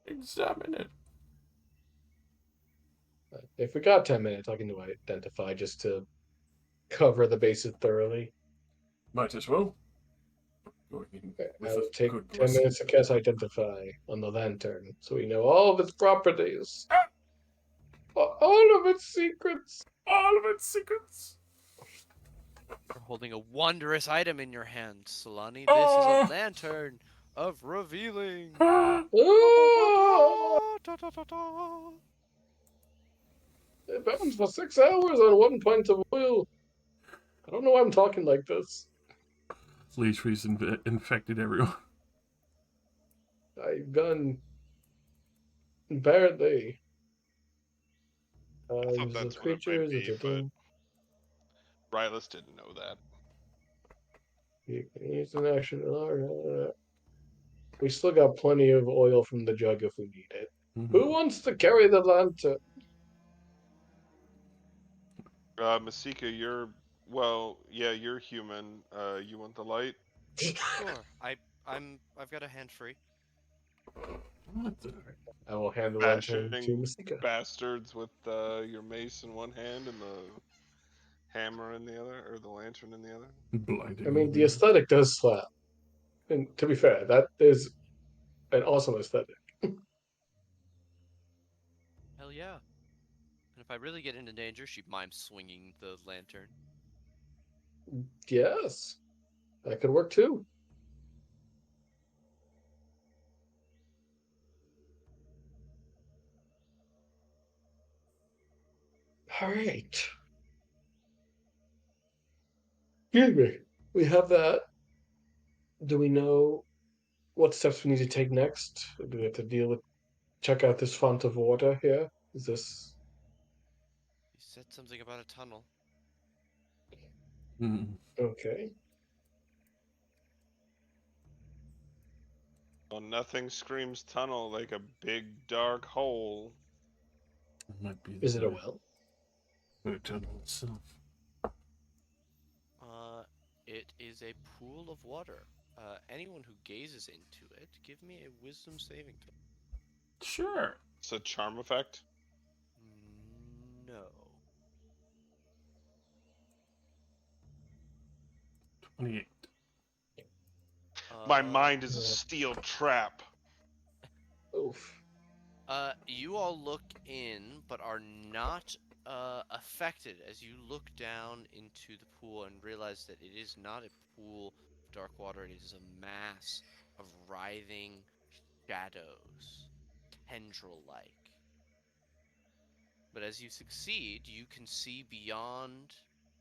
Examine it.
If we got 10 minutes, I can do Identify just to cover the bases thoroughly.
Might as well. Going in
I
with a
will take
good
10
blessing.
minutes to cast Identify on the lantern so we know all of its properties, all of its secrets.
All of its secrets.
You're holding a wondrous item in your hand, Solani. This is
Oh.
a lantern of revealing.
Ah.
Oh, it burns for 6 hours on 1 pint of oil. I don't know why I'm talking like this.
Leechwee's infected everyone.
I've done badly.
I thought
Useless
that's what it might
creatures.
be, but Rylus didn't know that.
You can use an action. We still got plenty of oil from the jug if we need it. Who wants to carry the lantern?
Masika, you're human. You want the light?
Sure. I've got a hand free.
What the?
I will hand the lantern to
Bashing
Masika.
bastards with your mace in one hand and the hammer in the other, or the lantern in the other.
Blinding.
I mean, the aesthetic does slap. And to be fair, that is an awesome aesthetic.
Hell yeah. And if I really get into danger, she mimes swinging the lantern.
Yes, that could work too. All right. Excuse me. We have that. Do we know what steps we need to take next? Do we have to check out this font of water here? Is this
You said something about a tunnel.
okay?
Well, nothing screams tunnel like a big dark hole.
Might be
Is it a well?
the tunnel itself.
It is a pool of water. Anyone who gazes into it, give me a wisdom saving throw.
Sure.
It's a charm effect.
No.
28.
My mind is a
Yeah.
steel trap.
Oof.
You all look in, but are not affected as you look down into the pool and realize that it is not a pool of dark water. It is a mass of writhing shadows, tendril-like. But as you succeed, you can see beyond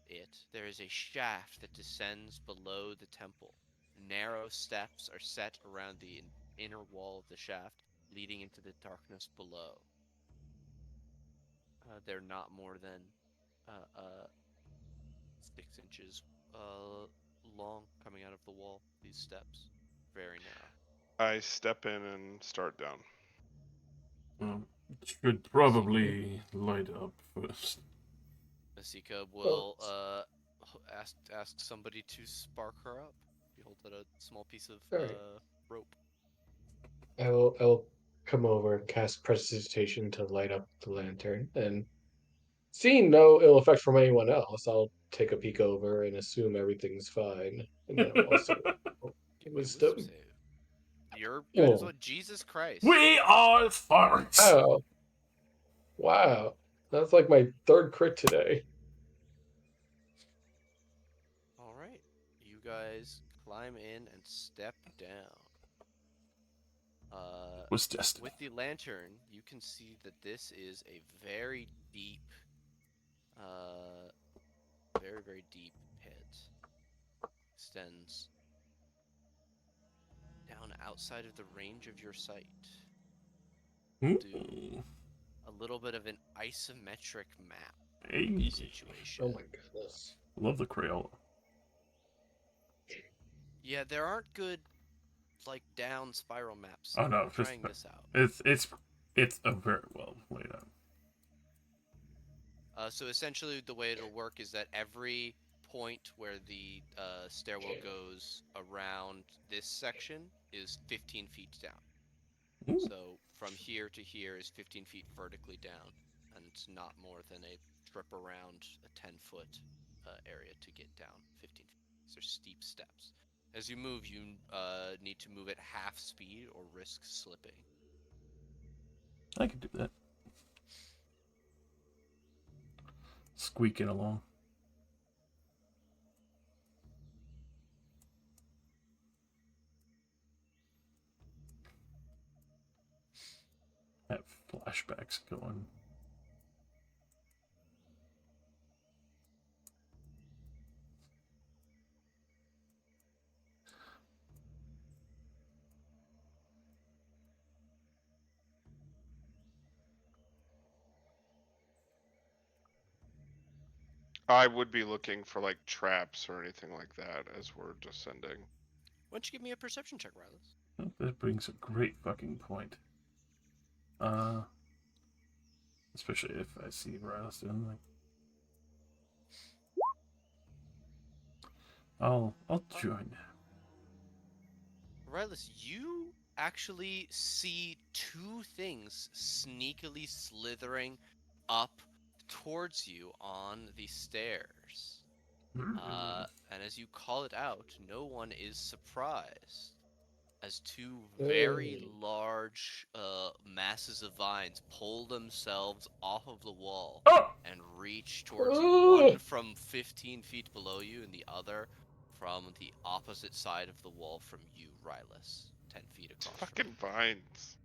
it. There is a shaft that descends below the temple. Narrow steps are set around the inner wall of the shaft, leading into the darkness below. They're not more than uh, uh, 6 inches long, coming out of the wall. These steps, very narrow.
I step in and start down.
Should probably light up first.
Masika
Well,
will ask somebody to spark her up. You hold out a small piece of
all right.
rope.
I will come over and cast prestidigitation to light up the lantern, and seeing no ill effect from anyone else, I'll take a peek over and assume everything's fine, and then I'll also
Give me a wisdom
wisdom.
save. You're good as
Oh,
well. Jesus Christ.
We are farts!
wow, wow, that's like my third crit today.
All right. You guys climb in and step down.
Was destiny.
With the lantern, you can see that this is a very deep, uh, very, very deep pit. Extends down outside of the range of your sight. We'll do a little bit of an isometric map of the
Hey,
situation.
Oh my goodness.
love the Crayola.
Yeah, there aren't good, like, down spiral maps, so
Oh no,
I'm trying this out.
it's a very well laid out.
So essentially, the way it'll work is that every point where the stairwell goes around this section is 15 feet down.
Ooh.
So from here to here is 15 feet vertically down, and it's not more than a trip around a 10-foot area to get down 15 feet. These are steep steps. As you move, you need to move at half speed or risk slipping.
I could do that. Squeaking along. Have flashbacks going.
I would be looking for like traps or anything like that as we're descending.
Why don't you give me a perception check, Rylas?
Oh, that brings a great fucking point. Especially if I see Riley doing like. I'll join.
Rylas, you actually see two things sneakily slithering up towards you on the stairs. And as you call it out, no one is surprised as two very
Hey.
large masses of vines pull themselves off of the wall
Oh!
and reach towards you.
Oh,
One from 15 feet below you, and the other from the opposite side of the wall from you, Rylas, 10 feet across from
Fucking
you.
vines.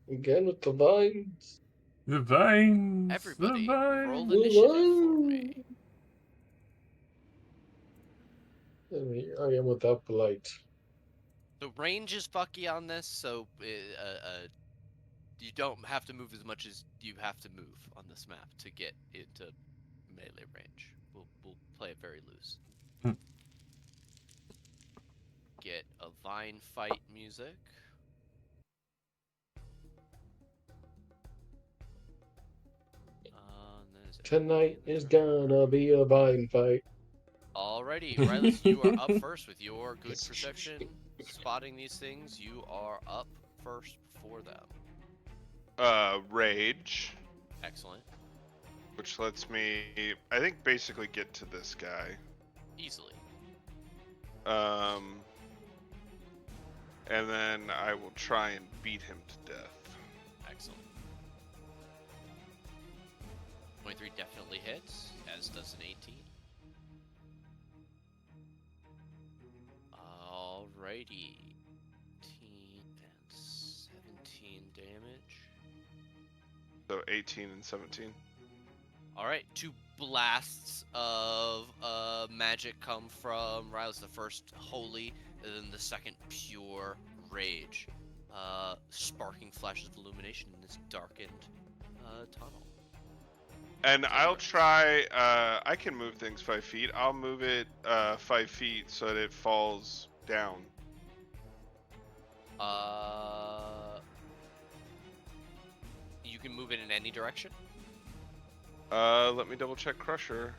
again with the vines.
The vines! The
Everybody, roll
vines!
The
initiative for me.
vines. And here I am without blight.
The range is fucky on this, so you don't have to move as much as you have to move on this map to get into melee range. We'll play it very loose.
Hmm.
Get a vine fight music. And then is everybody
Tonight
in the
is
treasure
gonna be a vine fight.
Alrighty, Rylas, you are up first with your good perception. Spotting these things, you are up first before them.
Rage.
Excellent.
which lets me, I think, basically get to this guy.
Easily.
And then I will try and beat him to death.
Excellent. 23 definitely hits, as does an 18. Alrighty. 18 and 17 damage.
So 18 and 17.
Alright, 2 blasts of magic come from Ryle's, the first holy, and then the second pure rage. Sparking flashes of illumination in this darkened tunnel.
And I'll
Right.
try, I can move things 5 feet. I'll move it 5 feet so that it falls down.
You can move it in any direction.
Let me double check Crusher.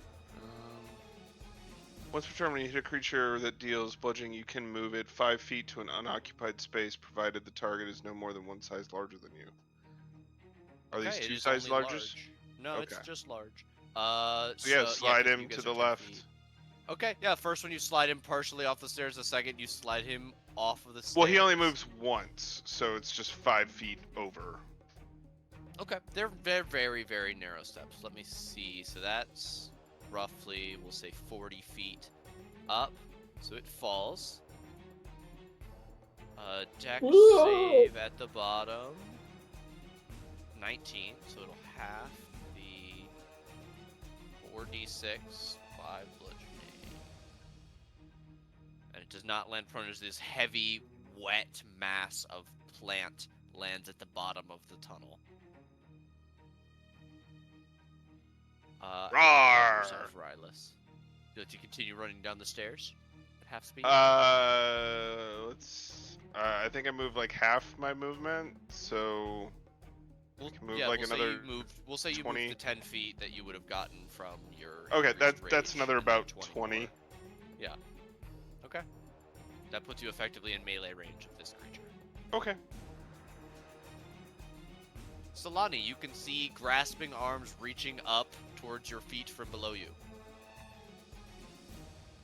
Once per turn, when you hit a creature that deals bludgeoning, you can move it 5 feet to an unoccupied space, provided the target is no more than one size larger than you. Are
Okay,
these
it
2
is
sizes
only
large?
large. No,
Okay.
it's just large.
So
So
yeah,
yeah,
slide
'cause you
him
guys
to
are
the
10
left.
feet. Okay, yeah. First one you slide him partially off the stairs. The second you slide him off of the stairs.
Well, he only moves once, so it's just 5 feet over.
Okay, they're very, very, very narrow steps. Let me see. So that's roughly, we'll say, 40 feet up. So it falls. Dex
Whoa!
save at the bottom. 19, so it'll half the 4d6, 5 bludgeoning. And it does not land prone as this heavy, wet mass of plant lands at the bottom of the tunnel. How about yourself, Rylus? Would you like to continue running down the stairs at half speed?
I think I moved like half my movement, so
We'll,
can move
yeah,
like
we'll say
another
you moved. We'll say you
20.
moved the 10 feet that you would have gotten from your.
Okay,
increased
that's
rage,
another
and then
about 20.
more. Yeah. Okay. That puts you effectively in melee range of this creature.
Okay.
Solani, you can see grasping arms reaching up towards your feet from below you.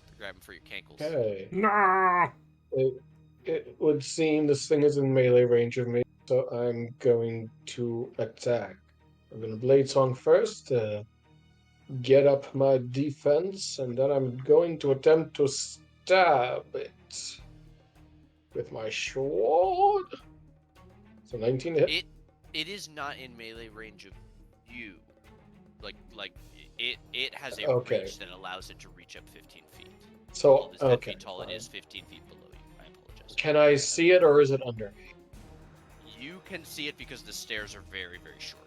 They're grabbing for your cankles.
Okay.
No!
It would seem this thing is in melee range of me, so I'm going to attack. I'm going to Blade Song first to get up my defense, and then I'm going to attempt to stab it with my sword. So 19 to hit.
It is not in melee range of you. Like it has a
Okay.
reach that allows it to reach up 15 feet.
So
While it is 10
okay,
feet tall,
fine.
it is 15 feet below you. I apologize.
Can I see it, or is it under me?
You can see it because the stairs are very, very short.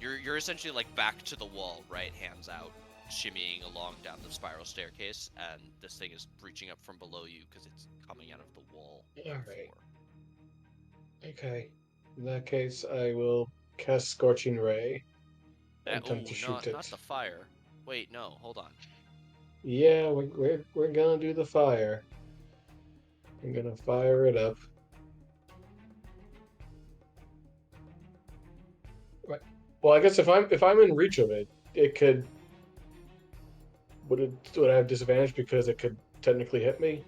You're essentially like back to the wall, right? Hands out, shimmying along down the spiral staircase, and this thing is reaching up from below you because it's coming out of the wall.
All right. Okay. In that case, I will cast Scorching Ray and attempt to shoot it.
Not the fire. Wait, no, hold on.
Yeah, we're gonna do the fire. I'm gonna fire it up. Right. Well, I guess if I'm in reach of it, it could. Would I have disadvantage because it could technically hit me?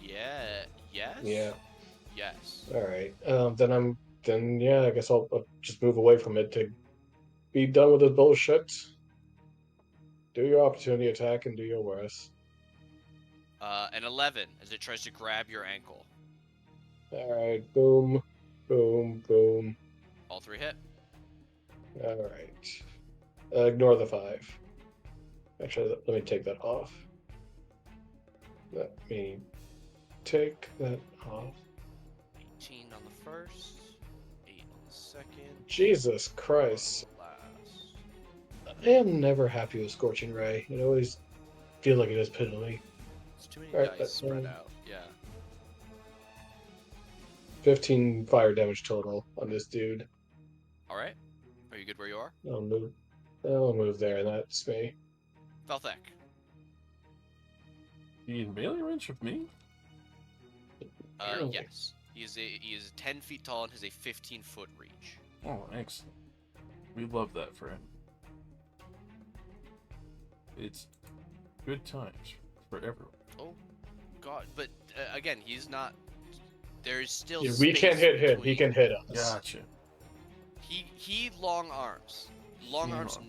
Yeah. Yes.
Yeah.
Yes.
All right. Then yeah. I guess I'll just move away from it to be done with this bullshit. Do your opportunity attack and do your worst.
An 11 as it tries to grab your ankle.
All right. Boom. Boom. Boom.
All 3 hit.
All right. Ignore the 5. Actually, let me take that off. Let me take that off.
18 on the first. 8 on the second.
Jesus Christ.
Last.
I am never happy with Scorching Ray. It always feels like it is piddly.
It's too many
Alright,
dice spread out. Yeah.
15 fire damage total on this dude.
All right. Are you good where you are?
I'll move there, and that's me.
Velthek.
He in melee range of me?
Apparently.
Yes. He is 10 feet tall and has a 15-foot reach.
Oh, excellent. We love that for him. It's good times for everyone.
Oh, God. But, again, he's not... There's still
Yeah, we can't
space
hit him. He
between-
can hit us.
Gotcha.
He long arms. Long
Long
arms
arm.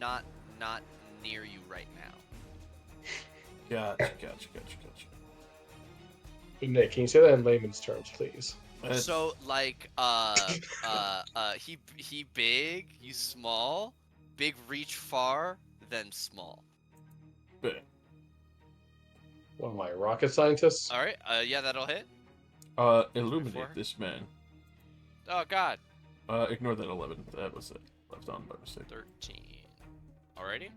not near you right now.
Gotcha.
Nick, can you say that in layman's terms, please?
That's
So like he big, you small, big reach far, then small.
bad.
What am I, a rocket scientist?
All right. Yeah, that'll hit.
Illuminate
Before?
this man.
Oh God.
Ignore that 11. That was it. Left on by mistake.
13. Alrighty.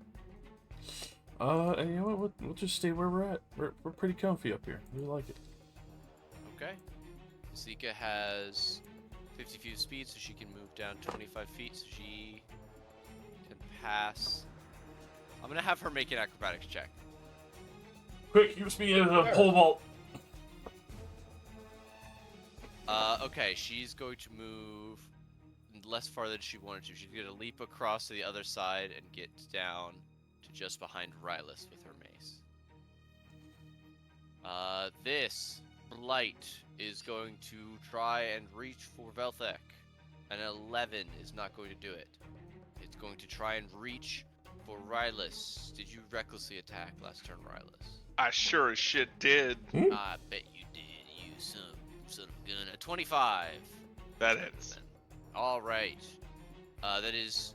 And you know what? We'll just stay where we're at. We're pretty comfy up here. We like it.
Okay. Zika has 50 feet of speed, so she can move down 25 feet. So she can pass. I'm gonna have her make an acrobatics check.
Quick, use me as a pole vault.
Okay, she's going to move less far than she wanted to. She's going to leap across to the other side and get down to just behind Rylus with her mace. This Blight is going to try and reach for Velthek. An 11 is not going to do it. It's going to try and reach for Rylus. Did you recklessly attack last turn, Rylus?
I sure as shit did.
I bet you did, you son of a gun. A 25.
That hits.
All right. That is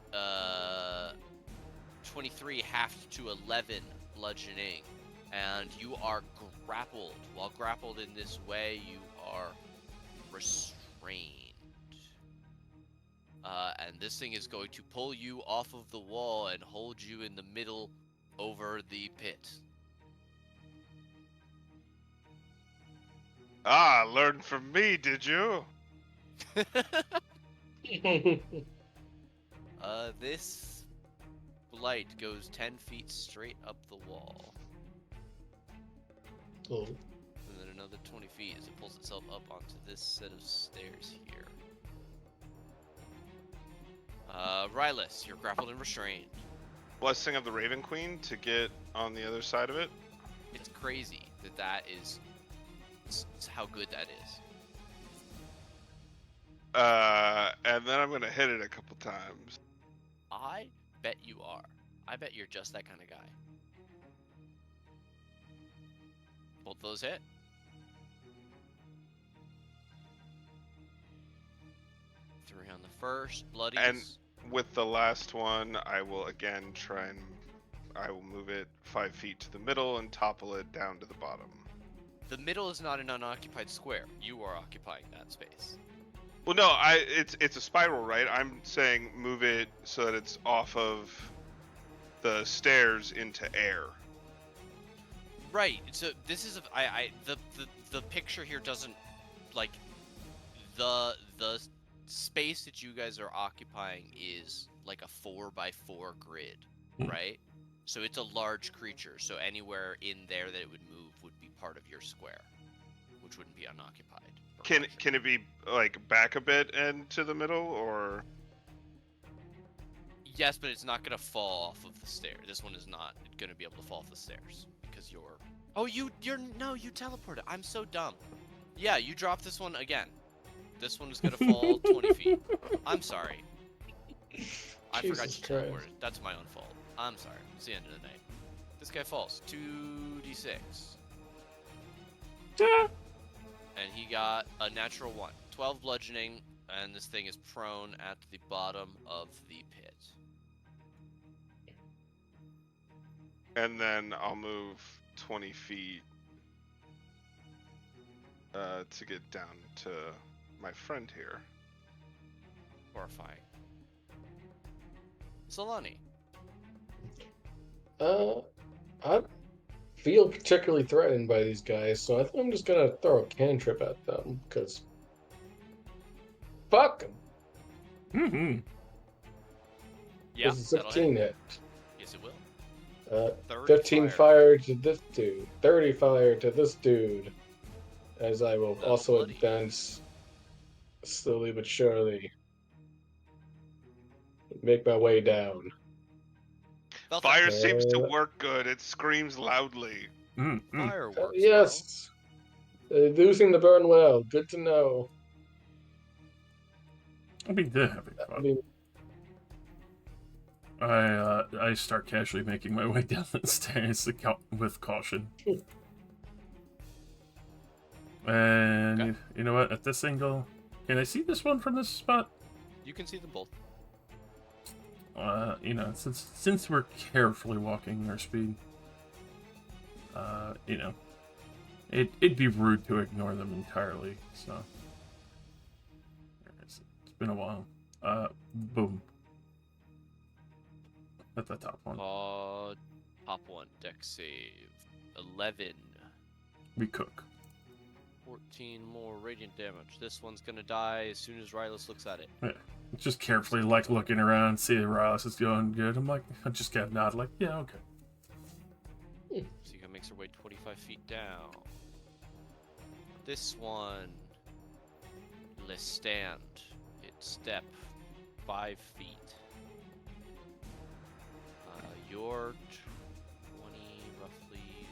23 halved to 11 bludgeoning, and you are grappled. While grappled in this way, you are restrained. And this thing is going to pull you off of the wall and hold you in the middle over the pit.
Ah, learned from me, did you?
This blight goes 10 feet straight up the wall.
Oh.
And then another 20 feet as it pulls itself up onto this set of stairs here. Rylus, you're grappled and restrained.
Blessing of the Raven Queen to get on the other side of it.
It's crazy that is... It's how good that is.
And then I'm gonna hit it a couple times.
I bet you are. I bet you're just that kind of guy. Both those hit. Three on the first, bloodies.
And with the last one, I will again I will move it 5 feet to the middle and topple it down to the bottom.
The middle is not an unoccupied square. You are occupying that space.
Well, no, it's a spiral, right? I'm saying move it so that it's off of the stairs into air.
Right. So this is the picture here doesn't like the space that you guys are occupying is like a 4x4 grid, right? So it's a large creature. So anywhere in there that it would move would be part of your square, which wouldn't be unoccupied.
Can it be like back a bit and to the middle, or?
Yes, but it's not gonna fall off of the stair. This one is not gonna be able to fall off the stairs because you're. Oh, you teleported. I'm so dumb. Yeah, you drop this one again. This one is gonna fall 20 feet. I'm sorry. I forgot
Jesus
you
Christ.
teleported. That's my own fault. I'm sorry. It's the end of the night. This guy falls 2d6. And he got a natural 1. 12 bludgeoning, and this thing is prone at the bottom of the pit.
And then I'll move 20 feet to get down to my friend here.
Horrifying. Solani.
I feel particularly threatened by these guys, so I think I'm just gonna throw a cantrip at them, because fuck them.
Mm-hmm.
Yeah,
This is
that'll
16
hit.
hit.
Yes, it will. 30
15 fire to this dude, 30 fire to this dude, as I will
Well,
also
buddy.
advance slowly but surely. Make my way down.
Belter.
Fire seems to
Uh,
work good. It screams loudly.
Fire works well.
yes. Losing the burn well. Good to know.
I mean, they're having
I
fun.
mean,
I start casually making my way down the stairs with caution. And
Okay.
you know what? At this angle, can I see this one from this spot?
You can see them both.
You know, since we're carefully walking our speed, you know, it'd be rude to ignore them entirely. So it's been a while. Boom. At the top one.
Top one, deck save. 11.
We cook.
14 more radiant damage. This one's gonna die as soon as Rylus looks at it.
Yeah. Just carefully, like, looking around, see the Rylus is going good. I'm like, I just got nod, like, yeah, okay.
Sika makes her way 25 feet down. This one, let's stand. Hit step 5 feet. You're 20 roughly.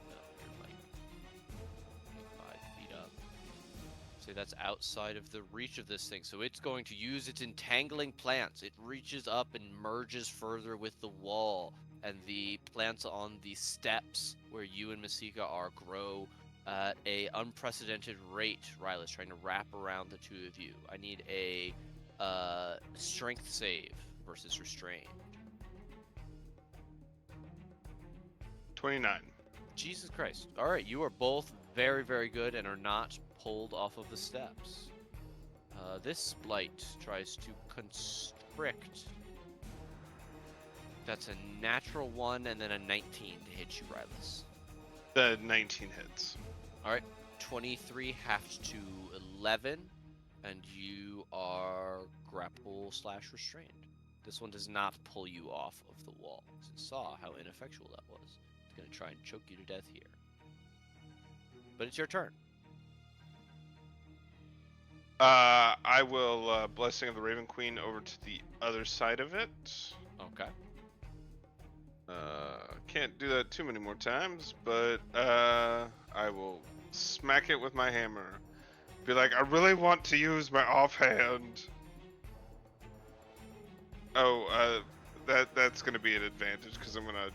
No, you're like 5 feet up. So that's outside of the reach of this thing. So it's going to use its entangling plants. It reaches up and merges further with the wall. And the plants on the steps where you and Masika are grow at a unprecedented rate. Ryla's trying to wrap around the two of you. I need a strength save versus restraint.
29.
Jesus Christ. Alright, you are both very, very good and are not pulled off of the steps. This blight tries to constrict. That's a natural 1 and then a 19 to hit you, Rylus.
The 19 hits.
Alright, 23 halved to 11, and you are grapple/restrained. This one does not pull you off of the wall. It saw how ineffectual that was. It's going to try and choke you to death here. But it's your turn.
I will Blessing of the Raven Queen over to the other side of it.
Okay.
Can't do that too many more times, but I will smack it with my hammer. Be like, I really want to use my offhand. Oh, that's gonna be an advantage because I'm gonna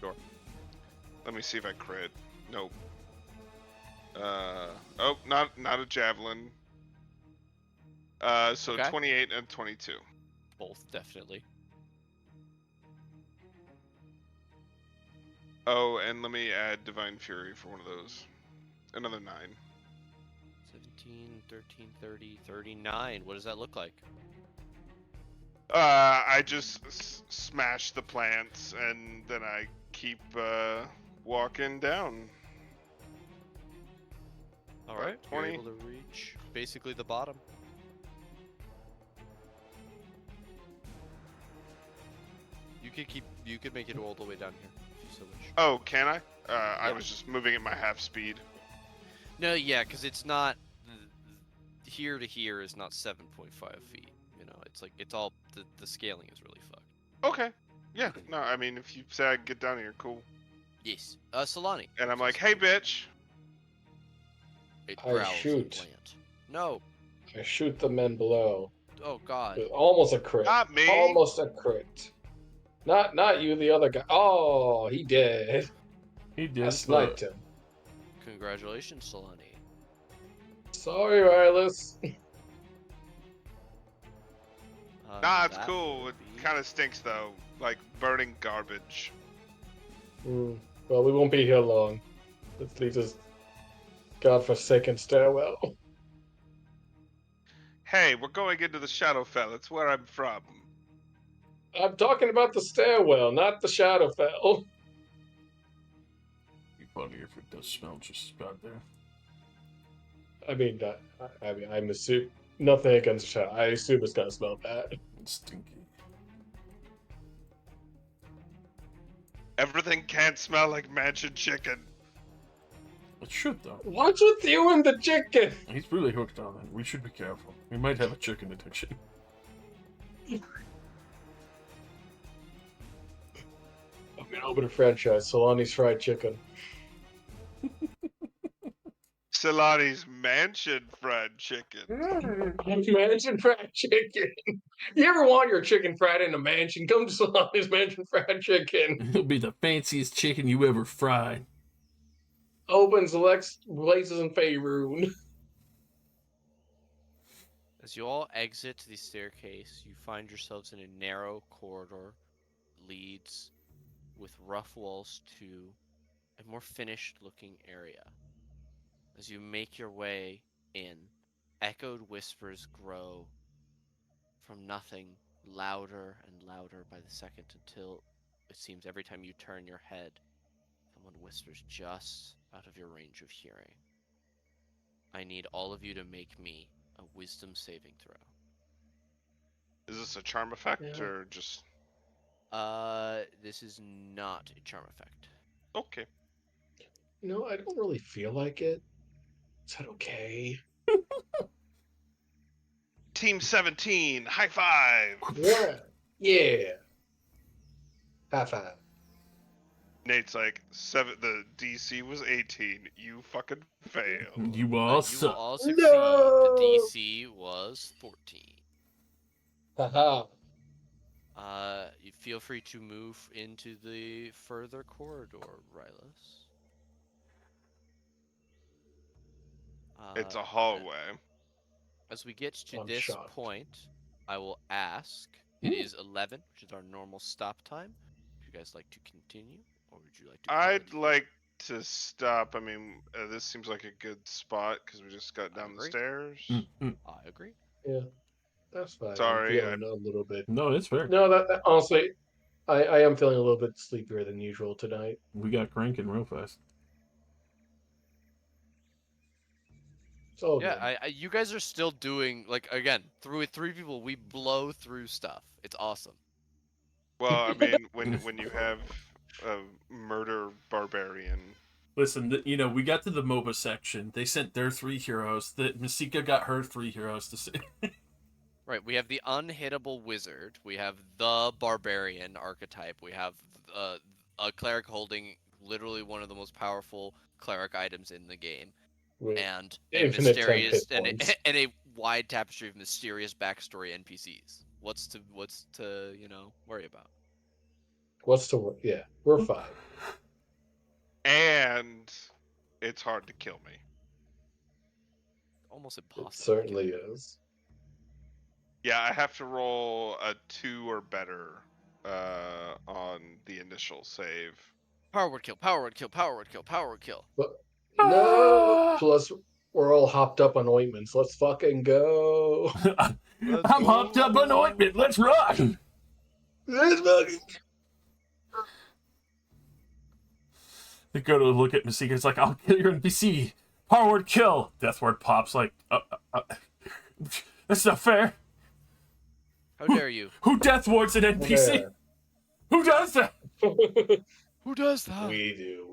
door. Let me see if I crit. Nope. Oh, not a javelin. So
Okay.
28 and 22.
Both, definitely.
Oh, and let me add Divine Fury for one of those. Another 9.
17, 13, 30, 39. What does that look like?
I just smash the plants and then I keep walking down.
Alright, you're
20.
able to reach basically the bottom. You could make it all the way down here if you so wish.
Oh, can I? I
Yeah.
was just moving at my half speed.
No, yeah, because it's not here to here is not 7.5 feet. You know, it's like it's all the scaling is really fucked.
Okay. Yeah. No, I mean, if you say I can get down here, cool.
Yes. Solani.
And I'm like, hey, bitch.
It
I
growls
shoot.
at plant. No.
I shoot the men below.
Oh God.
Almost a crit.
Not me.
Almost a crit. Not you, the other guy. Oh, he did.
He did.
I sniped him.
Congratulations, Solani.
Sorry, Rylus.
Nah, it's
That
cool.
would
It
be-
kind of stinks though, like burning garbage.
Well, we won't be here long. Let's leave this godforsaken stairwell.
Hey, we're going into the Shadowfell. It's where I'm from.
I'm talking about the stairwell, not the Shadowfell.
Be funny if it does smell just about there.
I mean, I'm assuming nothing against the Shadow. I assume it's gonna smell bad.
It's stinky.
Everything can't smell like mansion chicken.
It should, though.
What's with you and the chicken?
He's really hooked on it. We should be careful. We might have a chicken addiction.
I'm gonna open a franchise, Solani's Fried Chicken.
Silani's mansion fried chicken.
Mansion Fried Chicken. You ever want your chicken fried in a mansion? Come to Solani's Mansion Fried Chicken.
It'll be the fanciest chicken you ever fried.
Open select places in Faerun.
As you all exit the staircase, you find yourselves in a narrow corridor that leads with rough walls to a more finished looking area. As you make your way in, echoed whispers grow from nothing, louder and louder by the second, until it seems every time you turn your head, someone whispers just out of your range of hearing. I need all of you to make me a wisdom saving throw.
Is this a charm effect
Yeah.
or just
This is not a charm effect.
okay?
You know, I don't really feel like it. Is that okay?
Team 17, high five!
Yeah. Yeah. High five.
Nate's like, the DC was 18. You fucking failed.
You all
You will
suck.
all succeed.
No!
The DC was 14.
Haha.
You feel free to move into the further corridor, Rylus.
It's a
Uh,
hallway.
As we get to
I'm
this
shocked.
point, I will ask. It is 11, which is our normal stop time. Would you guys like to continue, or would you like to?
I'd like to stop. I mean, this seems like a good spot because we just got down the
agree.
stairs.
I agree.
Yeah. That's fine.
Sorry,
I'm feeling a little bit.
No, it's fair.
No, that honestly, I am feeling a little bit sleepier than usual tonight.
We got cranking real fast.
It's all
Yeah,
good.
you guys are still doing, like, again, through with 3 people, we blow through stuff. It's awesome.
Well, I mean, when you have a murder barbarian.
Listen, we got to the MOBA section. They sent their 3 heroes. That Masika got her 3 heroes to see.
Right, we have the unhittable wizard. We have the barbarian archetype. We have a cleric holding literally one of the most powerful cleric items in the game,
With
and a
infinite temp
mysterious
hit points.
and a wide tapestry of mysterious backstory NPCs. What's to worry about?
What's the word? Yeah, we're fine.
And it's hard to kill me.
Almost
It
impossible.
certainly is.
Yeah, I have to roll a 2 or better on the initial save.
Power word kill. Power word kill. Power word kill. Power word kill.
But no. Plus, we're all hopped up on ointments. Let's fucking go.
I'm hopped up on ointment. Let's run.
Let's fucking.
They go to look at Masika. It's like, I'll kill your NPC. Power word kill. Death word pops like, that's not fair.
How dare you?
Who death wards an NPC?
There.
Who does that?
Who does that?
We do.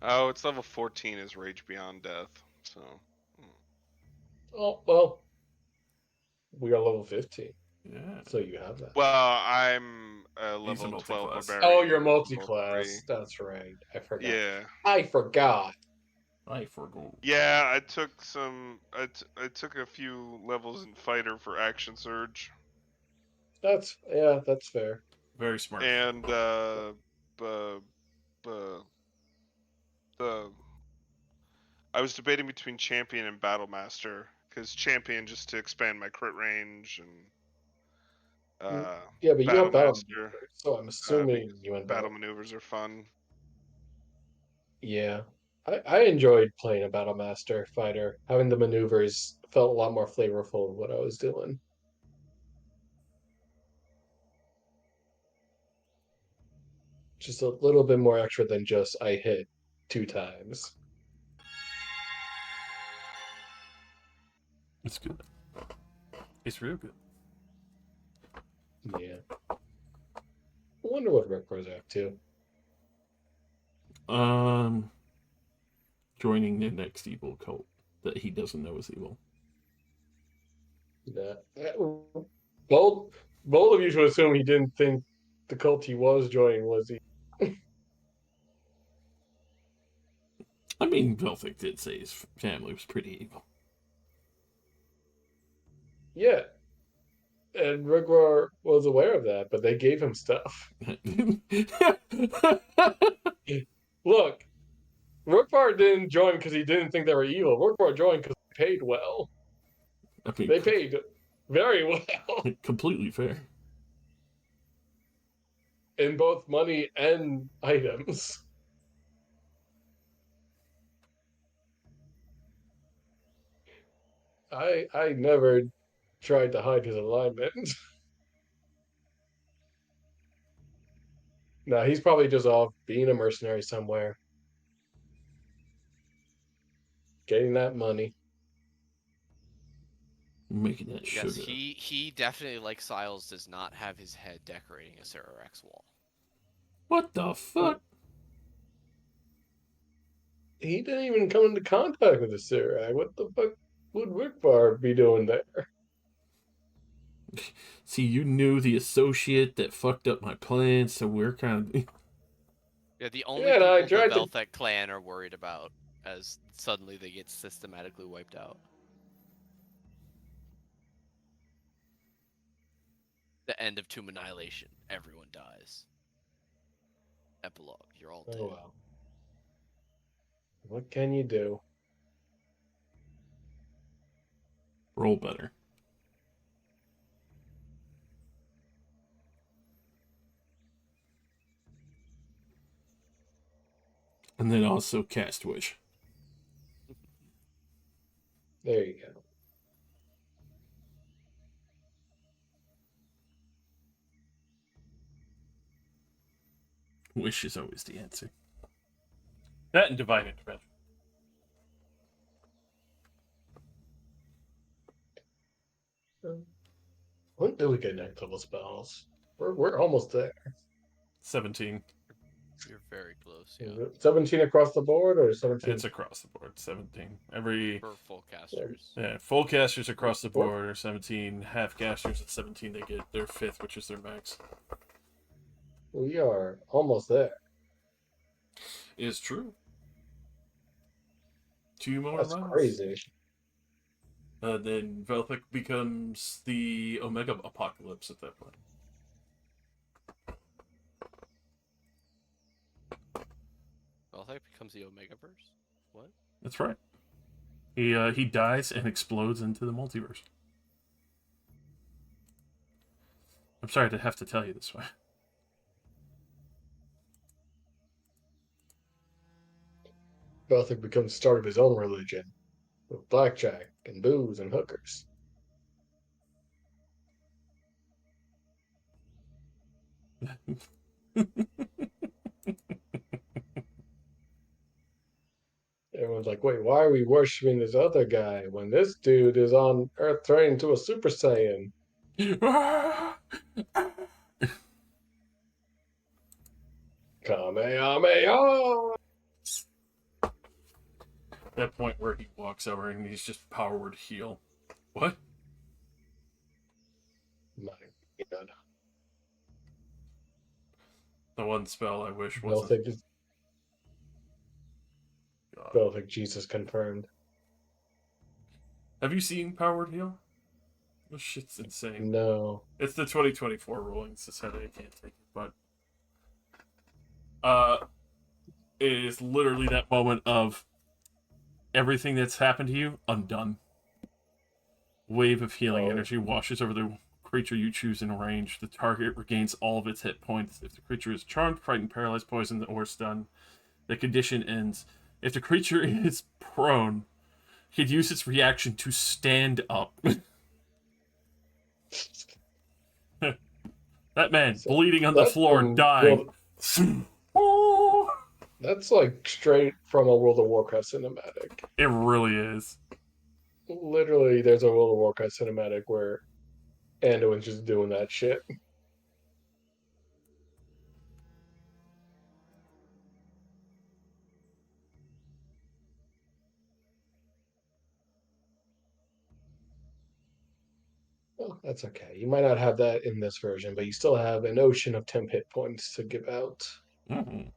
Oh, it's level 14 is Rage Beyond Death. So.
Oh well. We are level 15,
Yeah.
so you have that.
Well, I'm a
He's a
level 12
multi-class.
barbarian.
Oh, you're
level
multi-class.
3.
That's right. I forgot.
Yeah.
I forgot.
I forgot.
Yeah, I took some. I took a few levels in fighter for action surge,
That's fair.
Very smart.
and bu- bu- the I was debating between champion and battle master because champion just to expand my crit range and
Yeah, but you
battle
have battle
master
maneuvers, so I'm assuming
because
you went
battle
battle.
maneuvers are fun.
Yeah, I enjoyed playing a battle master fighter. Having the maneuvers felt a lot more flavorful of what I was doing. Just a little bit more extra than just I hit 2 times.
It's good. It's real good.
Yeah. I wonder what Rickford's up to.
Joining the next evil cult that he doesn't know is evil.
Yeah. Both both of you should assume he didn't think the cult he was joining was evil.
I mean, Velthic did say his family was pretty evil.
Yeah, and Rigor was aware of that, but they gave him stuff. Look, Rookvar didn't join because he didn't think they were evil. Rookvar joined because they paid well.
I mean,
They paid very well
completely fair.
in both money and items. I never tried to hide his alignment. No, he's probably just off being a mercenary somewhere, getting that money.
Making that
Yes,
sugar.
he definitely, like Siles, does not have his head decorating a Cyrarex wall.
What the fuck?
He didn't even come into contact with the Sirach. What the fuck would Rickbar be doing there?
See, you knew the associate that fucked up my plans, so we're kind of.
Yeah, the only
Yeah, and I
people the
tried to.
Velthek clan are worried about as suddenly they get systematically wiped out. The end of Tomb Annihilation. Everyone dies. Epilogue. You're all dead.
Oh well. What can you do?
Roll better. And then also cast Wish.
There you go.
Wish is always the answer. That and Divine Intervention.
When do we get next level spells? We're almost there.
17.
You're very close,
Is
yeah.
it 17 across the board or 17?
It's across the board. 17. Every
For full casters.
full casters across the
What?
board are 17. Half casters at 17. They get their 5th, which is their max.
We are almost there.
Is true. 2 more
That's
runs.
crazy.
Then Velthic becomes the Omega Apocalypse at that point.
Velthek becomes the Omegaverse? What?
That's right. He dies and explodes into the multiverse. I'm sorry to have to tell you this way.
Belthic becomes the start of his own religion with blackjack and booze and hookers. Everyone's like, wait, why are we worshiping this other guy when this dude is on Earth turning into a Super Saiyan? Kamehameha!
That point where he walks over and he's just power word heal. What?
My God.
The one spell I wish
Belthic,
wasn't.
Belthic Jesus confirmed.
Have you seen power word heal? This shit's insane.
No.
It's the 2024 ruling society. I can't take it, but it is literally that moment of everything that's happened to you undone. Wave of healing energy washes over the creature you choose in range. The target regains all of its hit points. If the creature is charmed, frightened, paralyzed, poisoned, or stunned, the condition ends. If the creature is prone, he'd use its reaction to stand up. That man, bleeding on the floor, dying.
That's like straight from a World of Warcraft cinematic.
It really is.
Literally, there's a World of Warcraft cinematic where Anduin's just doing that shit. Well, that's okay. You might not have that in this version, but you still have an ocean of temp hit points to give out.
Mm-hmm.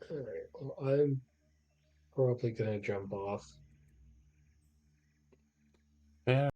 All right. Well, I'm probably gonna jump off.
Fair